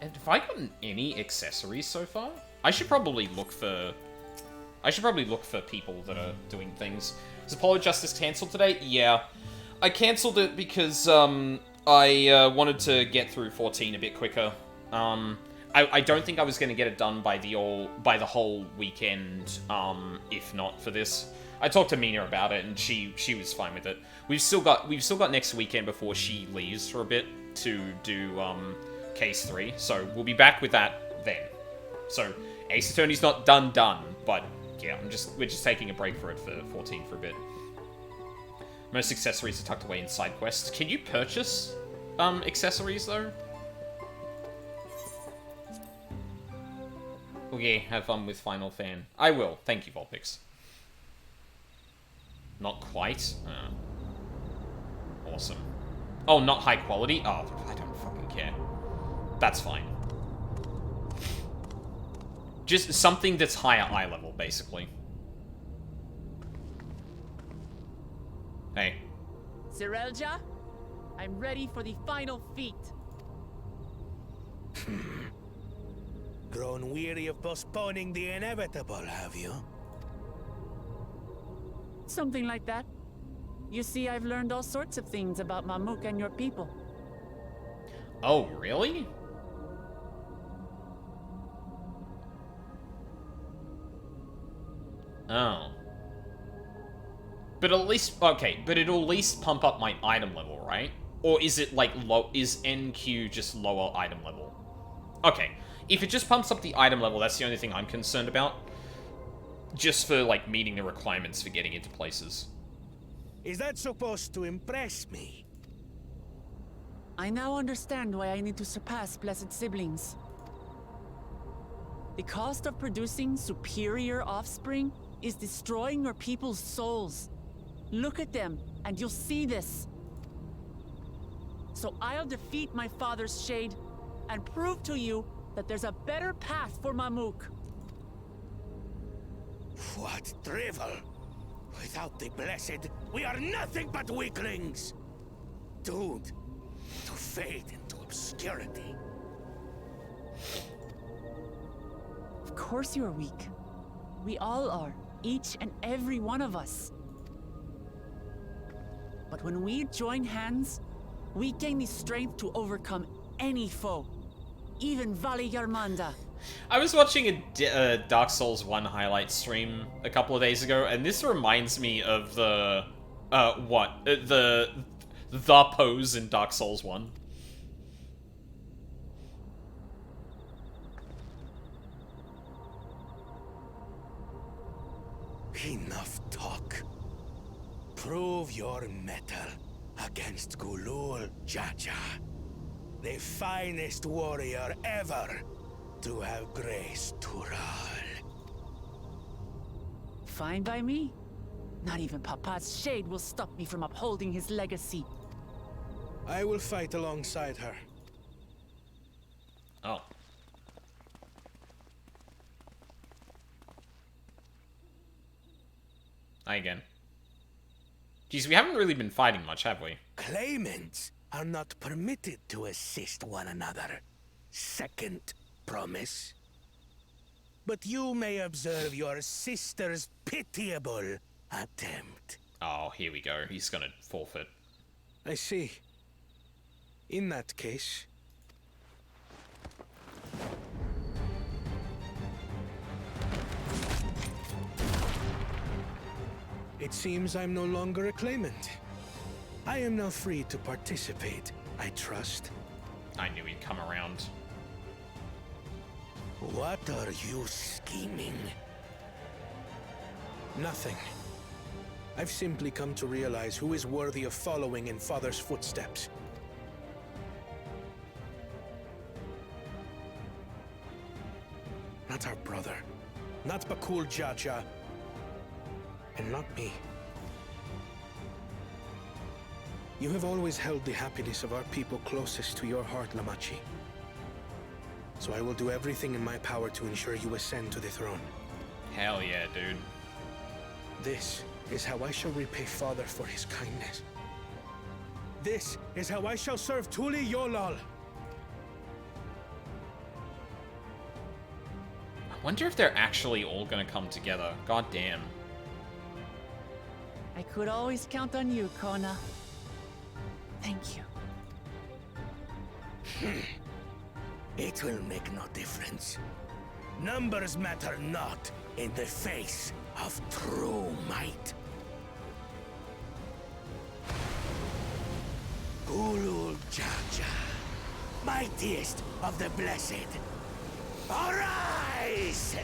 Have I gotten any accessories so far? I should probably look for people that are doing things. Is Apollo Justice cancelled today? Yeah. I cancelled it because, I wanted to get through 14 a bit quicker. I don't think I was going to get it done by the whole weekend, if not for this. I talked to Mina about it, and she was fine with it. We've still got next weekend before she leaves for a bit to do, Case 3, so we'll be back with that then. So, Ace Attorney's not done, but yeah, we're just taking a break for it for 14 for a bit. Most accessories are tucked away in side quests. Can you purchase accessories though? Okay, have fun with Final Fan. I will. Thank you, Vulpix. Not quite. Awesome. Oh, not high quality? Oh, I don't fucking care. That's fine. Just something that's higher eye level, basically. Hey. Zerelja, I'm ready for the final feat. Grown weary of postponing the inevitable, have you? Something like that. You see, I've learned all sorts of things about Mamuk and your people. Oh, really? Oh. But at least, okay, but it'll at least pump up my item level, right? Or is it like is NQ just lower item level? Okay, if it just pumps up the item level, that's the only thing I'm concerned about. Just for, like, meeting the requirements for getting into places. Is that supposed to impress me? I now understand why I need to surpass blessed siblings. The cost of producing superior offspring is destroying your people's souls. Look at them, and you'll see this. So I'll defeat my father's shade, and prove to you that there's a better path for Mamuk. What drivel! Without the blessed, we are nothing but weaklings! Doomed to fade into obscurity. Of course you're weak. We all are, each and every one of us. But when we join hands, we gain the strength to overcome any foe, even Vali Yarmanda. I was watching a Dark Souls 1 highlight stream a couple of days ago, and this reminds me of the pose in Dark Souls 1. Enough talk. Prove your mettle against Gulul Jaja, the finest warrior ever to have graced Tural. Fine by me. Not even Papa's shade will stop me from upholding his legacy. I will fight alongside her. Oh. Hi again. Geez, we haven't really been fighting much, have we? Claimants are not permitted to assist one another. Second promise. but you may observe your sister's pitiable attempt. Oh, here we go. He's gonna forfeit. I see. In that case... It seems I'm no longer a claimant. I am now free to participate, I trust. I knew he'd come around. What are you scheming? Nothing. I've simply come to realize who is worthy of following in Father's footsteps. Not our brother. Not Bakul Jaja. And not me. You have always held the happiness of our people closest to your heart, Lamachi. So I will do everything in my power to ensure you ascend to the throne. Hell yeah, dude. This is how I shall repay Father for his kindness. This is how I shall serve Tuli Yolal. I wonder if they're actually all gonna come together. God damn. I could always count on you, Kona. Thank you. It will make no difference. Numbers matter not in the face of true might. Gulul Jaja, mightiest of the blessed, arise!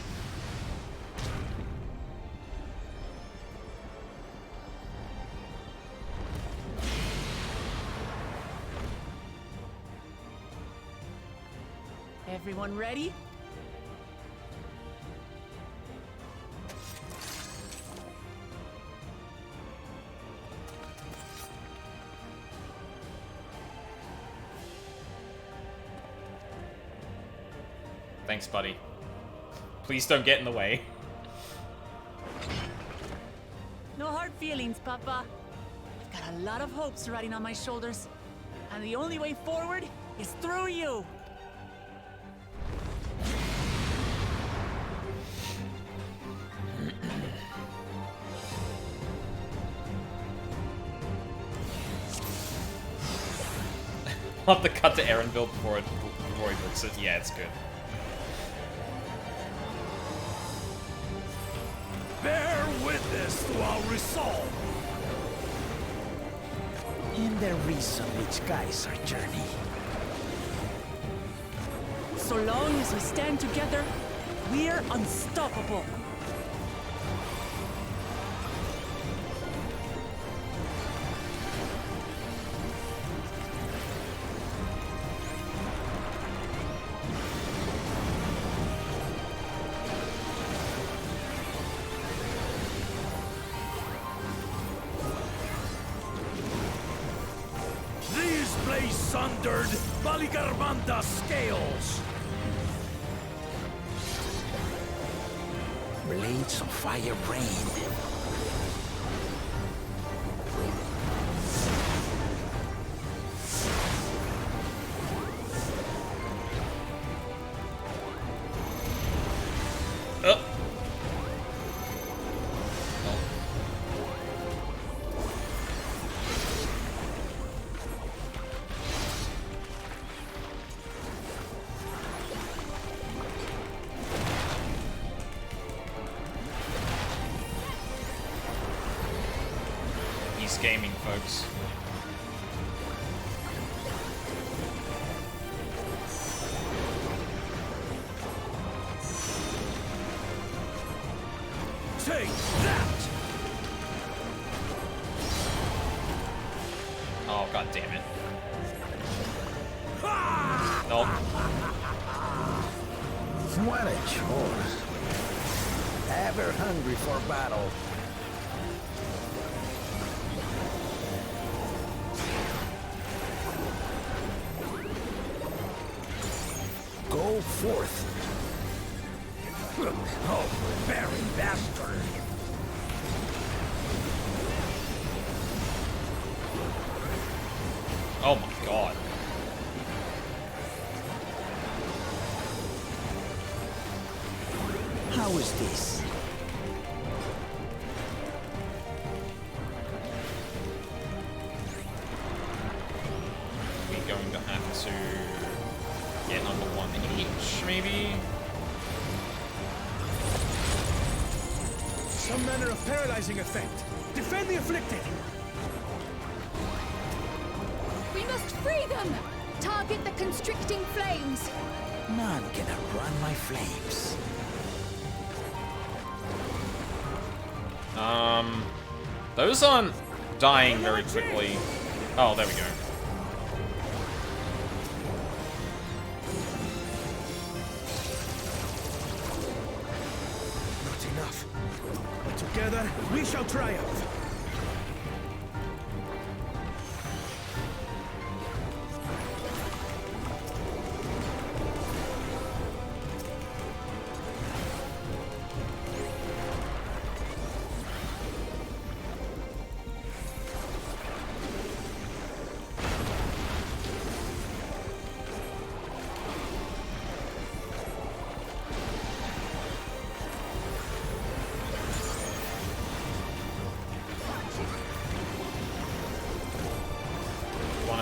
Everyone ready? Thanks, buddy. Please don't get in the way. No hard feelings, Papa. I've got a lot of hopes riding on my shoulders, and the only way forward is through you. I'll have to cut to Erenville before he books it. Yeah, it's good. Bear witness to our resolve. In the reason which guides our journey. So long as we stand together, we're unstoppable. Sundered Baligarmanda scales. Blades of fire rain. Gaming, folks. Take that! Oh, god damn it. Nope. What a chore. Ever hungry for battle. Go forth. Oh, very bastard. Oh my god. going to have to get number 1 each, maybe? Some manner of paralyzing effect. Defend the afflicted! We must free them! Target the constricting flames! None can outrun my flames. Those aren't dying very quickly. Oh, there we go. Not enough. But together, we shall triumph.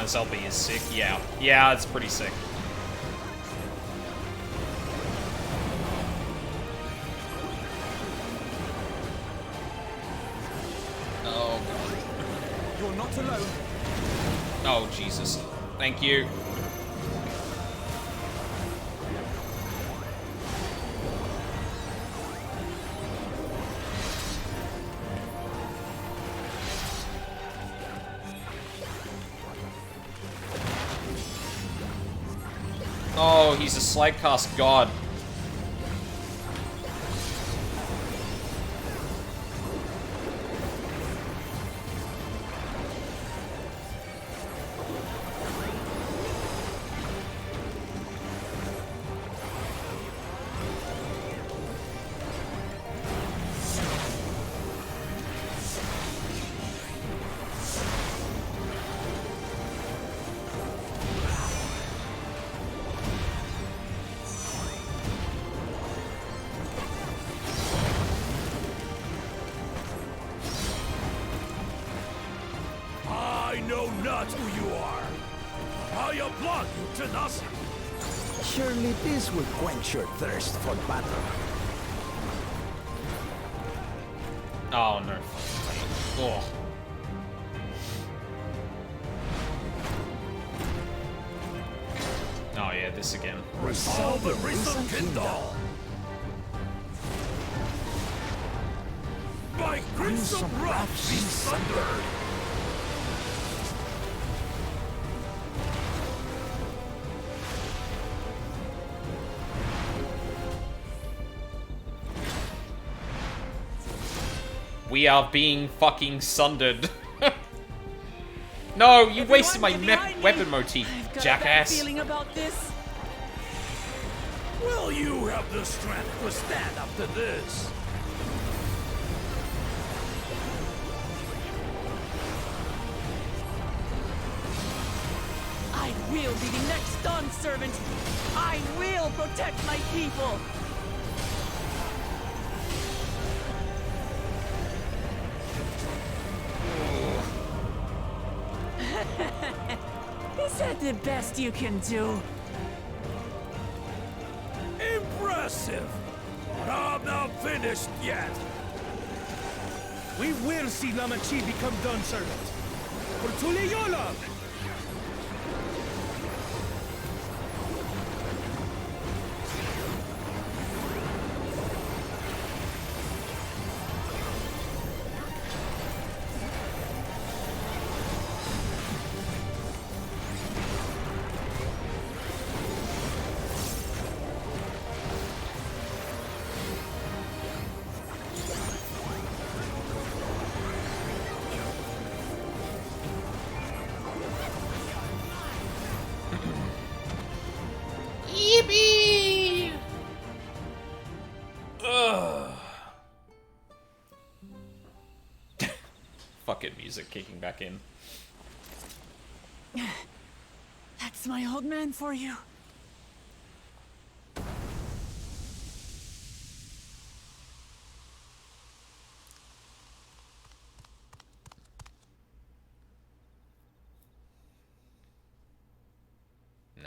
SLB is sick. Yeah. Yeah, it's pretty sick. Oh, God. You're not alone. Oh, Jesus. Thank you. Oh, he's a slidecast god. Who you are. I applaud you, tenacity. Surely this will quench your thirst for battle. Oh, no. Oh. Oh, yeah, this again. Resolve the Risen Kindle. By crimson wrath be sundered. We are being fucking sundered. No, you wasted my weapon motif, jackass. Feeling about this? Will you have the strength to stand up to this? I will be the next Dawn servant. I will protect my people. Is that the best you can do? Impressive! But I'm not finished yet. We will see Lamachi become Dawn servant. For Tuliyolov! Yippee! Ugh. Fucking music kicking back in. That's my old man for you.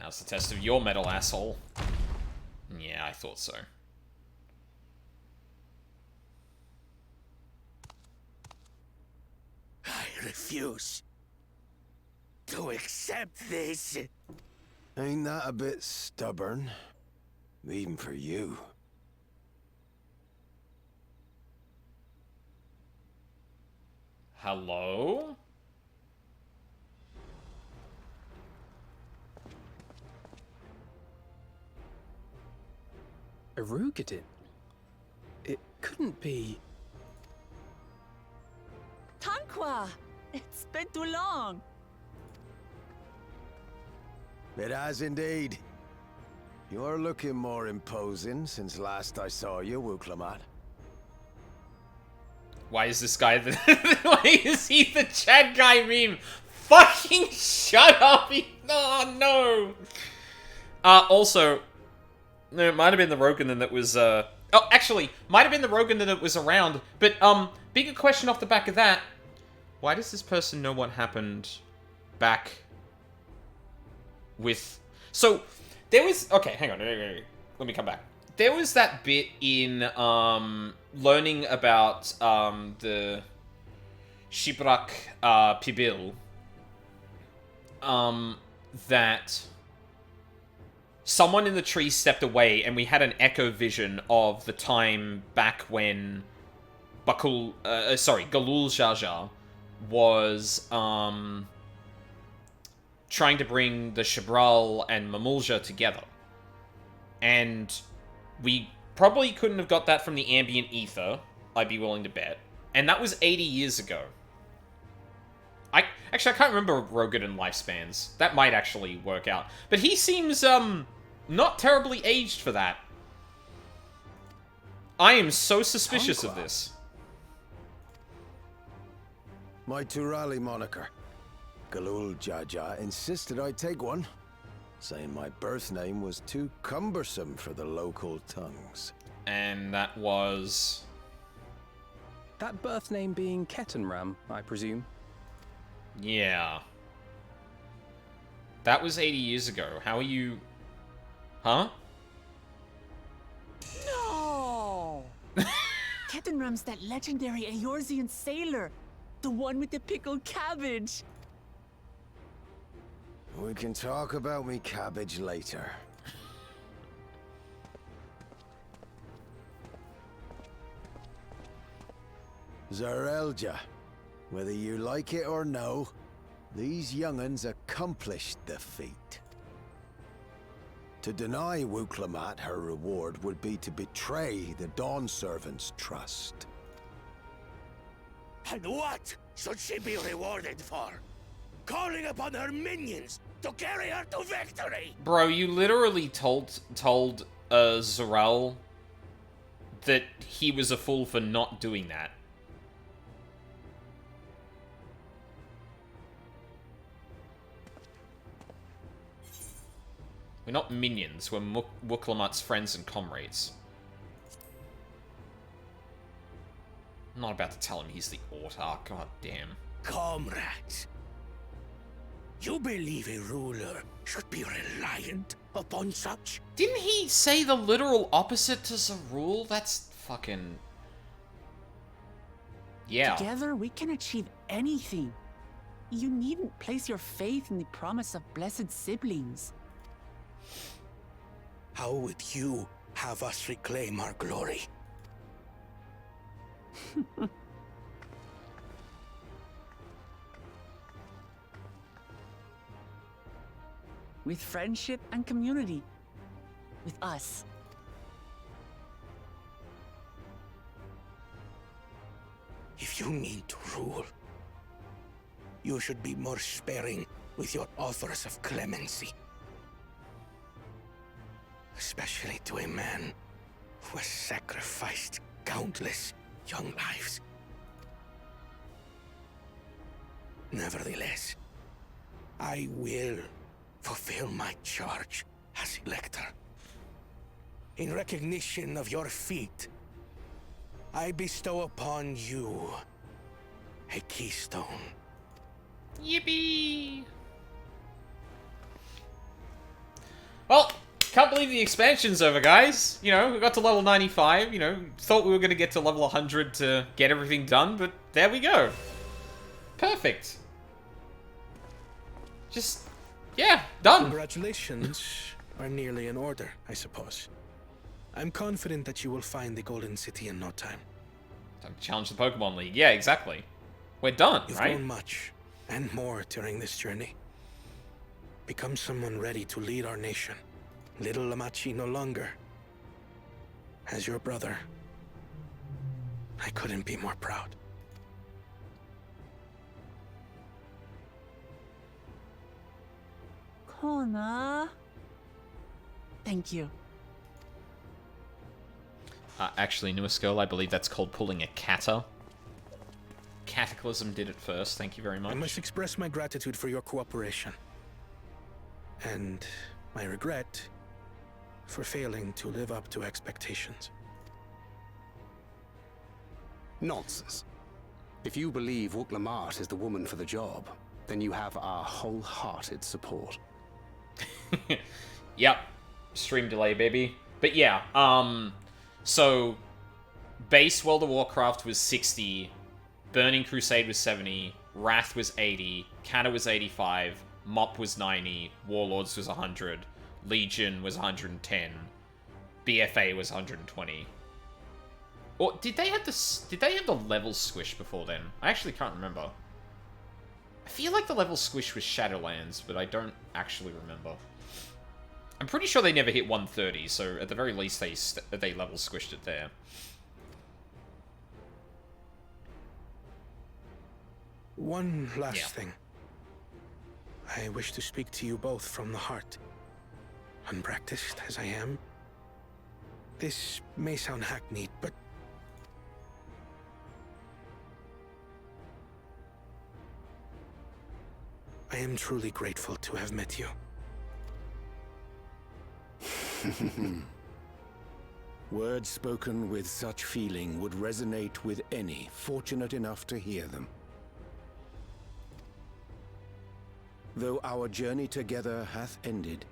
Now's the test of your metal, asshole. Yeah, I thought so. I refuse to accept this. Ain't that a bit stubborn? Even for you. Hello? Erugadin? It couldn't be... Tanqua! It's been too long. It has indeed. You're looking more imposing since last I saw you, Wuklamat. Why is this guy the... Why is he the Chad guy meme? Fucking shut up! Oh, no! Also... No, it might have been the Rogan that was, Oh, actually, might have been the Rogan that was around, but, bigger question off the back of that. Why does this person know what happened back with... So, there was... Okay, hang on. Let me come back. There was that bit in, learning about, the Shibrak, Pibil, that... Someone in the tree stepped away, and we had an echo vision of the time back when Galul Jar Jar was, trying to bring the Shibral and Mamulja together. And we probably couldn't have got that from the ambient ether, I'd be willing to bet. And that was 80 years ago. I can't remember Rogan lifespans. That might actually work out. But he seems, not terribly aged for that. I am so suspicious of this. My Turali moniker. Galul Jaja insisted I take one, saying my birth name was too cumbersome for the local tongues. And that was... That birth name being Ketenram, I presume. Yeah. That was 80 years ago. How are you... Huh? No! Ketenram's that legendary Eorzean sailor. The one with the pickled cabbage. We can talk about me cabbage later. Zarelja, whether you like it or no, these young'uns accomplished the feat. To deny Wuklamat her reward would be to betray the Dawn Servant's trust. And what should she be rewarded for? Calling upon her minions to carry her to victory! Bro, you literally told Zarel that he was a fool for not doing that. We're not minions, we're Wuklamat's friends and comrades. I'm not about to tell him he's the autarch, god damn. Comrades, you believe a ruler should be reliant upon such? Didn't he say the literal opposite to Zarul? That's fucking... Yeah. Together, we can achieve anything. You needn't place your faith in the promise of blessed siblings. How would you have us reclaim our glory? With friendship and community. With us. If you mean to rule, you should be more sparing with your offers of clemency. Especially to a man who has sacrificed countless young lives. Nevertheless, I will fulfill my charge as Elector. In recognition of your feat, I bestow upon you a keystone. Yippee! Well, can't believe the expansion's over, guys. You know, we got to level 95, you know, thought we were going to get to level 100 to get everything done, but there we go. Perfect. Just, yeah, done. Congratulations are nearly in order, I suppose. I'm confident that you will find the Golden City in no time. Time to challenge the Pokemon League. Yeah, exactly. We're done, You've right? grown much, and more during this journey. Become someone ready to lead our nation. Little Lamachi no longer. As your brother, I couldn't be more proud. Kona. Thank you. Actually, newest girl, I believe that's called pulling a kata. Cataclysm did it first, thank you very much. I must express my gratitude for your cooperation. And my regret for failing to live up to expectations. Nonsense. If you believe Wuklamart is the woman for the job, then you have our wholehearted support. Yep. Stream delay, baby. But yeah, so base World of Warcraft was 60, Burning Crusade was 70, Wrath was 80, Kata was 85, Mop was 90, Warlords was 100, Legion was 110, BFA was 120. Or did they have the level squish before then? I actually can't remember. I feel like the level squish was Shadowlands, but I don't actually remember. I'm pretty sure they never hit 130, so at the very least they level squished it there. One last thing. I wish to speak to you both from the heart. Unpracticed as I am, this may sound hackneyed, but I am truly grateful to have met you. Words spoken with such feeling would resonate with any fortunate enough to hear them. Though our journey together hath ended,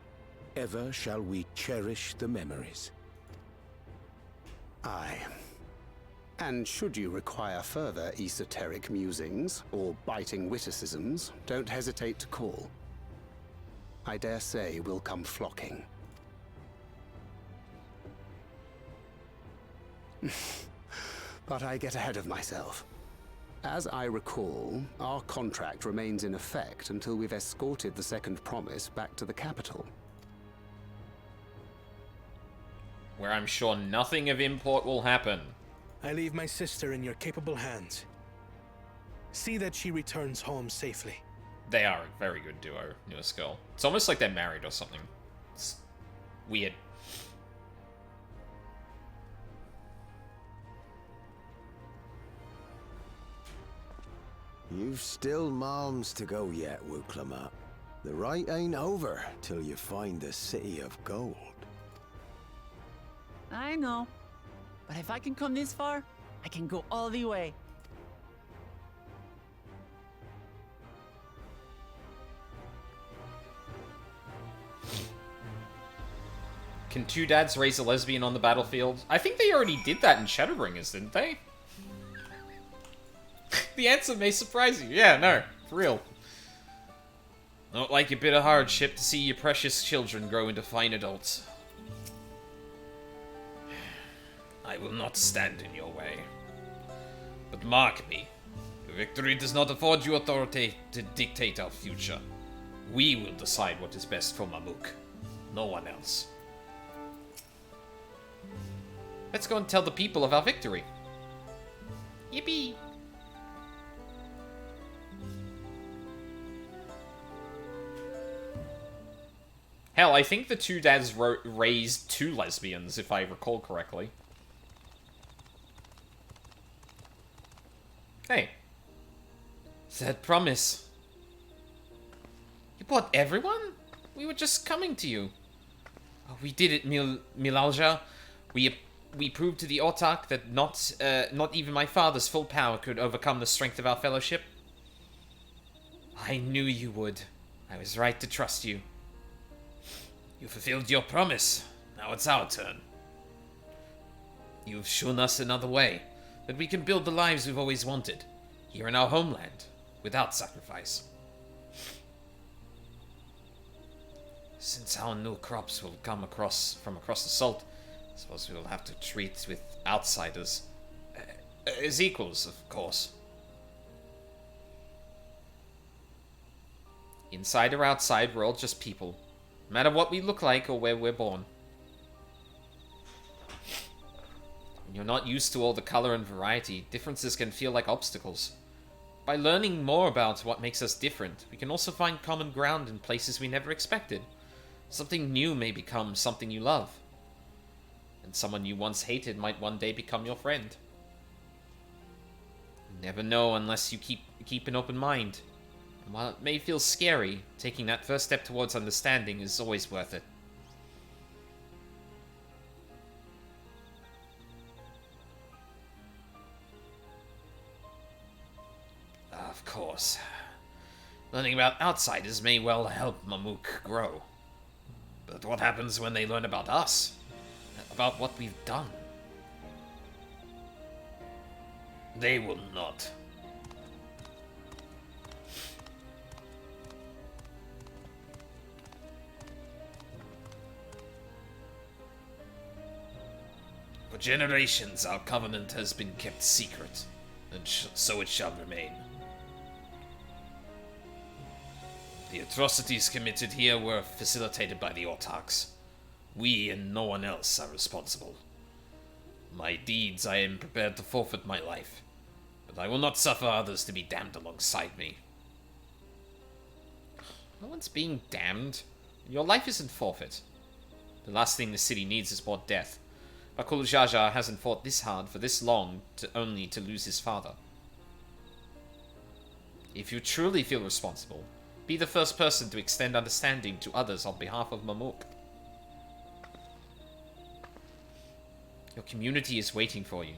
ever shall we cherish the memories. Aye. And should you require further esoteric musings or biting witticisms, don't hesitate to call. I dare say we'll come flocking. But I get ahead of myself. As I recall, our contract remains in effect until we've escorted the second promise back to the capital. Where I'm sure nothing of import will happen. I leave my sister in your capable hands. See that she returns home safely. They are a very good duo, newest girl. It's almost like they're married or something. It's weird. You've still malms to go yet, Wuklamart. The rite ain't over till you find the City of Gold. I know. But if I can come this far, I can go all the way. Can two dads raise a lesbian on the battlefield? I think they already did that in Shadowbringers, didn't they? The answer may surprise you. Yeah, no, for real. Not like a bit of hardship to see your precious children grow into fine adults. I will not stand in your way. But mark me, victory does not afford you authority to dictate our future. We will decide what is best for Mamuk. No one else. Let's go and tell the people of our victory. Yippee! Hell, I think the two dads raised two lesbians, if I recall correctly. Hey. That promise. You brought everyone? We were just coming to you. Oh, we did it, Milalja. We proved to the Autarch that not even my father's full power could overcome the strength of our fellowship. I knew you would. I was right to trust you. You fulfilled your promise. Now it's our turn. You've shown us another way, that we can build the lives we've always wanted, here in our homeland, without sacrifice. Since our new crops will come from across the salt, I suppose we will have to treat with outsiders as equals, of course. Inside or outside, we're all just people. No matter what we look like or where we're born. When you're not used to all the color and variety, differences can feel like obstacles. By learning more about what makes us different, we can also find common ground in places we never expected. Something new may become something you love. And someone you once hated might one day become your friend. You never know unless you keep an open mind. And while it may feel scary, taking that first step towards understanding is always worth it. Of course. Learning about outsiders may well help Mamook grow. But what happens when they learn about us? About what we've done? They will not. For generations, our covenant has been kept secret, and so it shall remain. The atrocities committed here were facilitated by the autarchs. We and no one else are responsible. My deeds, I am prepared to forfeit my life, but I will not suffer others to be damned alongside me. No one's being damned. Your life isn't forfeit. The last thing the city needs is more death. Bakul Jaja hasn't fought this hard for this long only to lose his father. If you truly feel responsible, be the first person to extend understanding to others on behalf of Mamook. Your community is waiting for you,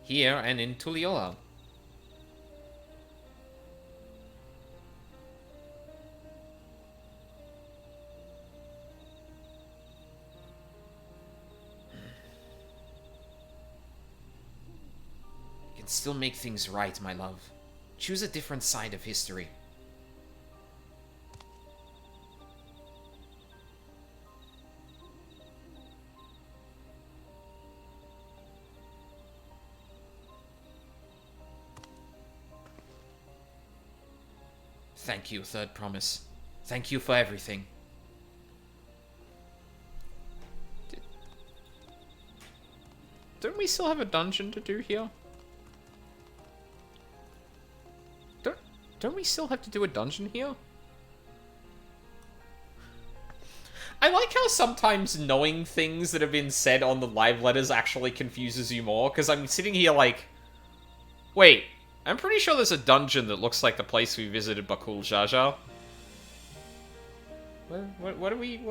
here and in Tuliyola. You can still make things right, my love. Choose a different side of history. Thank you, Third Promise. Thank you for everything. Don't we still have a dungeon to do here? Don't we still have to do a dungeon here? I like how sometimes knowing things that have been said on the live letters actually confuses you more, because I'm sitting here like, wait, I'm pretty sure there's a dungeon that looks like the place we visited Bakul Jaja. What do we,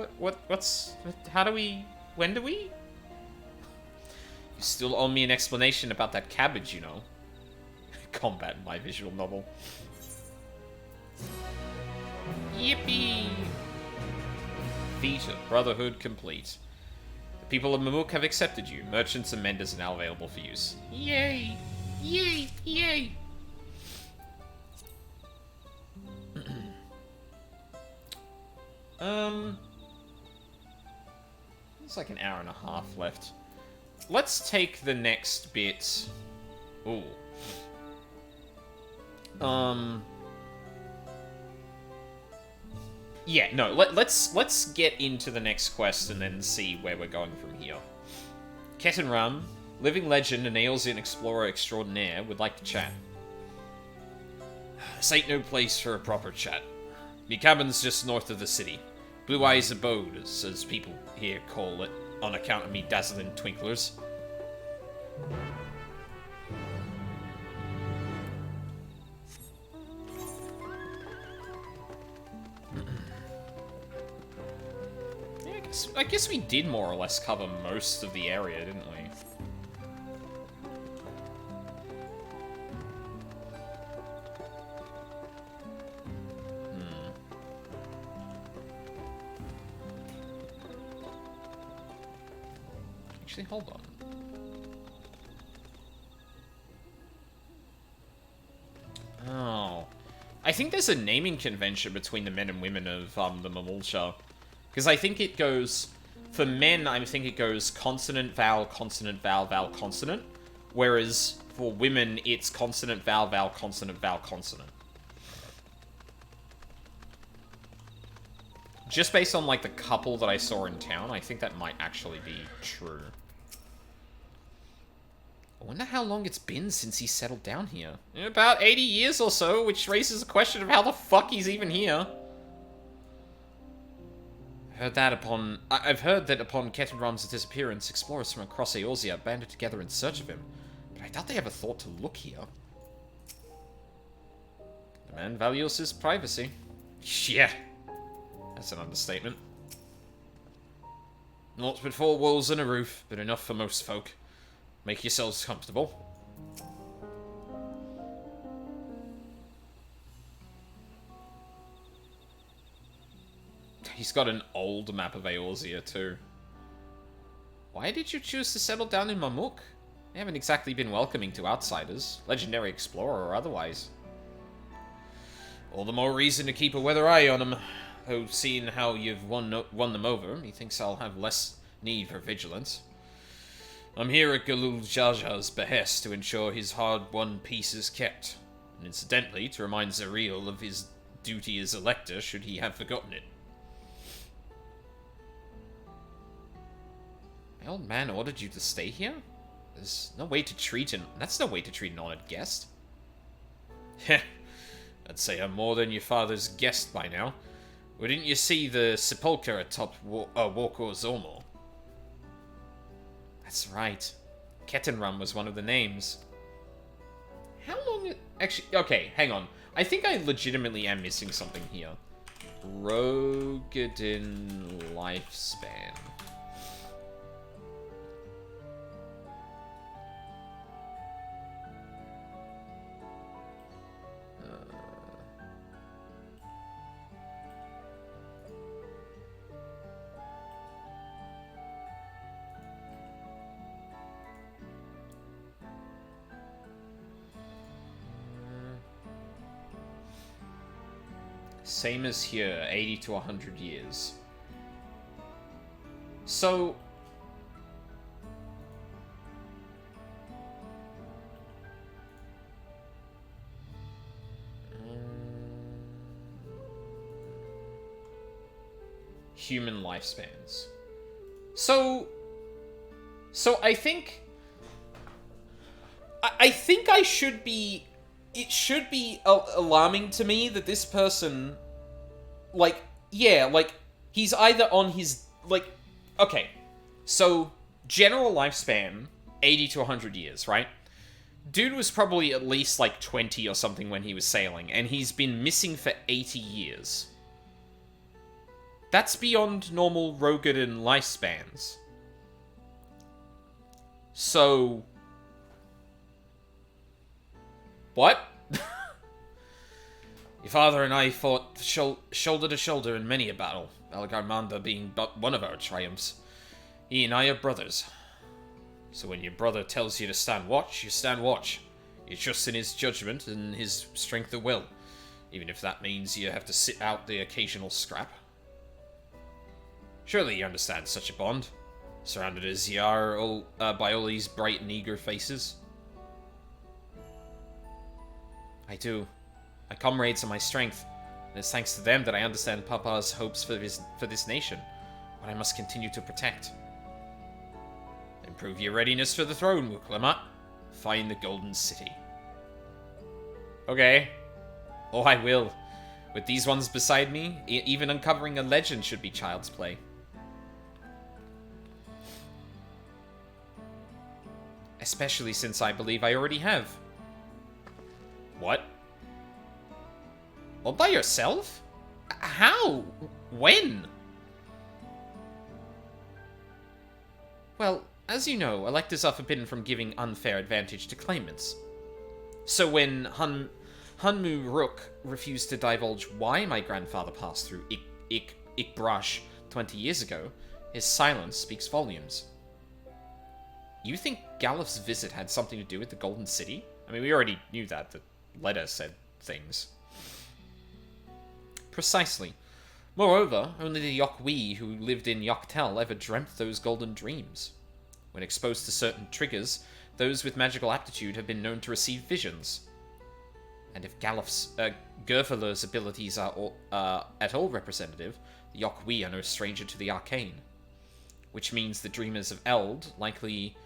how do we, when do we? You still owe me an explanation about that cabbage, you know. Combat in my visual novel. Yippee! Feat of Brotherhood complete. The people of Mamook have accepted you. Merchants and menders are now available for use. Yay! Yay! Yay! It's like an hour and a half left. Let's take the next bit. Ooh. Yeah, no, let's get into the next quest and then see where we're going from here. Ketenram, living legend and Aeolsian explorer extraordinaire, would like to chat. This ain't no place for a proper chat. Me cabin's just north of the city. Blue Eyes Abode, as people here call it, on account of me dazzling twinklers. I guess we did more or less cover most of the area, didn't we? Actually, hold on. Oh. I think there's a naming convention between the men and women of the Mamulcha. Because I think it goes... For men, I think it goes consonant, vowel, consonant, vowel, vowel, consonant. Whereas for women, it's consonant, vowel, vowel, consonant, vowel, consonant. Just based on, like, the couple that I saw in town, I think that might actually be true. I wonder how long it's been since he settled down here. About 80 years or so, which raises a question of how the fuck he's even here. I've heard that upon Ketenram's disappearance, explorers from across Eorzea banded together in search of him. But I doubt they ever thought to look here. The man values his privacy. Yeah. That's an understatement. Not but 4 walls and a roof, but enough for most folk. Make yourselves comfortable. He's got an old map of Eorzea, too. Why did you choose to settle down in Mamuk? They haven't exactly been welcoming to outsiders, legendary explorer or otherwise. All the more reason to keep a weather eye on him. Though, seeing how you've won them over, he thinks I'll have less need for vigilance. I'm here at Galul Jaja's behest to ensure his hard-won peace is kept, and incidentally, to remind Zariel of his duty as elector should he have forgotten it. My old man ordered you to stay here? There's no way to treat him. That's no way to treat an honored guest. Heh. I'd say I'm more than your father's guest by now. Wouldn't you see the sepulchre atop Walkor Zormor? That's right. Ketenram was one of the names. How long... Actually, okay, hang on. I think I legitimately am missing something here. Rogadin lifespan. Same as here, 80 to 100 years. So... human lifespans. So I think... I think I should be... It should be alarming to me that this person, like, yeah, like, he's either on his, like, okay, so, general lifespan, 80 to 100 years, right? Dude was probably at least, like, 20 or something when he was sailing, and he's been missing for 80 years. That's beyond normal Rogadin lifespans. So... What? Your father and I fought shoulder to shoulder in many a battle, Algarmanda being but one of our triumphs. He and I are brothers. So when your brother tells you to stand watch, you stand watch. You trust in his judgment and his strength of will, even if that means you have to sit out the occasional scrap. Surely you understand such a bond, surrounded as you are by all these bright and eager faces. I do. My comrades are my strength, and it's thanks to them that I understand Papa's hopes for this nation, what I must continue to protect. Improve your readiness for the throne, Wuklamat. Find the Golden City. Okay. Oh, I will. With these ones beside me, even uncovering a legend should be child's play. Especially since I believe I already have. What? All by yourself? How? When? Well, as you know, electors are forbidden from giving unfair advantage to claimants. So when Hunmu Rook refused to divulge why my grandfather passed through Ikbrash 20 years ago, his silence speaks volumes. You think Galuf's visit had something to do with the Golden City? I mean, we already knew that. The letter said things. Precisely. Moreover, only the Yokwi who lived in Yoktel ever dreamt those golden dreams. When exposed to certain triggers, those with magical aptitude have been known to receive visions. And if Gerfeler's abilities are at all representative, the Yokwi are no stranger to the arcane. Which means the dreamers of Eld likely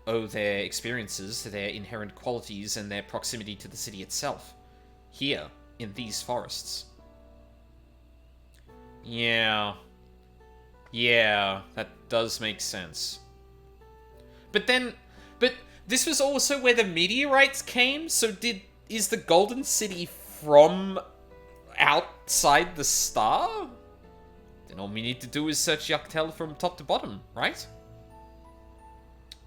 owe their experiences to their inherent qualities and their proximity to the city itself. Here, in these forests. Yeah, that does make sense. But this was also where the meteorites came, so is the Golden City from outside the star? Then all we need to do is search Yoktel from top to bottom, right?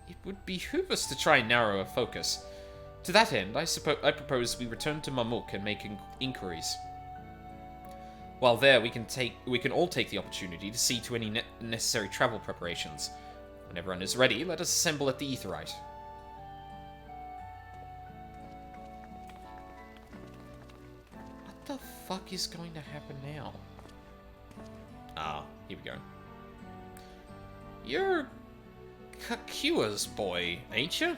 It would behoove us to try and narrow our focus. To that end, I propose we return to Mamuk and make inquiries. While there, we can all take the opportunity to see to any necessary travel preparations. When everyone is ready, let us assemble at the Aetheryte. What the fuck is going to happen now? Ah, here we go. You're Kakua's boy, ain't you?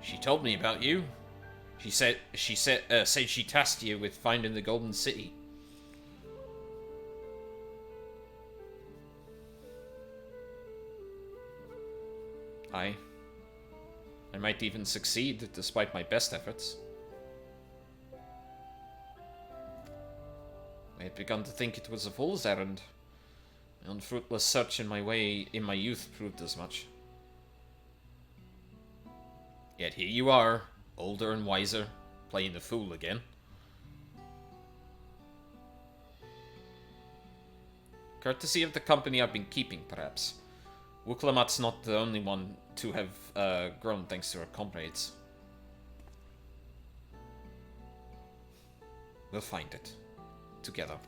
She told me about you. She said she tasked you with finding the Golden City. I might even succeed, despite my best efforts. I had begun to think it was a fool's errand. My unfruitless search in my youth proved as much. Yet here you are, older and wiser, playing the fool again. Courtesy of the company I've been keeping, perhaps. Wuklamat's not the only one to have grown thanks to her comrades. We'll find it. Together.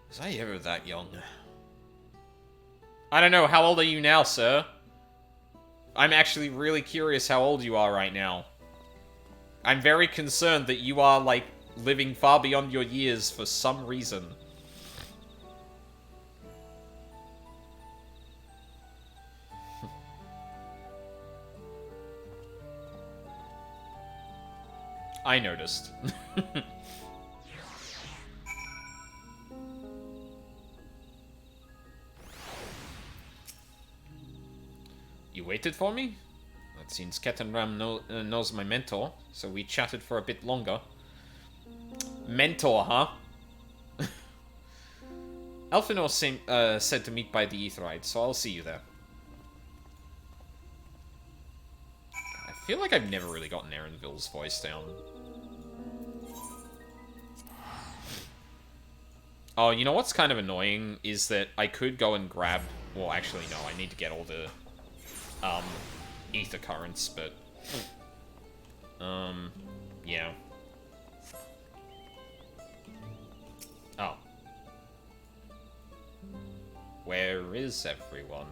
Was I ever that young? I don't know, how old are you now, sir? I'm actually really curious how old you are right now. I'm very concerned that you are, like, living far beyond your years for some reason. I noticed. You waited for me? It seems Ketenram knows my mentor, so we chatted for a bit longer. Mentor, huh? Elfinor said to meet by the Aetheryte, so I'll see you there. I feel like I've never really gotten Erenville's voice down. Oh, you know what's kind of annoying is that I could go and grab... Well, actually, no, I need to get all the ether currents, but... yeah. Oh. Where is everyone?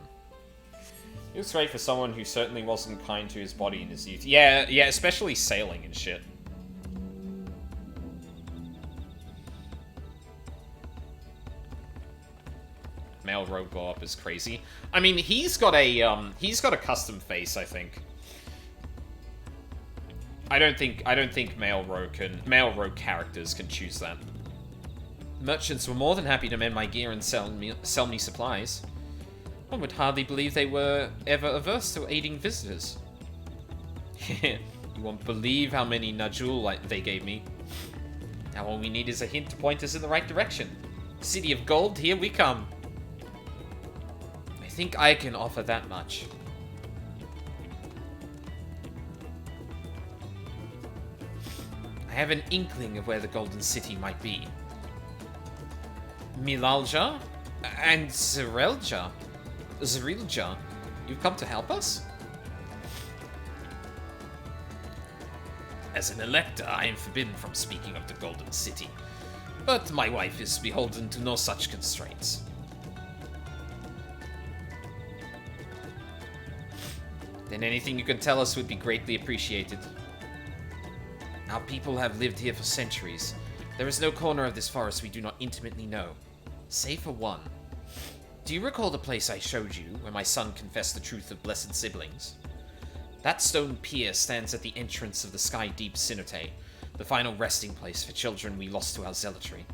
It was great for someone who certainly wasn't kind to his body in his youth. Yeah, especially sailing and shit. Male rogue blow up is crazy. I mean, he's got a custom face, I think. I don't think male rogue characters can choose that. Merchants were more than happy to mend my gear and sell me supplies. One would hardly believe they were ever averse to aiding visitors. You won't believe how many Najul they gave me. Now all we need is a hint to point us in the right direction. City of Gold, here we come. I think I can offer that much. I have an inkling of where the Golden City might be. Milalja and Zrilja, you've come to help us? As an elector, I am forbidden from speaking of the Golden City, but my wife is beholden to no such constraints. Then anything you can tell us would be greatly appreciated. Our people have lived here for centuries. There is no corner of this forest we do not intimately know, save for one. Do you recall the place I showed you, where my son confessed the truth of blessed siblings? That stone pier stands at the entrance of the sky-deep cenote, the final resting place for children we lost to our zealotry.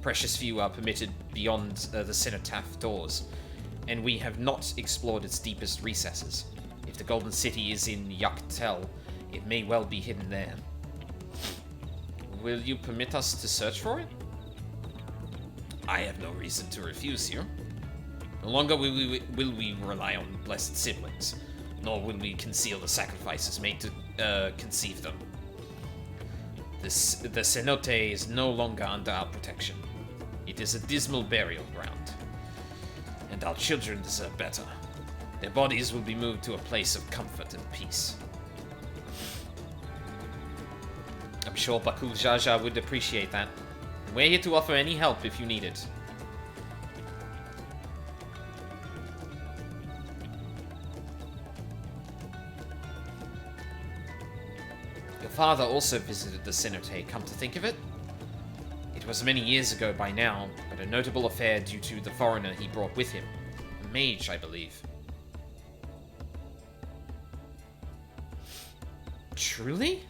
Precious few are permitted beyond the cenotaph doors, and we have not explored its deepest recesses. If the Golden City is in Yaktel, it may well be hidden there. Will you permit us to search for it? I have no reason to refuse you. No longer will we rely on blessed siblings, nor will we conceal the sacrifices made to conceive them. The cenote is no longer under our protection. It is a dismal burial ground, and our children deserve better. Their bodies will be moved to a place of comfort and peace. I'm sure Bakul Jaja would appreciate that. We're here to offer any help if you need it. Your father also visited the cenote, come to think of it. It was many years ago by now, but a notable affair due to the foreigner he brought with him. A mage, I believe. Truly?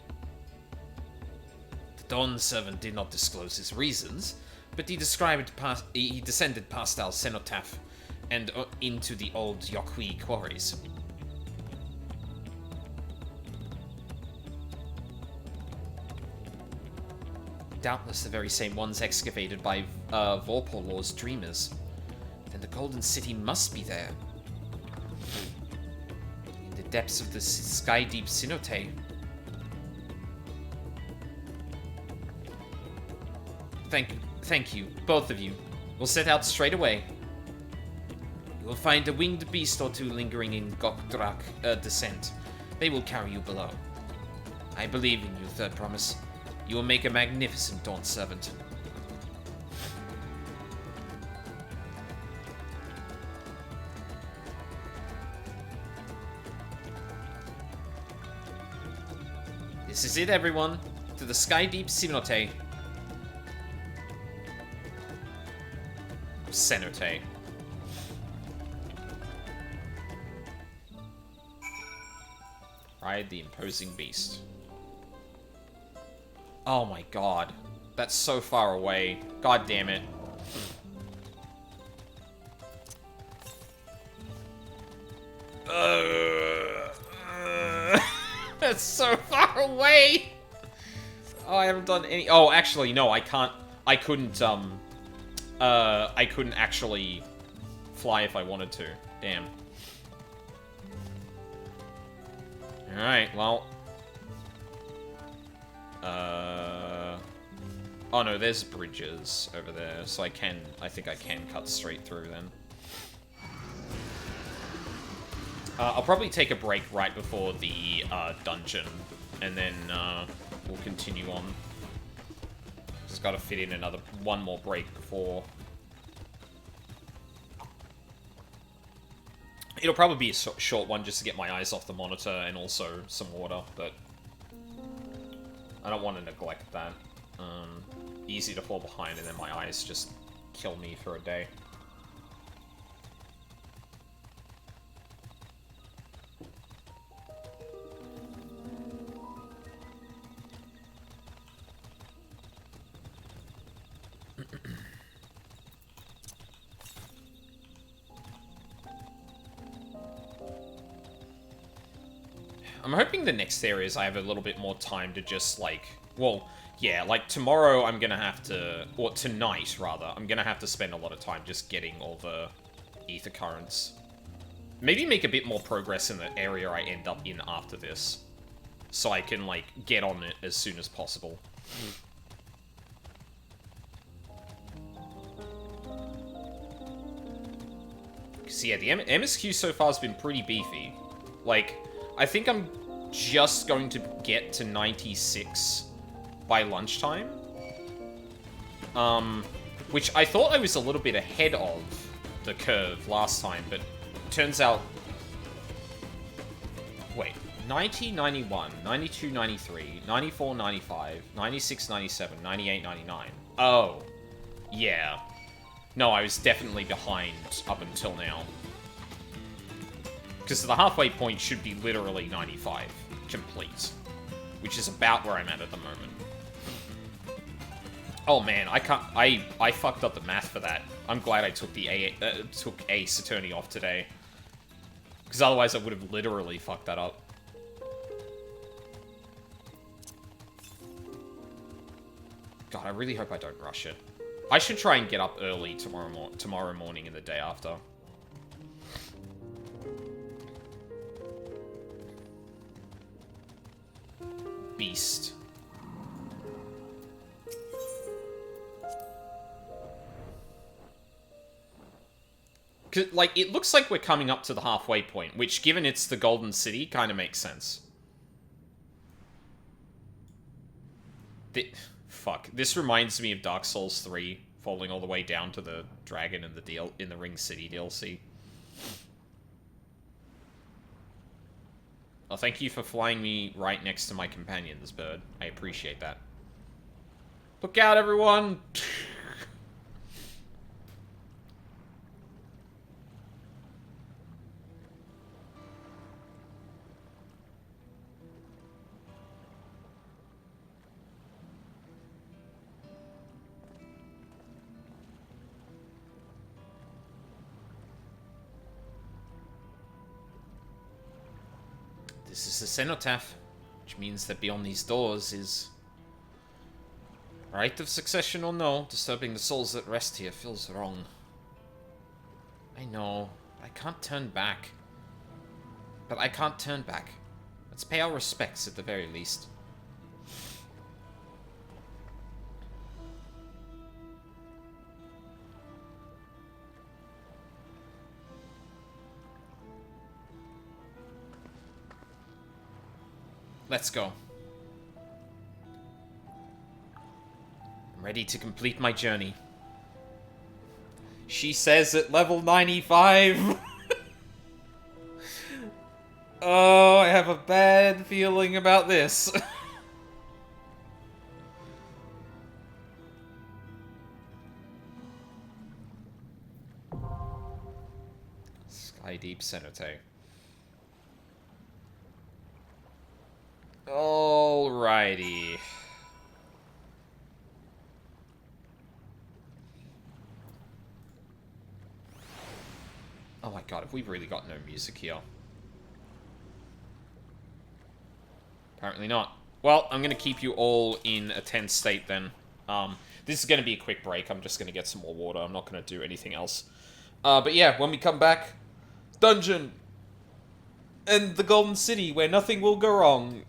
The Dawn servant did not disclose his reasons, but he descended past our cenotaph and into the old Yokui quarries. Doubtless the very same ones excavated by Vorpolor's dreamers. Then the Golden City must be there. In the depths of the sky-deep cenote. Thank you, both of you. We'll set out straight away. You will find a winged beast or two lingering in Gokdrak descent. They will carry you below. I believe in you, Third Promise. You will make a magnificent Dawn servant. This is it, everyone. To the sky-deep cenote. Cenote. Ride the imposing beast. Oh my god. That's so far away. God damn it. That's so far away! Oh, I haven't done any... Oh, actually, no, I can't... I couldn't actually fly if I wanted to. Damn. Alright, well... Oh no, there's bridges over there, so I think I can cut straight through then. I'll probably take a break right before the dungeon, and then we'll continue on. Just gotta fit in one more break before. It'll probably be a short one just to get my eyes off the monitor and also some water, but I don't want to neglect that. Easy to fall behind and then my eyes just kill me for a day. I'm hoping the next areas I have a little bit more time to just, like, well, yeah, like, tomorrow I'm gonna have to, or tonight, rather, I'm gonna have to spend a lot of time just getting all the ether currents. Maybe make a bit more progress in the area I end up in after this, so I can, like, get on it as soon as possible. Because, yeah, the MSQ so far has been pretty beefy. Like, I think I'm just going to get to 96 by lunchtime. Which I thought I was a little bit ahead of the curve last time, but turns out... Wait, 90, 91, 92, 93, 94, 95, 96, 97, 98, 99. Oh, yeah. No, I was definitely behind up until now. Because the halfway point should be literally 95 complete, which is about where I'm at the moment. Oh man, I fucked up the math for that. I'm glad I took the took Ace Attorney off today. Because otherwise I would have literally fucked that up. God, I really hope I don't rush it. I should try and get up early tomorrow morning and the day after. Beast. Like, it looks like we're coming up to the halfway point, which, given it's the Golden City, kind of makes sense. Fuck. This reminds me of Dark Souls 3, falling all the way down to the dragon in the Ring City DLC. Oh, thank you for flying me right next to my companions, bird. I appreciate that. Look out, everyone! This is a cenotaph, which means that beyond these doors is... Right of succession or no, disturbing the souls that rest here feels wrong. I know, I can't turn back. But I can't turn back. Let's pay our respects at the very least. Let's go. I'm ready to complete my journey. She says at level 95. Oh, I have a bad feeling about this. Sky Deep Cenote. Alrighty. Oh my god, have we really got no music here? Apparently not. Well, I'm gonna keep you all in a tense state then. This is gonna be a quick break. I'm just gonna get some more water. I'm not gonna do anything else. But yeah, when we come back, dungeon and the Golden City where nothing will go wrong.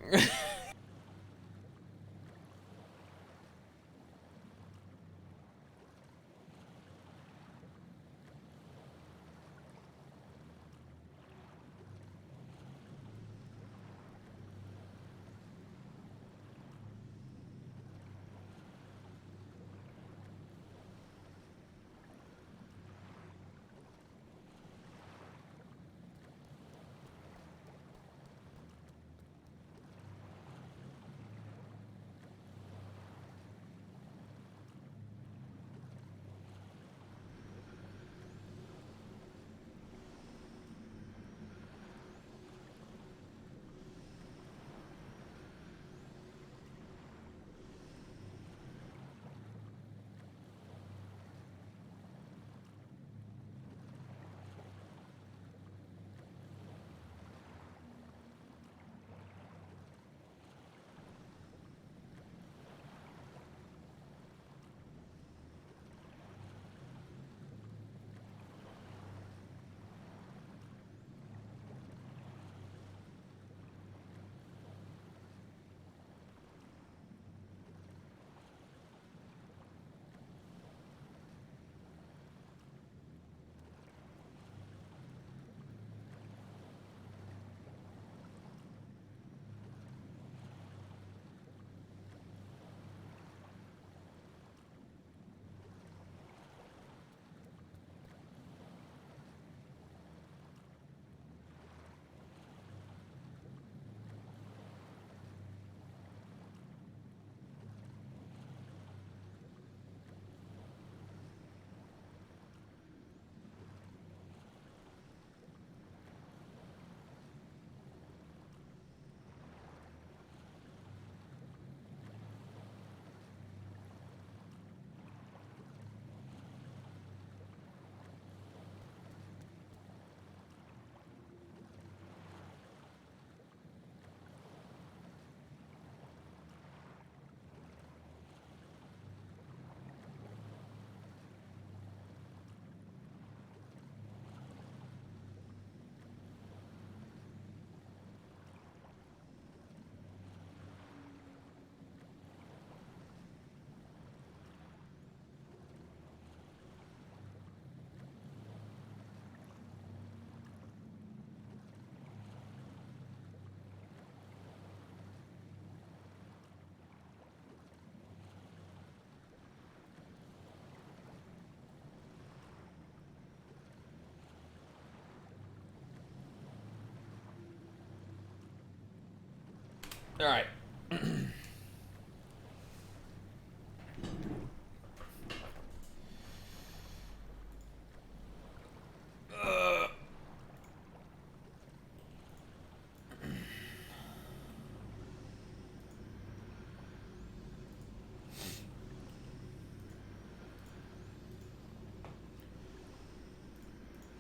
Alright.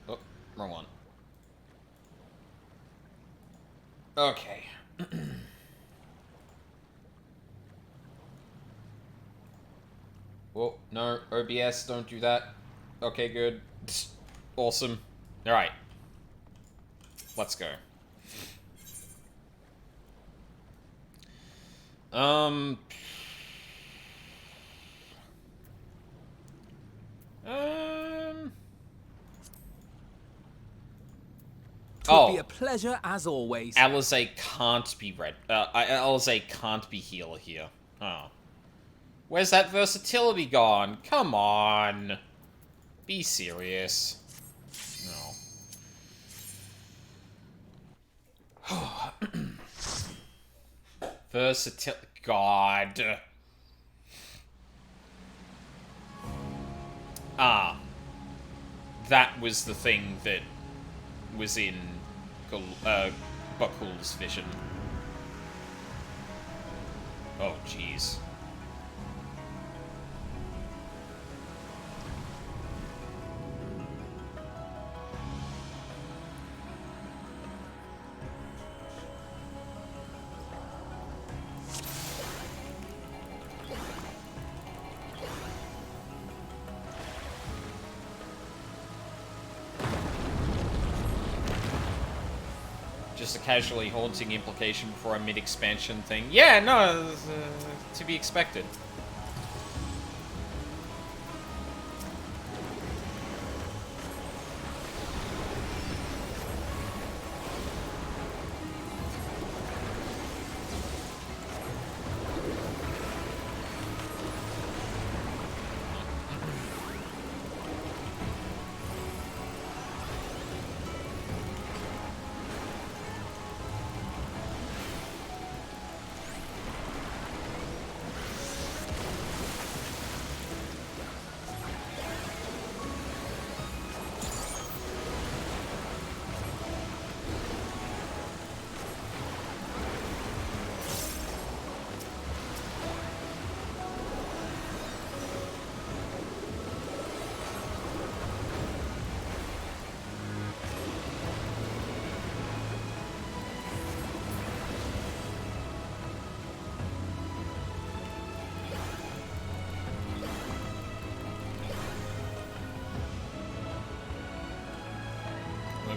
Oh, wrong one. Okay. Whoa, no, OBS, don't do that. Okay, good. Awesome. Alright. Let's go. Um... Would be a pleasure as always. Alizé can't be Alizé can't be healer here. Oh. Where's that versatility gone? Come on. Be serious. No. Versatility. God. Ah. That was the thing that was in Buckle's vision. Oh, jeez. Just a casually haunting implication for a mid-expansion thing. Yeah, no, to be expected.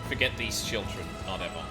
Forget these children, not ever.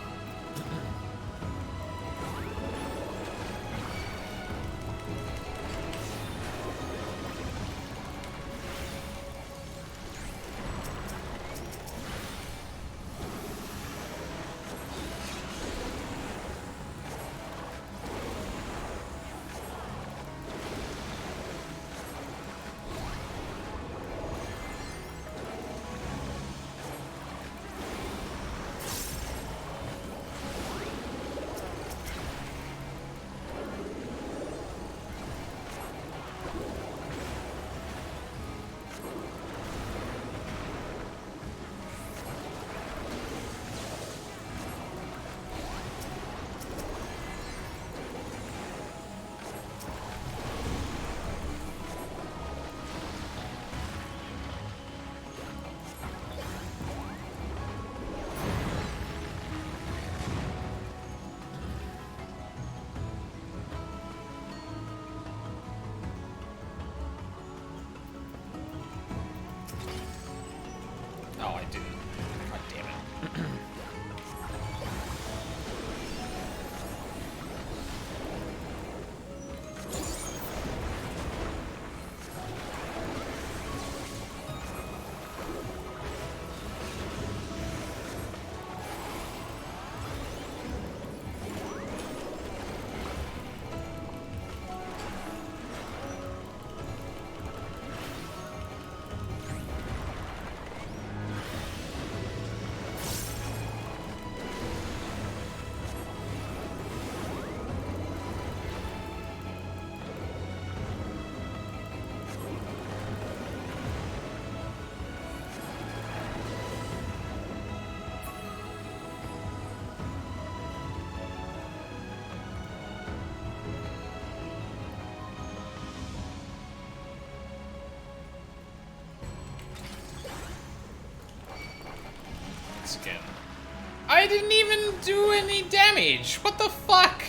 Oh, I didn't. God damn it. once again. I didn't even do any damage! What the fuck?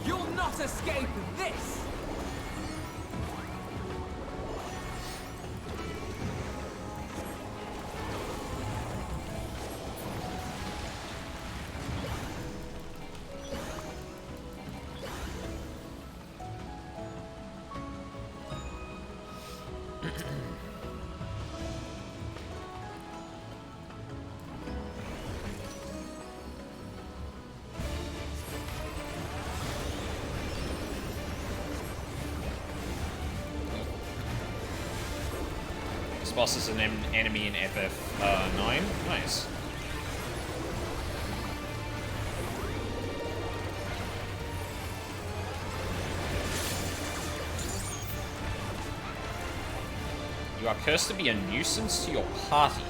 You'll not escape this! This boss is an enemy in FF9. Nice. You are cursed to be a nuisance to your party.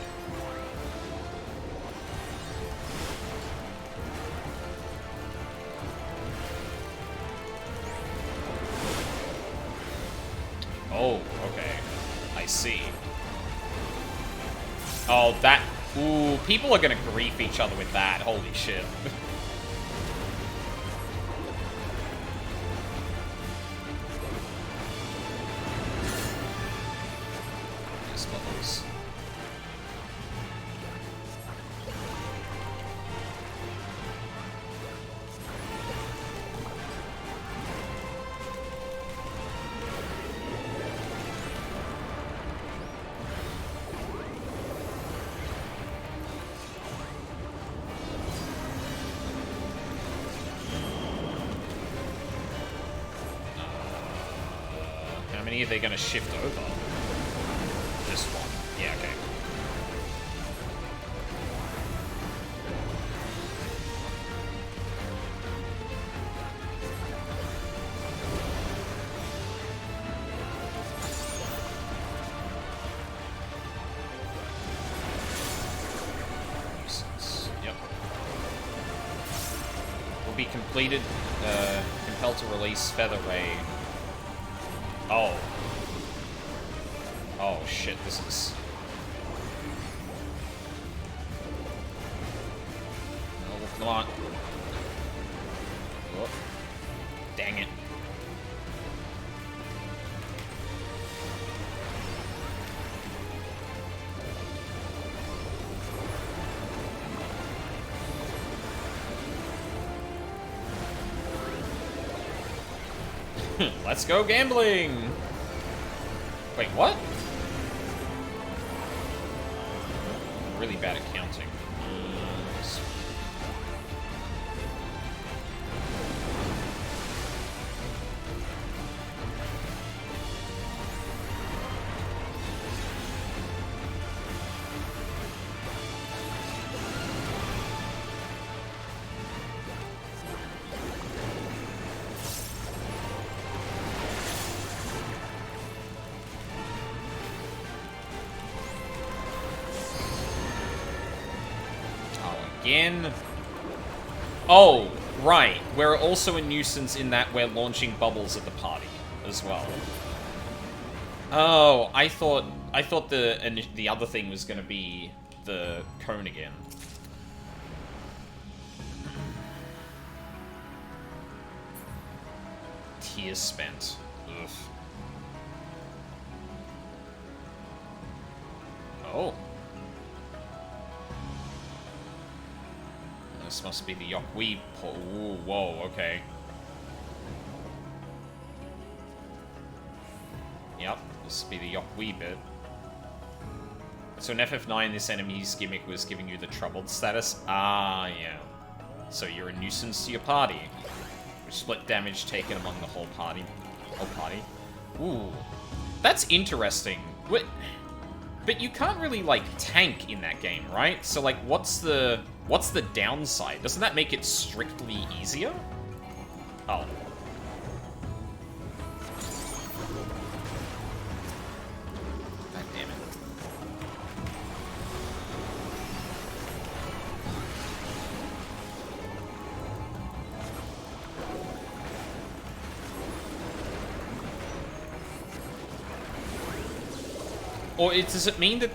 Oh, okay. I see. Oh, that... Ooh, people are gonna grief each other with that. Holy shit. These levels. How many are they gonna shift over? This one. Yeah, okay. Yep. Will be completed. Compelled to release Feather Ray. Oh. Oh shit, this is... Oh, come on. Oh. Dang it. Let's go gambling! Wait, what? Really bad at counting. Again. Oh, right. We're also a nuisance in that we're launching bubbles at the party as well. Oh, I thought the other thing was going to be the cone again. Tears spent. Ugh. Oh. This must be the Yokwi. Ooh, whoa, okay. Yep, this must be the Yokwi bit. So in FF9, this enemy's gimmick was giving you the troubled status. Ah, yeah. So you're a nuisance to your party. Which split damage taken among the whole party. Ooh. That's interesting. But you can't really, like, tank in that game, right? So, like, what's the downside? Doesn't that make it strictly easier? Oh. God damn it. Or does it mean that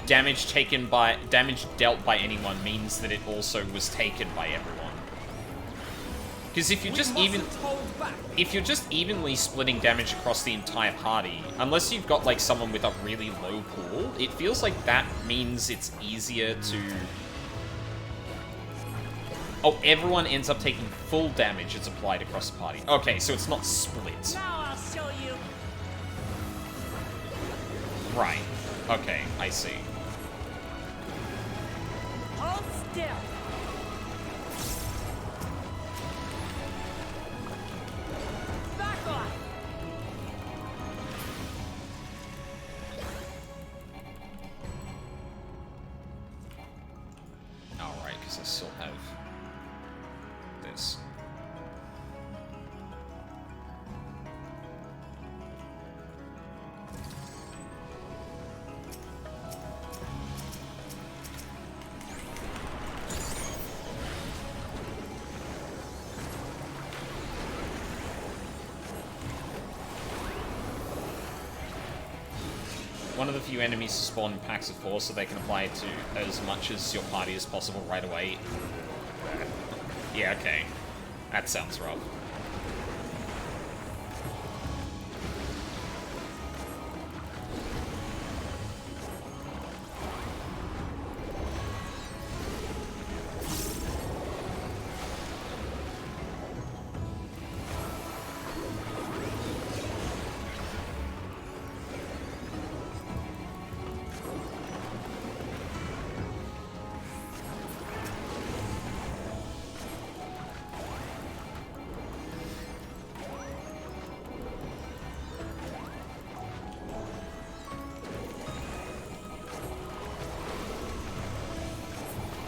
damage dealt by anyone means that it also was taken by everyone? Because if you're just evenly splitting damage across the entire party, unless you've got like someone with a really low pool, it feels like that means it's easier to. Oh, everyone ends up taking full damage as applied across the party. Okay, so it's not split. Now I'll show you. Right. Okay, I see. Hold still. Back off. Alright, because I still have this. One of the few enemies to spawn in packs of 4, so they can apply it to as much as your party as possible right away. Yeah, okay. That sounds rough.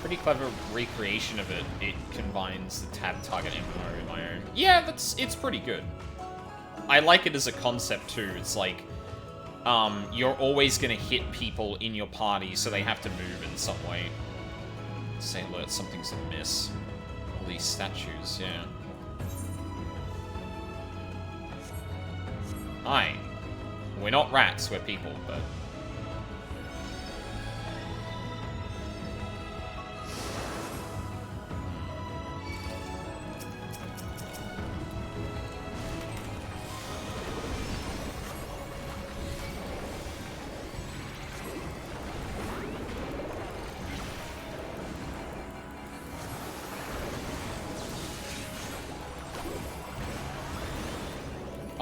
Pretty clever recreation of it. It combines the tab target MMO in my own. Yeah, it's pretty good. I like it as a concept too. It's like, you're always gonna hit people in your party, so they have to move in some way. Say alert, something's amiss. All these statues, yeah. Hi. We're not rats, we're people, but...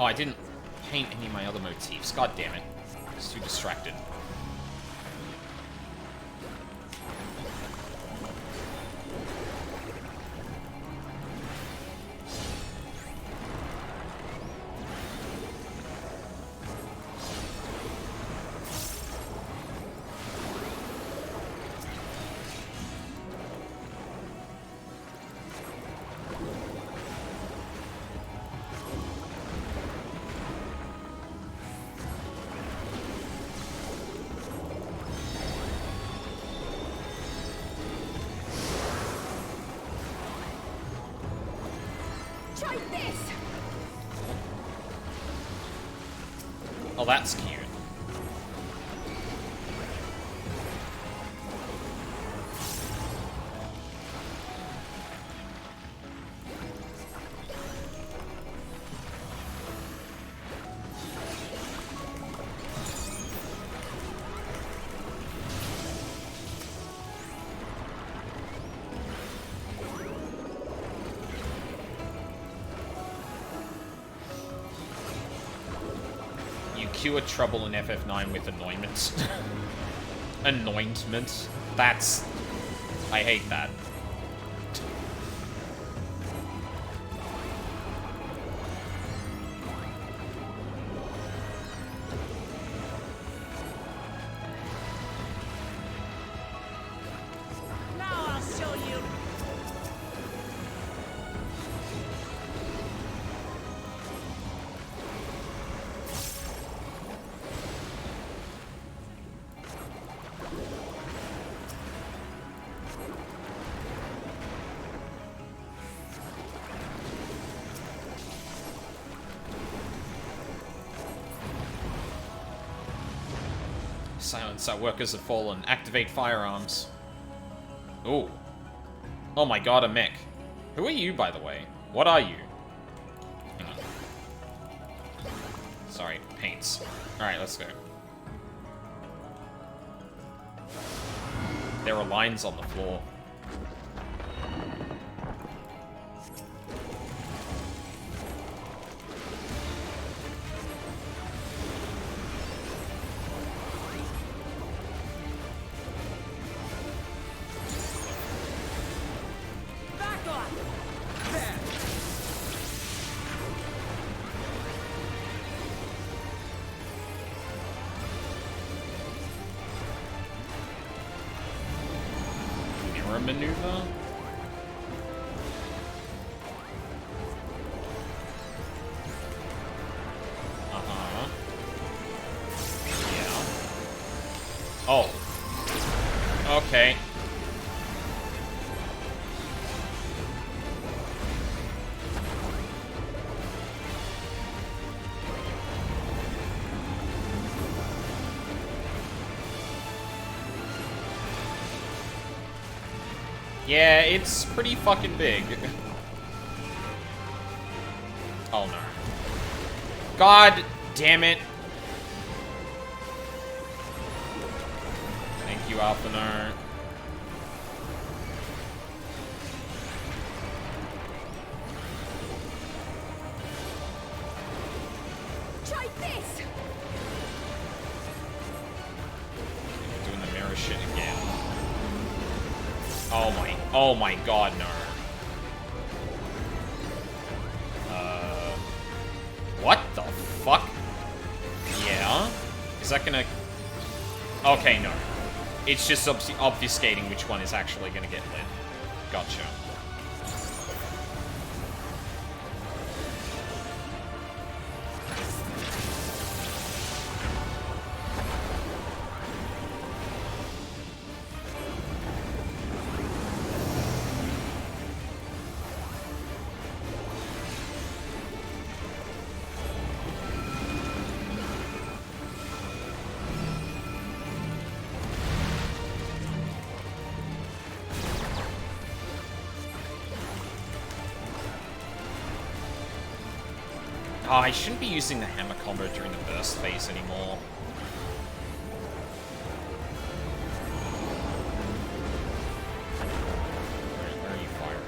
Oh, I didn't paint any of my other motifs. God damn it. I was too distracted. Oh, that's cute. Cure trouble in FF9 with annoyance. Anointment. That's... I hate that. Now I'll show you. Silence, our workers have fallen. Activate firearms. Ooh. Oh my god, a mech. Who are you, by the way? What are you? Hang on. Sorry, paints. Alright, let's go. There are lines on the floor. Back off. Mirror maneuver? Uh-huh. Yeah. Oh. Okay. Yeah, it's pretty fucking big. Oh no. God damn it. Thank you, Alphanar. Try this! Doing the mirror shit again. Oh my god, no. What the fuck? Yeah? Is that gonna... Okay, no. It's just obfuscating which one is actually gonna get lit. Gotcha. Oh, I shouldn't be using the hammer combo during the burst phase anymore. Where are you firing?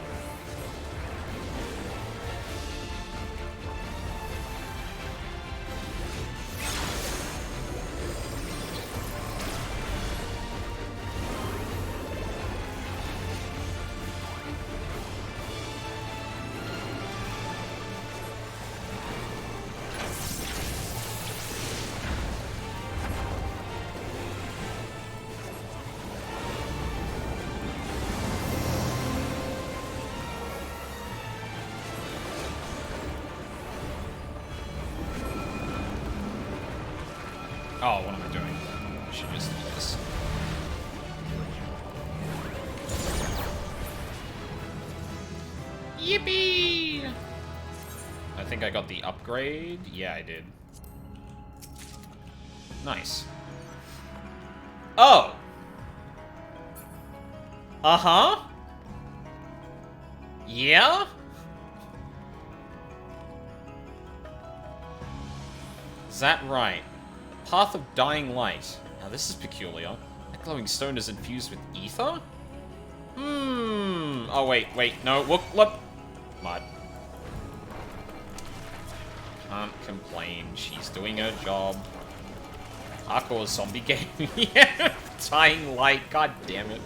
Oh, what am I doing? I should just do this. Yippee! I think I got the upgrade. Yeah, I did. Nice. Oh! Uh-huh? Yeah? Is that right? Path of Dying Light. Now this is peculiar. That glowing stone is infused with ether? Oh, wait, no, look. Mud. Can't complain. She's doing her job. Hardcore zombie game. Yeah, dying light. God damn it.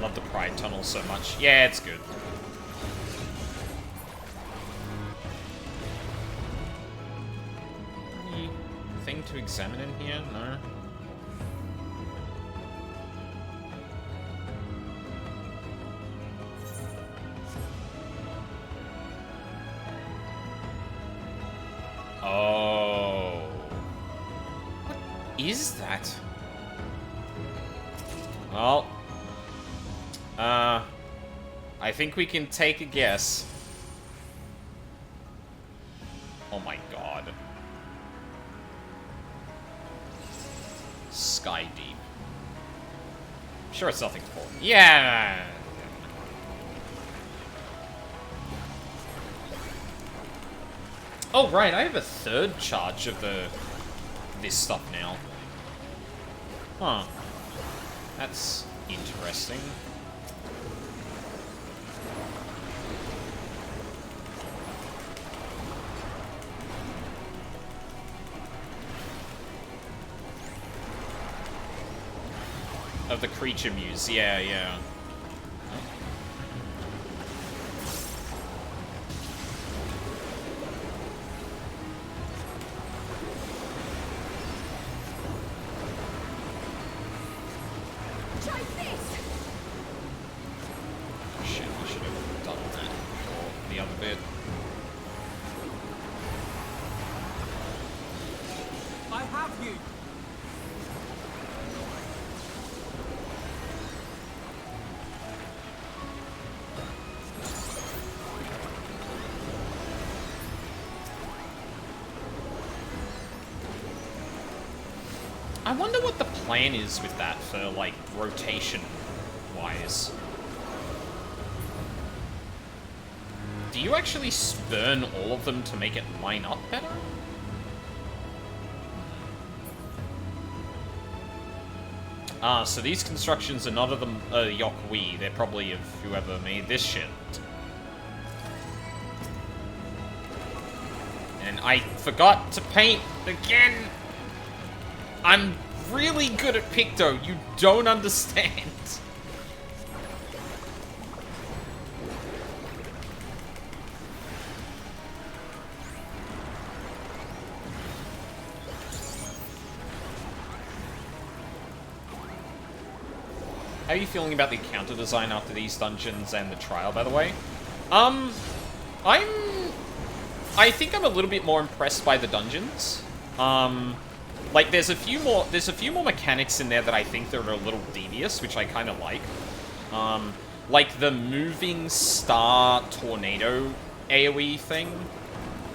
Love the Pride Tunnel so much. Yeah, it's good. Anything to examine in here? No. Oh. What is that? Well, I think we can take a guess. Oh my god. Sky deep. Sure, it's nothing important. Yeah! Oh, right, I have a third charge of this stuff now. Huh. That's interesting. Of the creature muse, yeah, yeah. Shit, I should have done that for the other bit. I have you! I wonder what the plan is with that for, like, rotation-wise. Do you actually burn all of them to make it line up better? Ah, so these constructions are not of the Yokwi. They're probably of whoever made this shit. And I forgot to paint again! I'm really good at Picto, you don't understand. How are you feeling about the counter design after these dungeons and the trial, by the way? I think I'm a little bit more impressed by the dungeons. Like, there's a few more mechanics in there that I think that are a little devious, which I kind of like. Like the moving star tornado AoE thing.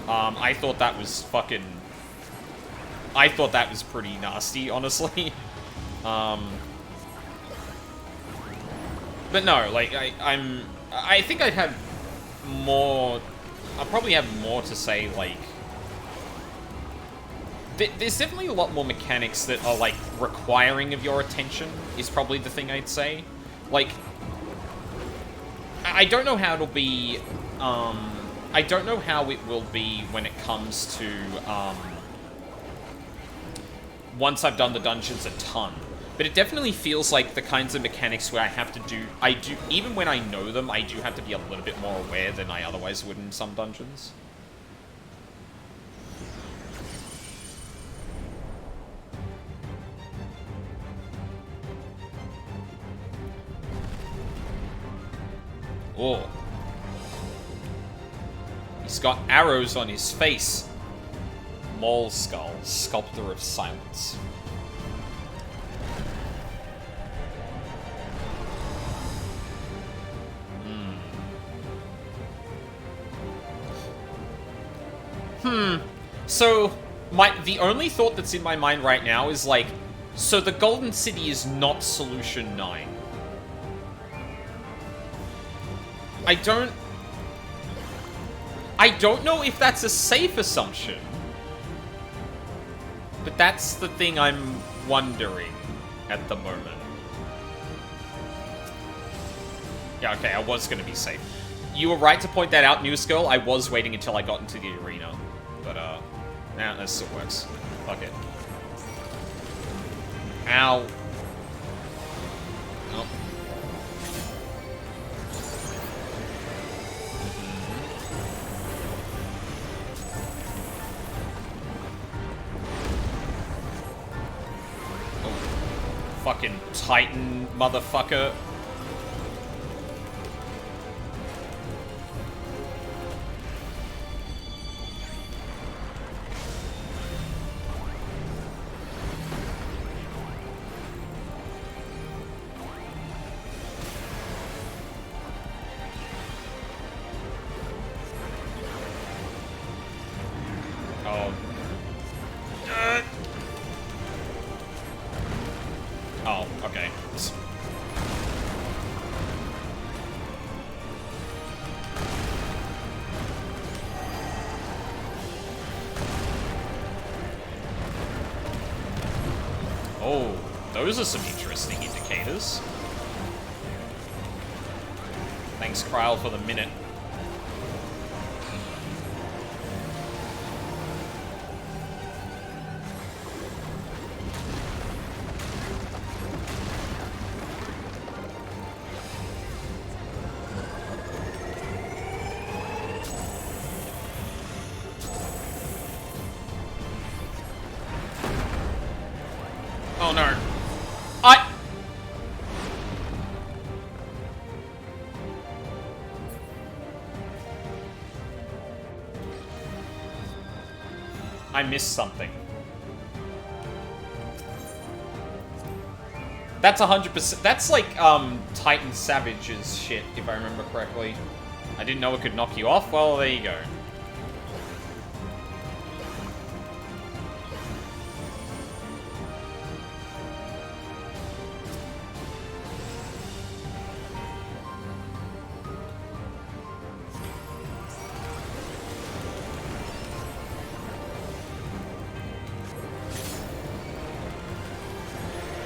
I thought that was fucking... I thought that was pretty nasty, honestly. But no, like, I think I'd have more... I'll probably have more to say, like... There's definitely a lot more mechanics that are, like, requiring of your attention, is probably the thing I'd say. Like, I don't know how it'll be, I don't know how it will be when it comes to, once I've done the dungeons a ton. But it definitely feels like the kinds of mechanics where I have to do, even when I know them, I do have to be a little bit more aware than I otherwise would in some dungeons. Oh. He's got arrows on his face. Mole Skull, Sculptor of Silence. So, the only thought that's in my mind right now is like, so the Golden City is not Solution 9. I don't know if that's a safe assumption. But that's the thing I'm wondering at the moment. Yeah, okay, I was gonna be safe. You were right to point that out, News Girl. I was waiting until I got into the arena. But, nah, that still works. Fuck it. Ow. Oh. Oh. Fucking Titan motherfucker. Oh, okay. Oh, those are some interesting indicators. Thanks, Kryl, for the minute. Oh no. I missed something. That's 100%. That's like, Titan Savage's shit, if I remember correctly. I didn't know it could knock you off. Well, there you go.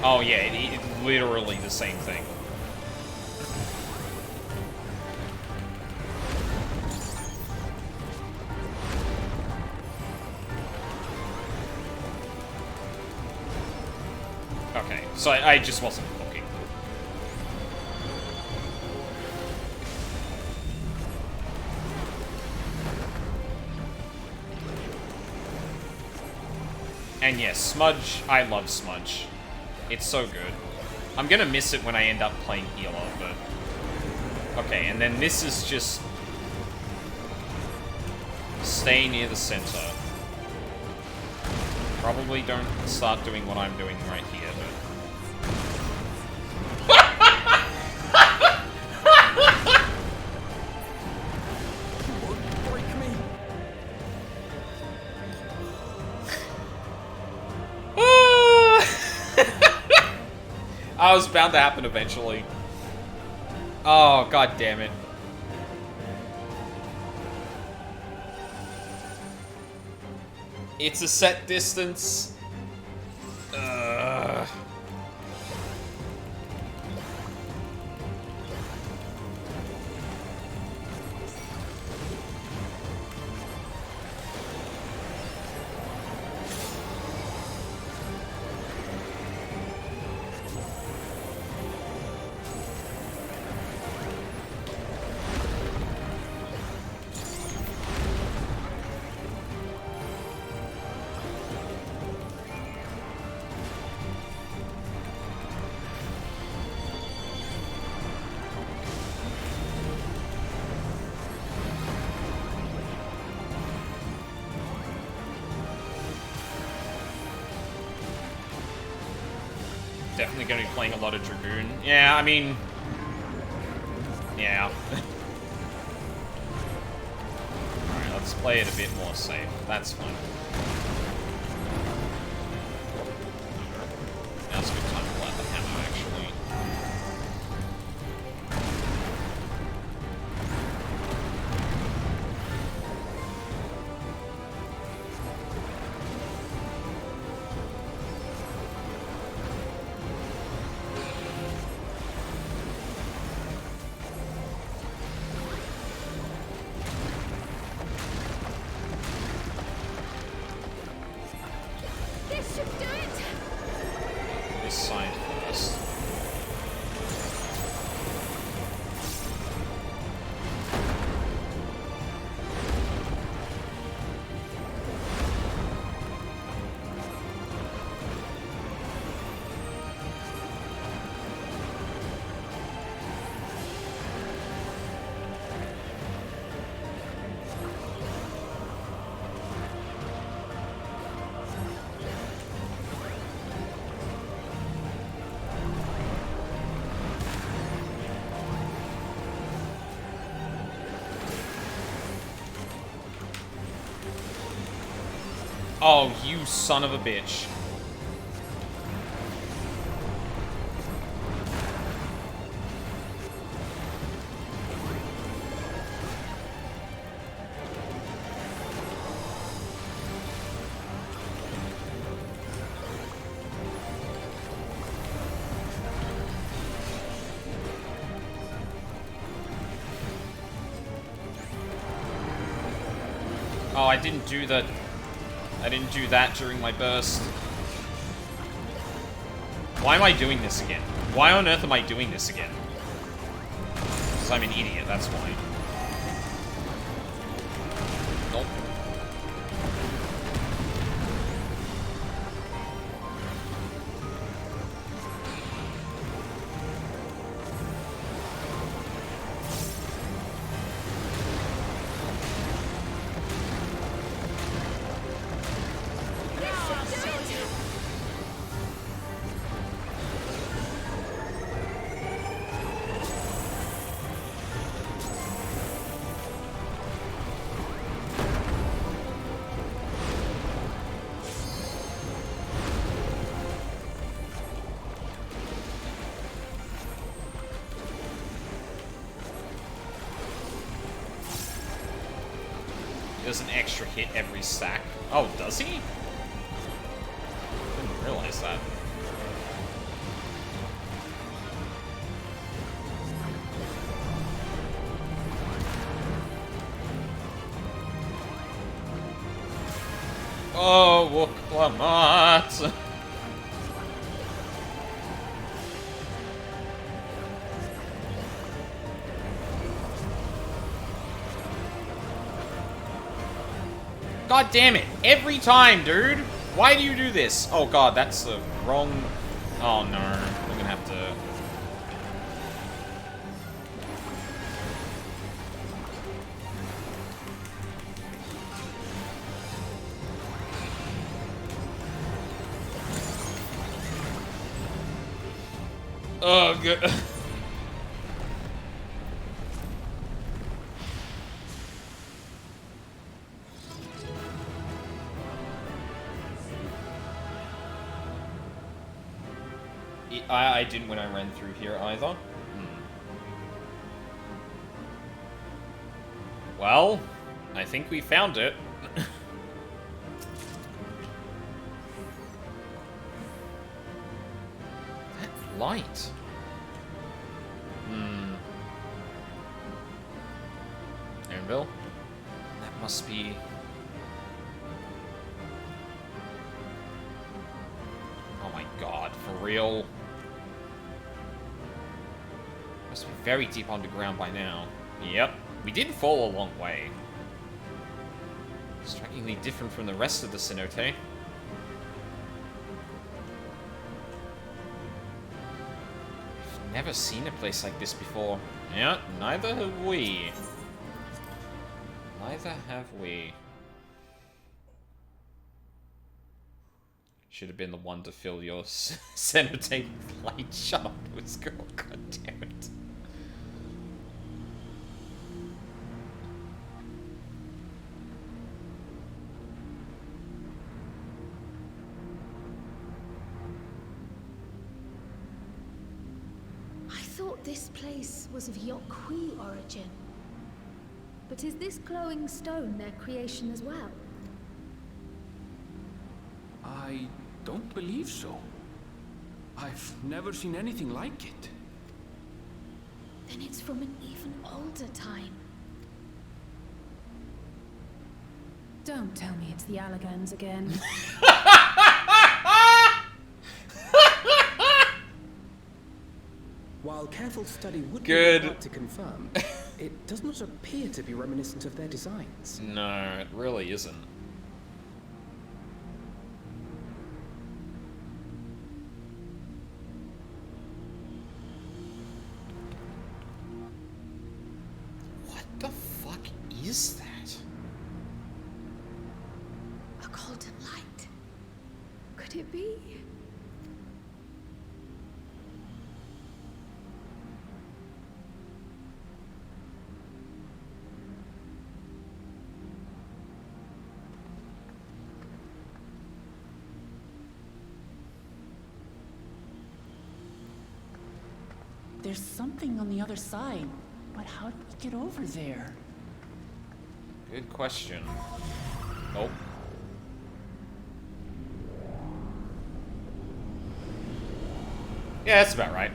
Oh yeah, it's literally the same thing. Okay, so I just wasn't looking. And yes, Smudge, I love Smudge. It's so good. I'm gonna miss it when I end up playing healer, but... Okay, and then this is just... Stay near the center. Probably don't start doing what I'm doing right here, but... I was bound to happen eventually. Oh, god damn it. It's a set distance. definitely going to be playing a lot of Dragoon. Yeah, I mean... Yeah. Alright, let's play it a bit more safe. That's fine. Now's a good time to pull out the hammer, actually. This should do it! This side first. Oh, you son of a bitch. Oh, I didn't do the... I didn't do that during my burst. Why am I doing this again? Why on earth am I doing this again? Because I'm an idiot, that's why. Nope. Does an extra hit every stack. Oh, does he? Didn't realize that. Oh, Wooklamat! God damn it. Every time, dude. Why do you do this? Oh god, that's the wrong... Oh no. I'm gonna have to... Oh, good. I didn't when I ran through here either. Well, I think we found it. That light. Anvil? That must be... Oh my god, for real? Must be very deep underground by now. Yep. We did fall a long way. Strikingly different from the rest of the cenote. I've never seen a place like this before. Yeah, neither have we. Neither have we. Should have been the one to fill your cenotated light. Shut up, Whisker. God damn it. I thought this place was of Yokwi origin. But is this glowing stone their creation as well? I don't believe so. I've never seen anything like it. Then it's from an even older time. Don't tell me it's the Allagans again. While careful study would Good. be hard to confirm, it does not appear to be reminiscent of their designs. No, it really isn't. What the fuck is that? A golden light. Could it be? There's something on the other side, but how do we get over there? Good question. Nope. Yeah, that's about right.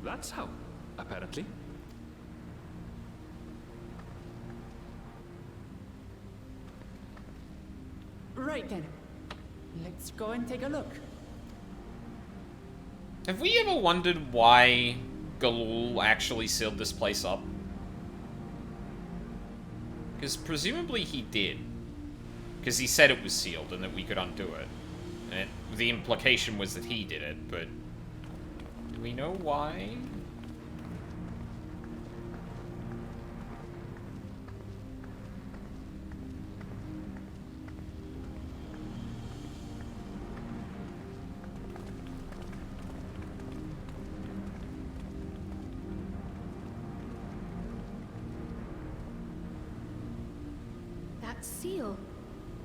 That's how, apparently. Right then. Let's go and take a look. Have we ever wondered why Galul actually sealed this place up? Because presumably he did. Because he said it was sealed and that we could undo it. And the implication was that he did it, but... do we know why? That seal.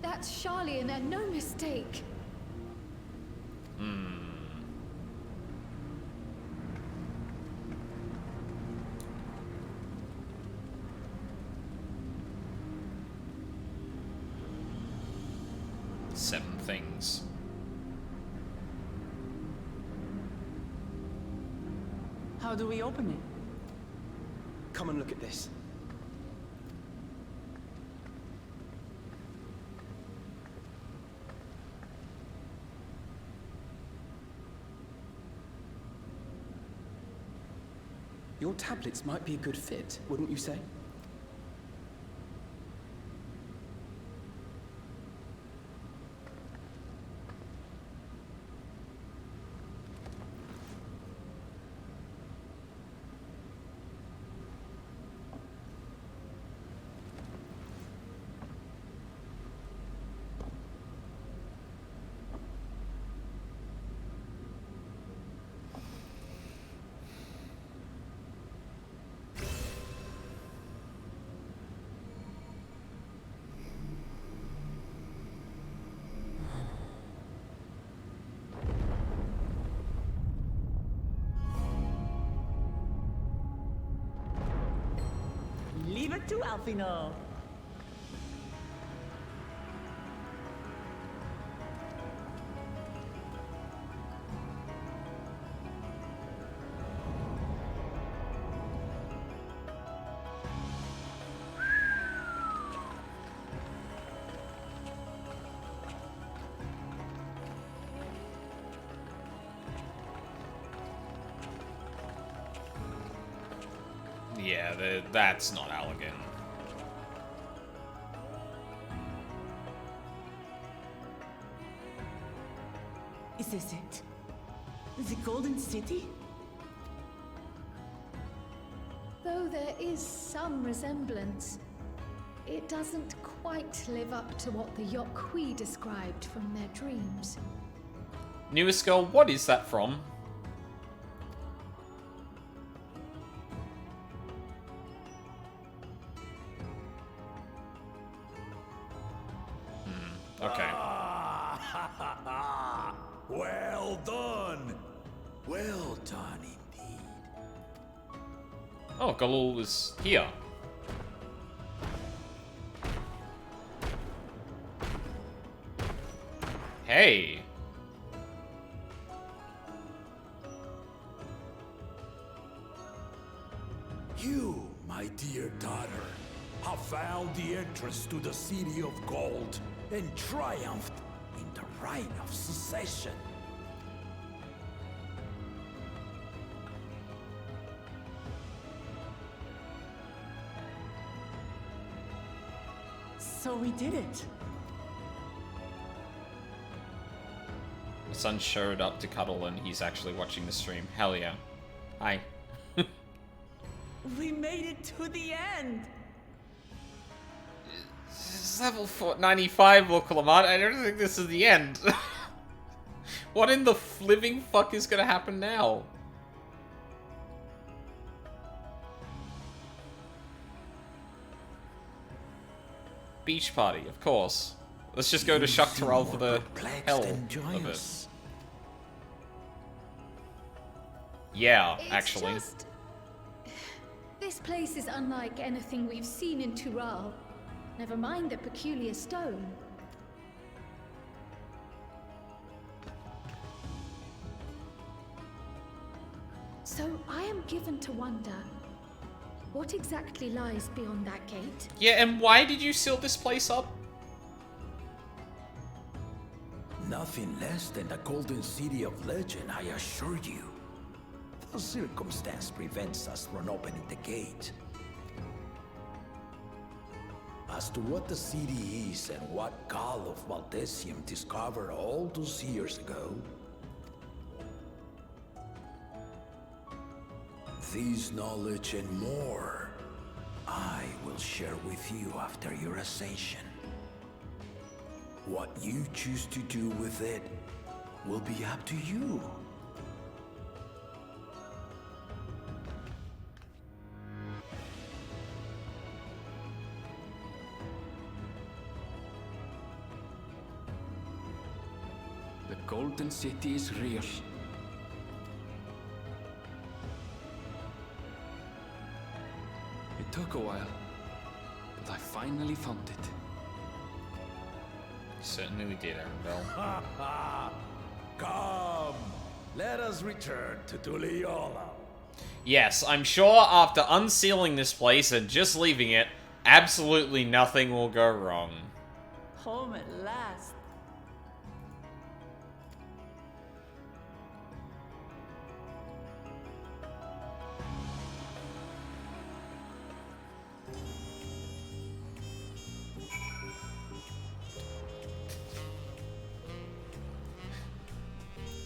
That's Charlian and no mistake. Seven things. How do we open it? Come and look at this. Your tablets might be a good fit, wouldn't you say? Leave it to Alfino. Yeah, that's not elegant. Is this it? The Golden City? Though there is some resemblance, it doesn't quite live up to what the Yokhui described from their dreams. Newest girl, what is that from? Okay. Well done! Well done indeed. Oh, Galul is here. Hey. You, my dear daughter, have found the entrance to the City of Gold and triumphed in the right of secession. So we did it. My son showed up to cuddle and he's actually watching the stream. Hell yeah. Hi. We made it to the end. This is level 95, Wuklamat. I don't think this is the end. What in the living fuck is gonna happen now? Beach party, of course. Let's just go to Shaktaral for the hell of it. Yeah, actually. This place is unlike anything we've seen in Tural. Never mind the peculiar stone. So I am given to wonder, what exactly lies beyond that gate? Yeah, and why did you seal this place up? Nothing less than the Golden City of Legend, I assure you. The circumstance prevents us from opening the gate. As to what the city is and what Gal of Valdesium discovered all those years ago, this knowledge and more, I will share with you after your ascension. What you choose to do with it will be up to you. The Golden City is real. It took a while, but I finally found it. Certainly we did, Arendelle. Come, let us return to Tuliyola. Yes, I'm sure after unsealing this place and just leaving it, absolutely nothing will go wrong. Home at last.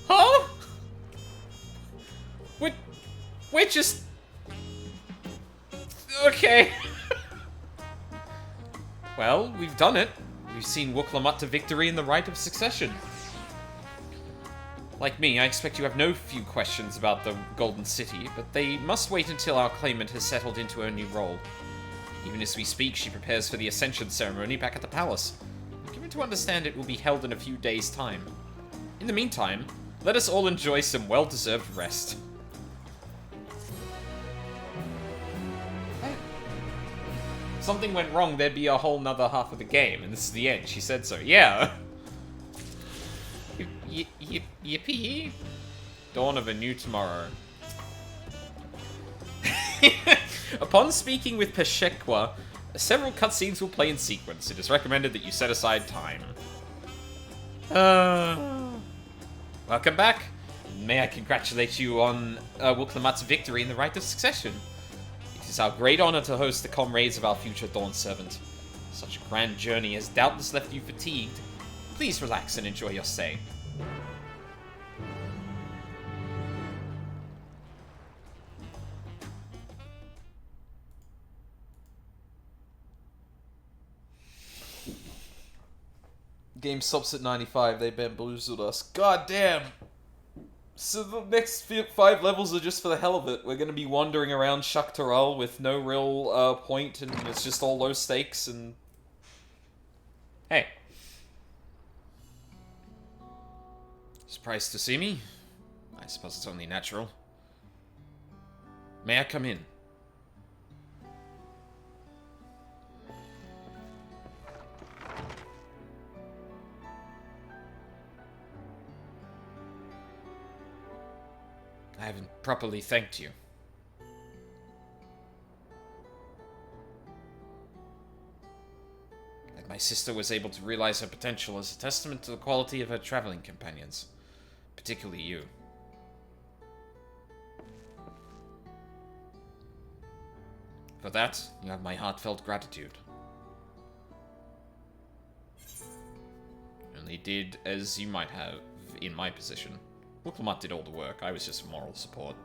Huh? We're just... Okay. Well, we've done it. We've seen Wuklamat to victory in the right of succession. Like me, I expect you have no few questions about the Golden City, but they must wait until our claimant has settled into her new role. Even as we speak, she prepares for the Ascension ceremony back at the palace. I'm given to understand it will be held in a few days' time. In the meantime, let us all enjoy some well-deserved rest. Something went wrong, there'd be a whole nother half of the game, and this is the end. She said so. Yeah. Yippee. Dawn of a new tomorrow. Upon speaking with Peshekwa, several cutscenes will play in sequence. It is recommended that you set aside time. Welcome back. May I congratulate you on Wuklamat's victory in the right of succession. It is our great honor to host the comrades of our future Dawn Servant. Such a grand journey has doubtless left you fatigued. Please relax and enjoy your stay. Game stops at 95. They bamboozled us. God damn. So the next 5 levels are just for the hell of it. We're going to be wandering around Shaktaral with no real point, and it's just all low stakes, and... Hey. Surprised to see me? I suppose it's only natural. May I come in? I haven't properly thanked you. That my sister was able to realize her potential is a testament to the quality of her traveling companions. Particularly you. For that, you have my heartfelt gratitude. Only did as you might have in my position. Wuklamut did all the work, I was just moral support.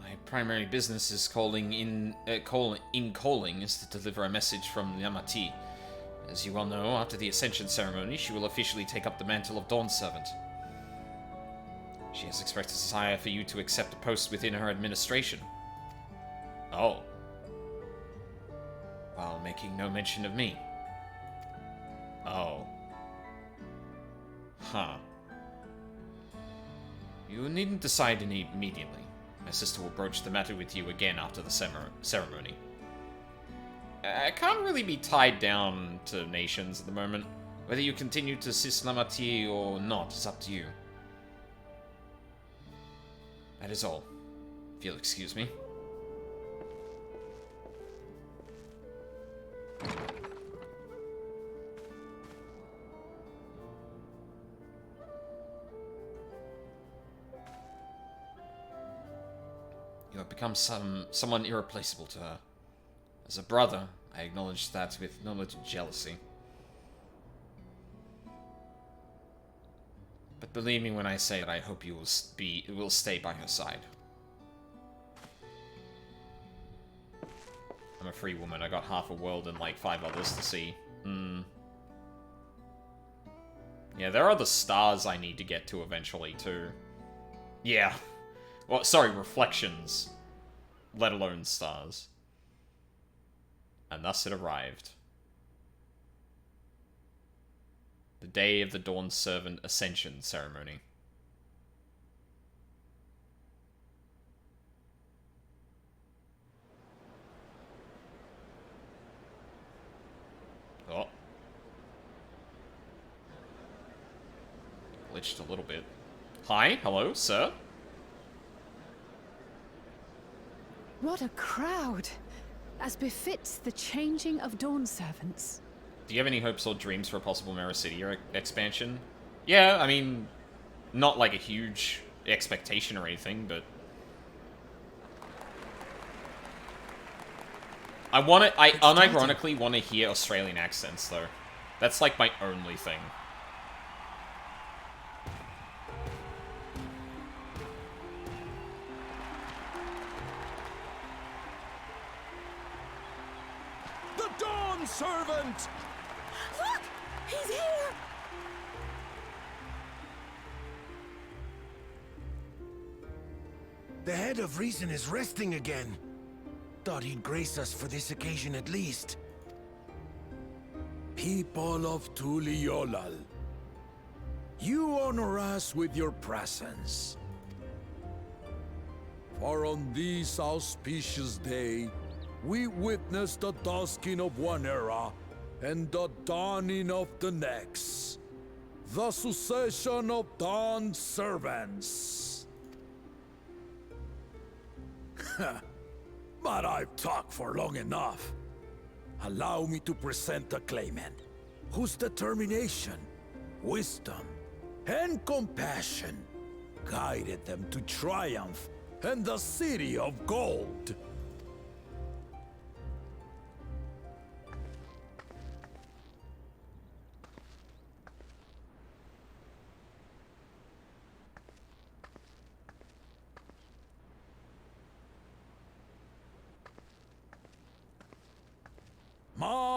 My primary business is calling is to deliver a message from Yamati. As you well know, after the Ascension ceremony, she will officially take up the mantle of Dawn Servant. She has expressed a desire for you to accept a post within her administration. Oh. While making no mention of me. Oh. Huh. You needn't decide immediately. My sister will broach the matter with you again after the ceremony. I can't really be tied down to nations at the moment. Whether you continue to assist Lamati or not is up to you. That is all. If you'll excuse me. You have become someone irreplaceable to her. As a brother, I acknowledge that with no little jealousy. But believe me when I say that I hope you will stay by her side. I'm a free woman. I got half a world and like 5 others to see. Yeah, there are the stars I need to get to eventually too. Yeah. Well, sorry, reflections. Let alone stars. And thus it arrived. The day of the Dawn Servant Ascension ceremony. Oh. Glitched a little bit. Hi, hello, sir. What a crowd! As befits the changing of Dawn Servants. Do you have any hopes or dreams for a possible Mericidia expansion? Yeah, I mean, not like a huge expectation or anything, but... I unironically want to hear Australian accents, though. That's like my only thing. The Dawn Servant! Look! He's here! The head of reason is resting again. Thought he'd grace us for this occasion at least. People of Tuliolal, you honor us with your presence. For on this auspicious day, we witness the dusking of one era and the dawning of the next. The succession of Dawn Servants. But I've talked for long enough. Allow me to present the claimant, whose determination, wisdom, and compassion guided them to triumph and the City of Gold.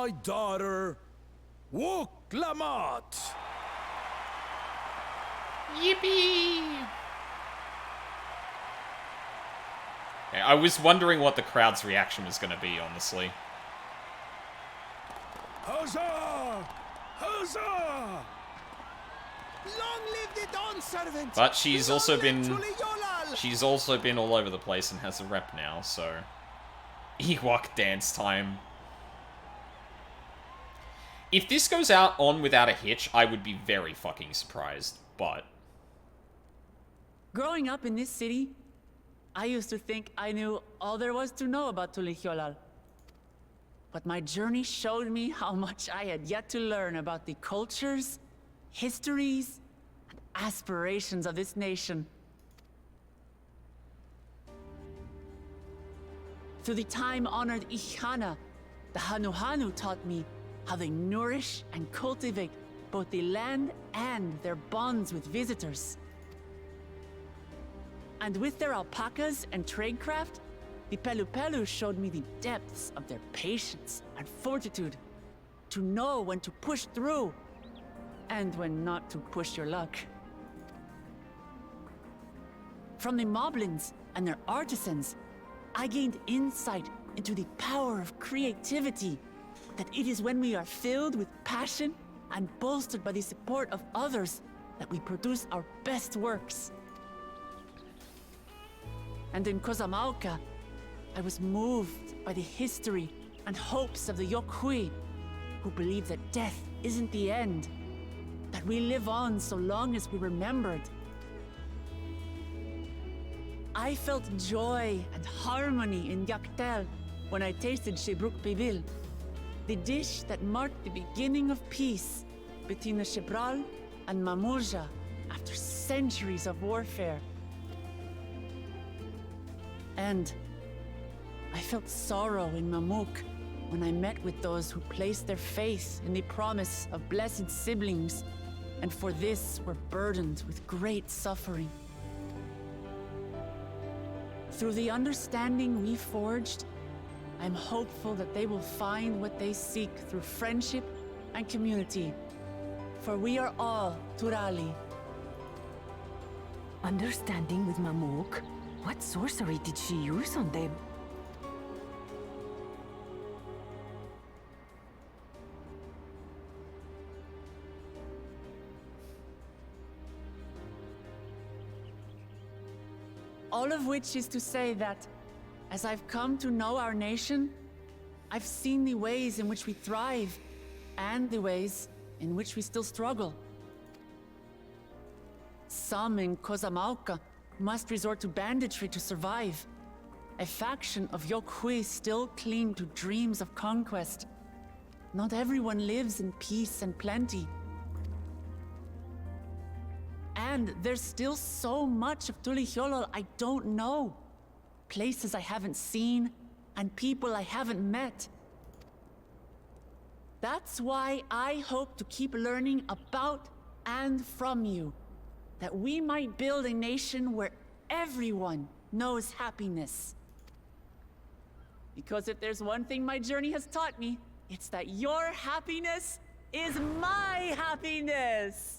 my daughter, Wuk-Lamat. Yippee! Yeah, I was wondering what the crowd's reaction was going to be, honestly. Huzzah! Huzzah! Long live the Dawn Servant! But she's also been... Tuliyollal! She's also been all over the place and has a rep now, so... Ewok dance time. If this goes out on without a hitch, I would be very fucking surprised, but... Growing up in this city, I used to think I knew all there was to know about Tuliyollal. But my journey showed me how much I had yet to learn about the cultures, histories, and aspirations of this nation. Through the time-honored Ihana, the Hanuhanu taught me how they nourish and cultivate both the land and their bonds with visitors. And with their alpacas and tradecraft, the Pelu showed me the depths of their patience and fortitude, to know when to push through and when not to push your luck. From the Moblins and their artisans, I gained insight into the power of creativity, that it is when we are filled with passion and bolstered by the support of others that we produce our best works. And in Kozamauka, I was moved by the history and hopes of the Yokhui, who believe that death isn't the end, that we live on so long as we're remembered. I felt joy and harmony in Yaktel when I tasted Shebruk Pibil, the dish that marked the beginning of peace between the Shebral and Mamurja after centuries of warfare. And I felt sorrow in Mamuk when I met with those who placed their faith in the promise of blessed siblings, and for this were burdened with great suffering. Through the understanding we forged, I'm hopeful that they will find what they seek through friendship and community, for we are all Turali. Understanding with Mamuk? What sorcery did she use on them? All of which is to say that, as I've come to know our nation, I've seen the ways in which we thrive, and the ways in which we still struggle. Some in Kozamauka must resort to banditry to survive. A faction of Yokhui still cling to dreams of conquest. Not everyone lives in peace and plenty. And there's still so much of Tuliyollal I don't know. Places I haven't seen, and people I haven't met. That's why I hope to keep learning about and from you, that we might build a nation where everyone knows happiness. Because if there's one thing my journey has taught me, it's that your happiness is my happiness!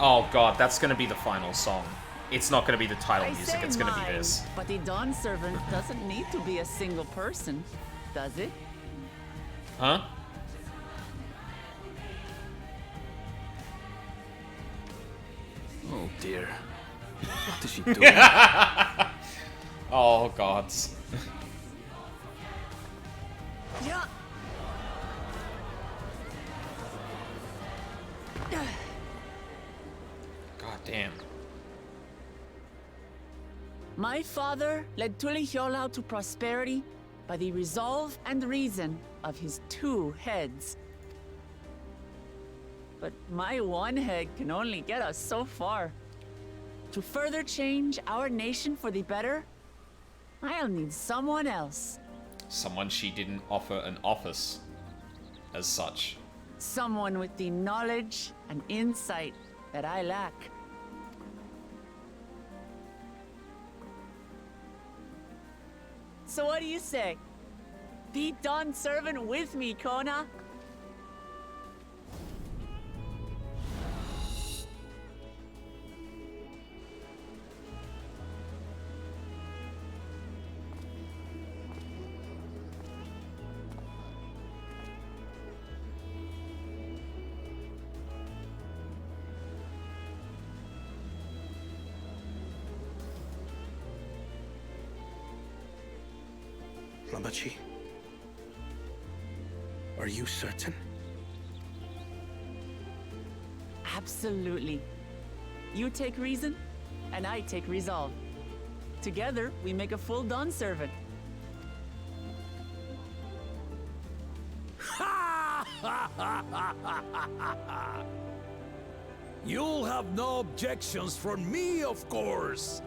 Oh god, that's gonna be the final song. It's not gonna be the title music, it's gonna be this. But the Dawn Servant doesn't need to be a single person, does it? Huh? Oh dear. What is she doing? Oh god. Yeah. God damn. My father led Tuliyollal to prosperity by the resolve and reason of his 2 heads. But my 1 head can only get us so far. To further change our nation for the better, I'll need someone else. Someone she didn't offer an office. as such. Someone with the knowledge and insight that I lack. So what do you say? Be Dawn servant with me, Kona? Lamachi, are you certain? Absolutely. You take reason, and I take resolve. Together, we make a full Dawn servant. You'll have no objections from me, of course.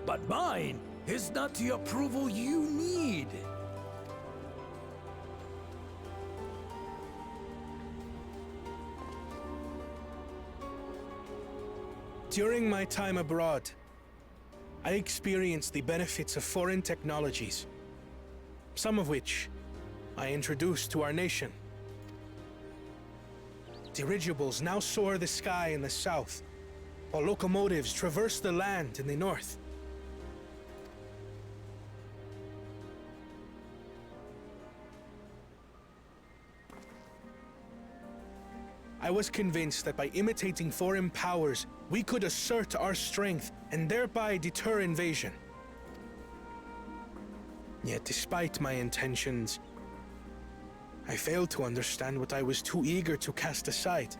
But mine is not the approval you need. During my time abroad, I experienced the benefits of foreign technologies, some of which I introduced to our nation. Dirigibles now soar the sky in the south, while locomotives traverse the land in the north. I was convinced that by imitating foreign powers, we could assert our strength and thereby deter invasion. Yet despite my intentions, I failed to understand what I was too eager to cast aside,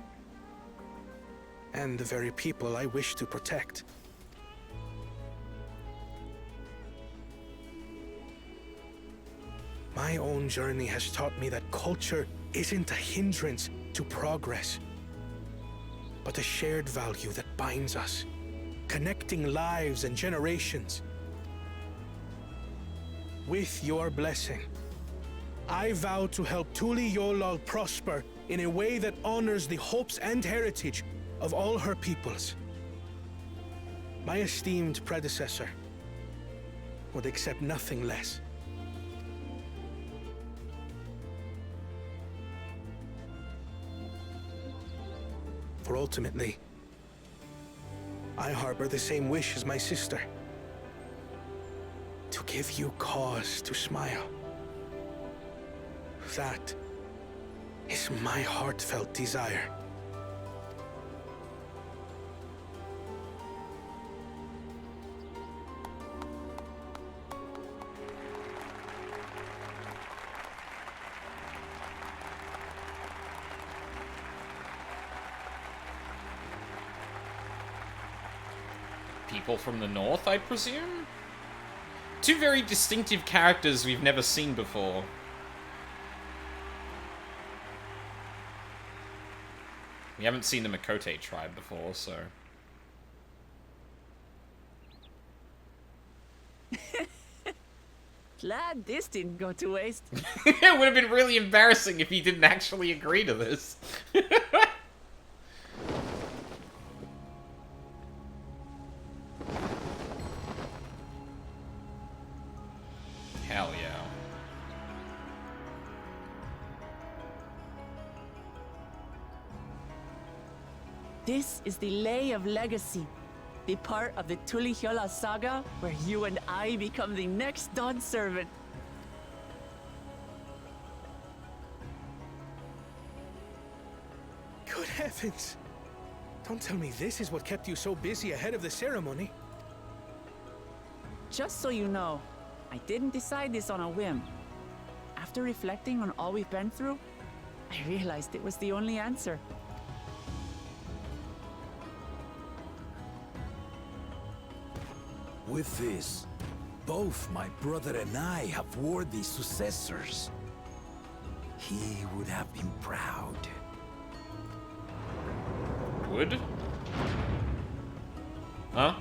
and the very people I wish to protect. My own journey has taught me that culture isn't a hindrance to progress, but a shared value that binds us, connecting lives and generations. With your blessing, I vow to help Tuli Yolal prosper in a way that honors the hopes and heritage of all her peoples. My esteemed predecessor would accept nothing less. For ultimately, I harbor the same wish as my sister. To give you cause to smile. That is my heartfelt desire. People from the north, I presume? Two very distinctive characters we've never seen before. We haven't seen the Makote tribe before, so... Glad this didn't go to waste. It would have been really embarrassing if he didn't actually agree to this. Hell yeah. This is the Lay of Legacy, the part of the Tulihyola saga where you and I become the next Dawn servant. Good heavens! Don't tell me this is what kept you so busy ahead of the ceremony. Just so you know, I didn't decide this on a whim. After reflecting on all we've been through, I realized it was the only answer. With this, both my brother and I have worthy successors. He would have been proud. Would? Huh?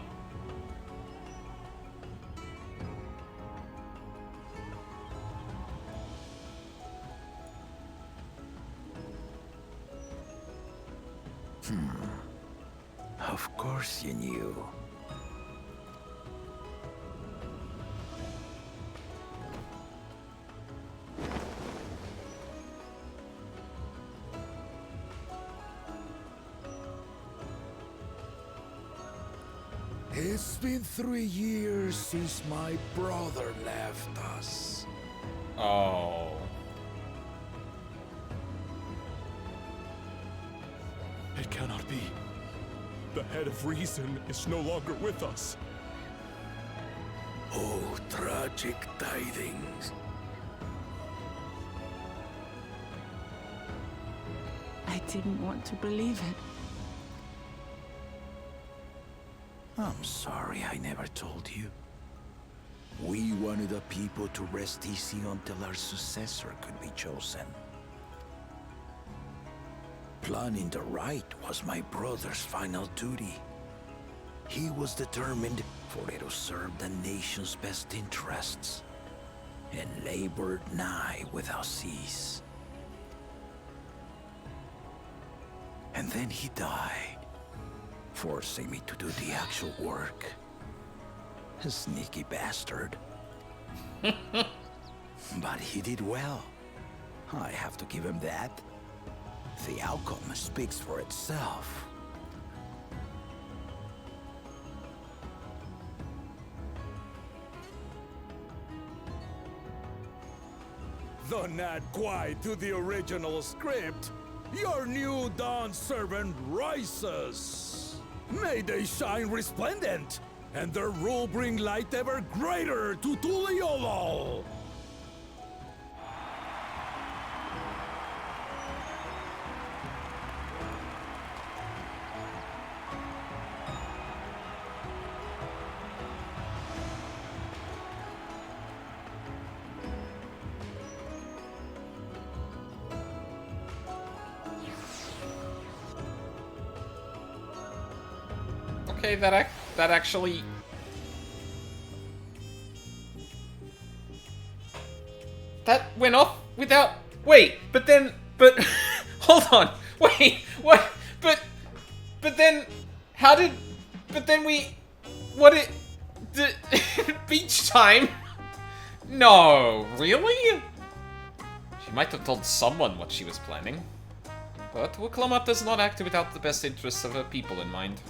Of course you knew. It's been 3 years since my brother left us. Oh. It cannot be. The head of reason is no longer with us. Oh, tragic tidings. I didn't want to believe it. I'm sorry I never told you. We wanted the people to rest easy until our successor could be chosen. Planning the right was my brother's final duty. He was determined for it to serve the nation's best interests, and labored nigh without cease. And then he died, forcing me to do the actual work. A sneaky bastard. But he did well. I have to give him that. The outcome speaks for itself. Though not quite to the original script, your new Dawn servant rises. May they shine resplendent, and their rule bring light ever greater to Tuliolol. Okay, that actually... That went off without... Wait, but then... But... Hold on. Wait, what? But then... How did... But then we... What it... Beach time? No, really? She might have told someone what she was planning. But Wuklamat does not act without the best interests of her people in mind.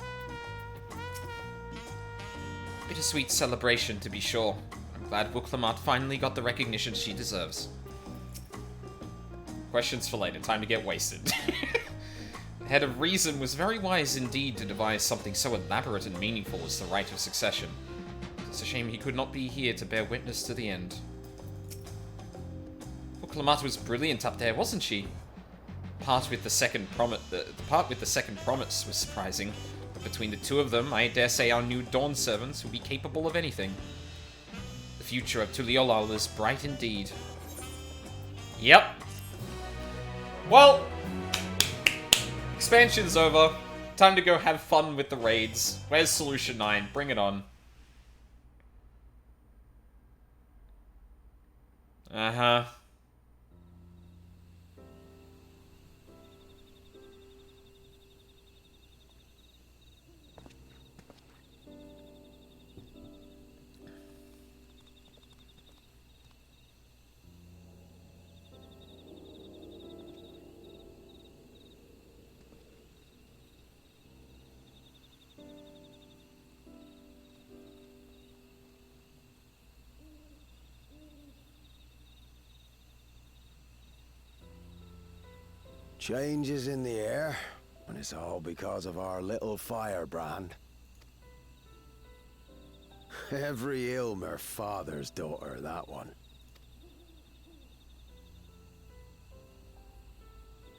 Bittersweet celebration, to be sure. I'm glad Wuklamat finally got the recognition she deserves. Questions for later. Time to get wasted. The head of reason was very wise indeed to devise something so elaborate and meaningful as the rite of succession. It's a shame he could not be here to bear witness to the end. Wuklamat was brilliant up there, wasn't she? The part with the second promise was surprising. But between the two of them, I dare say our new Dawn servants will be capable of anything. The future of Tuliolal is bright indeed. Yep. Well, expansion's over. Time to go have fun with the raids. Where's Solution 9? Bring it on. Uh-huh. Changes in the air, and it's all because of our little firebrand. Every Ilmer father's daughter, that one.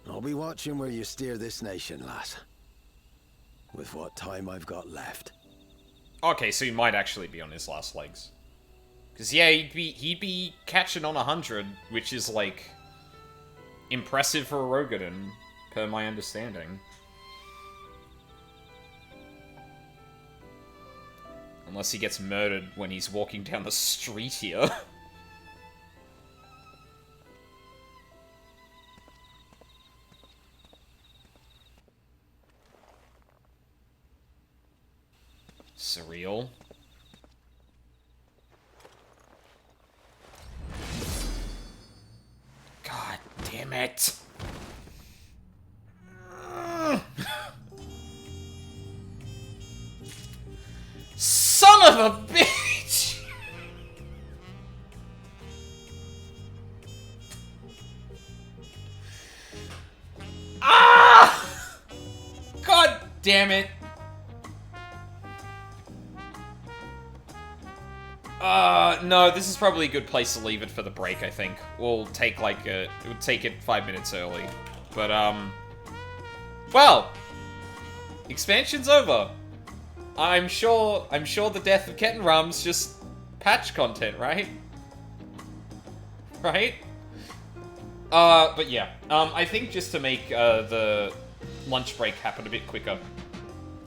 I'll be watching where you steer this nation, lass. With what time I've got left. Okay, so he might actually be on his last legs. Because, yeah, he'd be catching on 100, which is, like, impressive for a Rogadin, per my understanding. Unless he gets murdered when he's walking down the street here. surreal. God damn it. Son of a bitch! Ah! God damn it. No, this is probably a good place to leave it for the break, I think. We'll take it would take it 5 minutes early. But, well, expansion's over. I'm sure the death of Kettenrum's just patch content, right? Right? But yeah, I think just to make, the lunch break happen a bit quicker,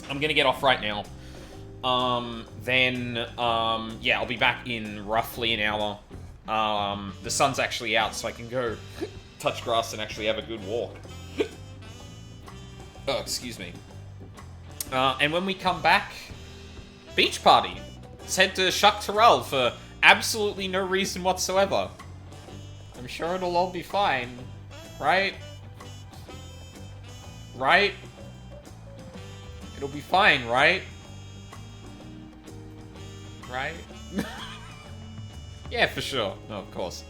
I'm gonna get off right now. Yeah, I'll be back in roughly an hour. The sun's actually out, so I can go touch grass and actually have a good walk. Oh, excuse me. And when we come back, beach party. Let's head to Shuk Turul for absolutely no reason whatsoever. I'm sure it'll all be fine, right? Right? It'll be fine, right? Right? Yeah, for sure. No, of course.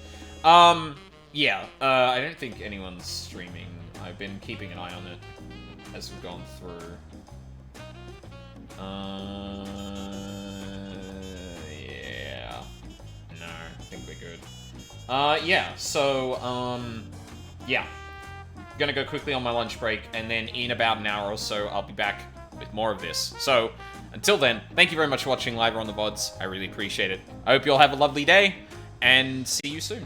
Yeah, I don't think anyone's streaming. I've been keeping an eye on it as we've gone through. Yeah. No, I think we're good. Yeah, so, yeah. Gonna go quickly on my lunch break, and then in about an hour or so, I'll be back with more of this. So, until then, thank you very much for watching live or on the VODs. I really appreciate it. I hope you all have a lovely day, and see you soon.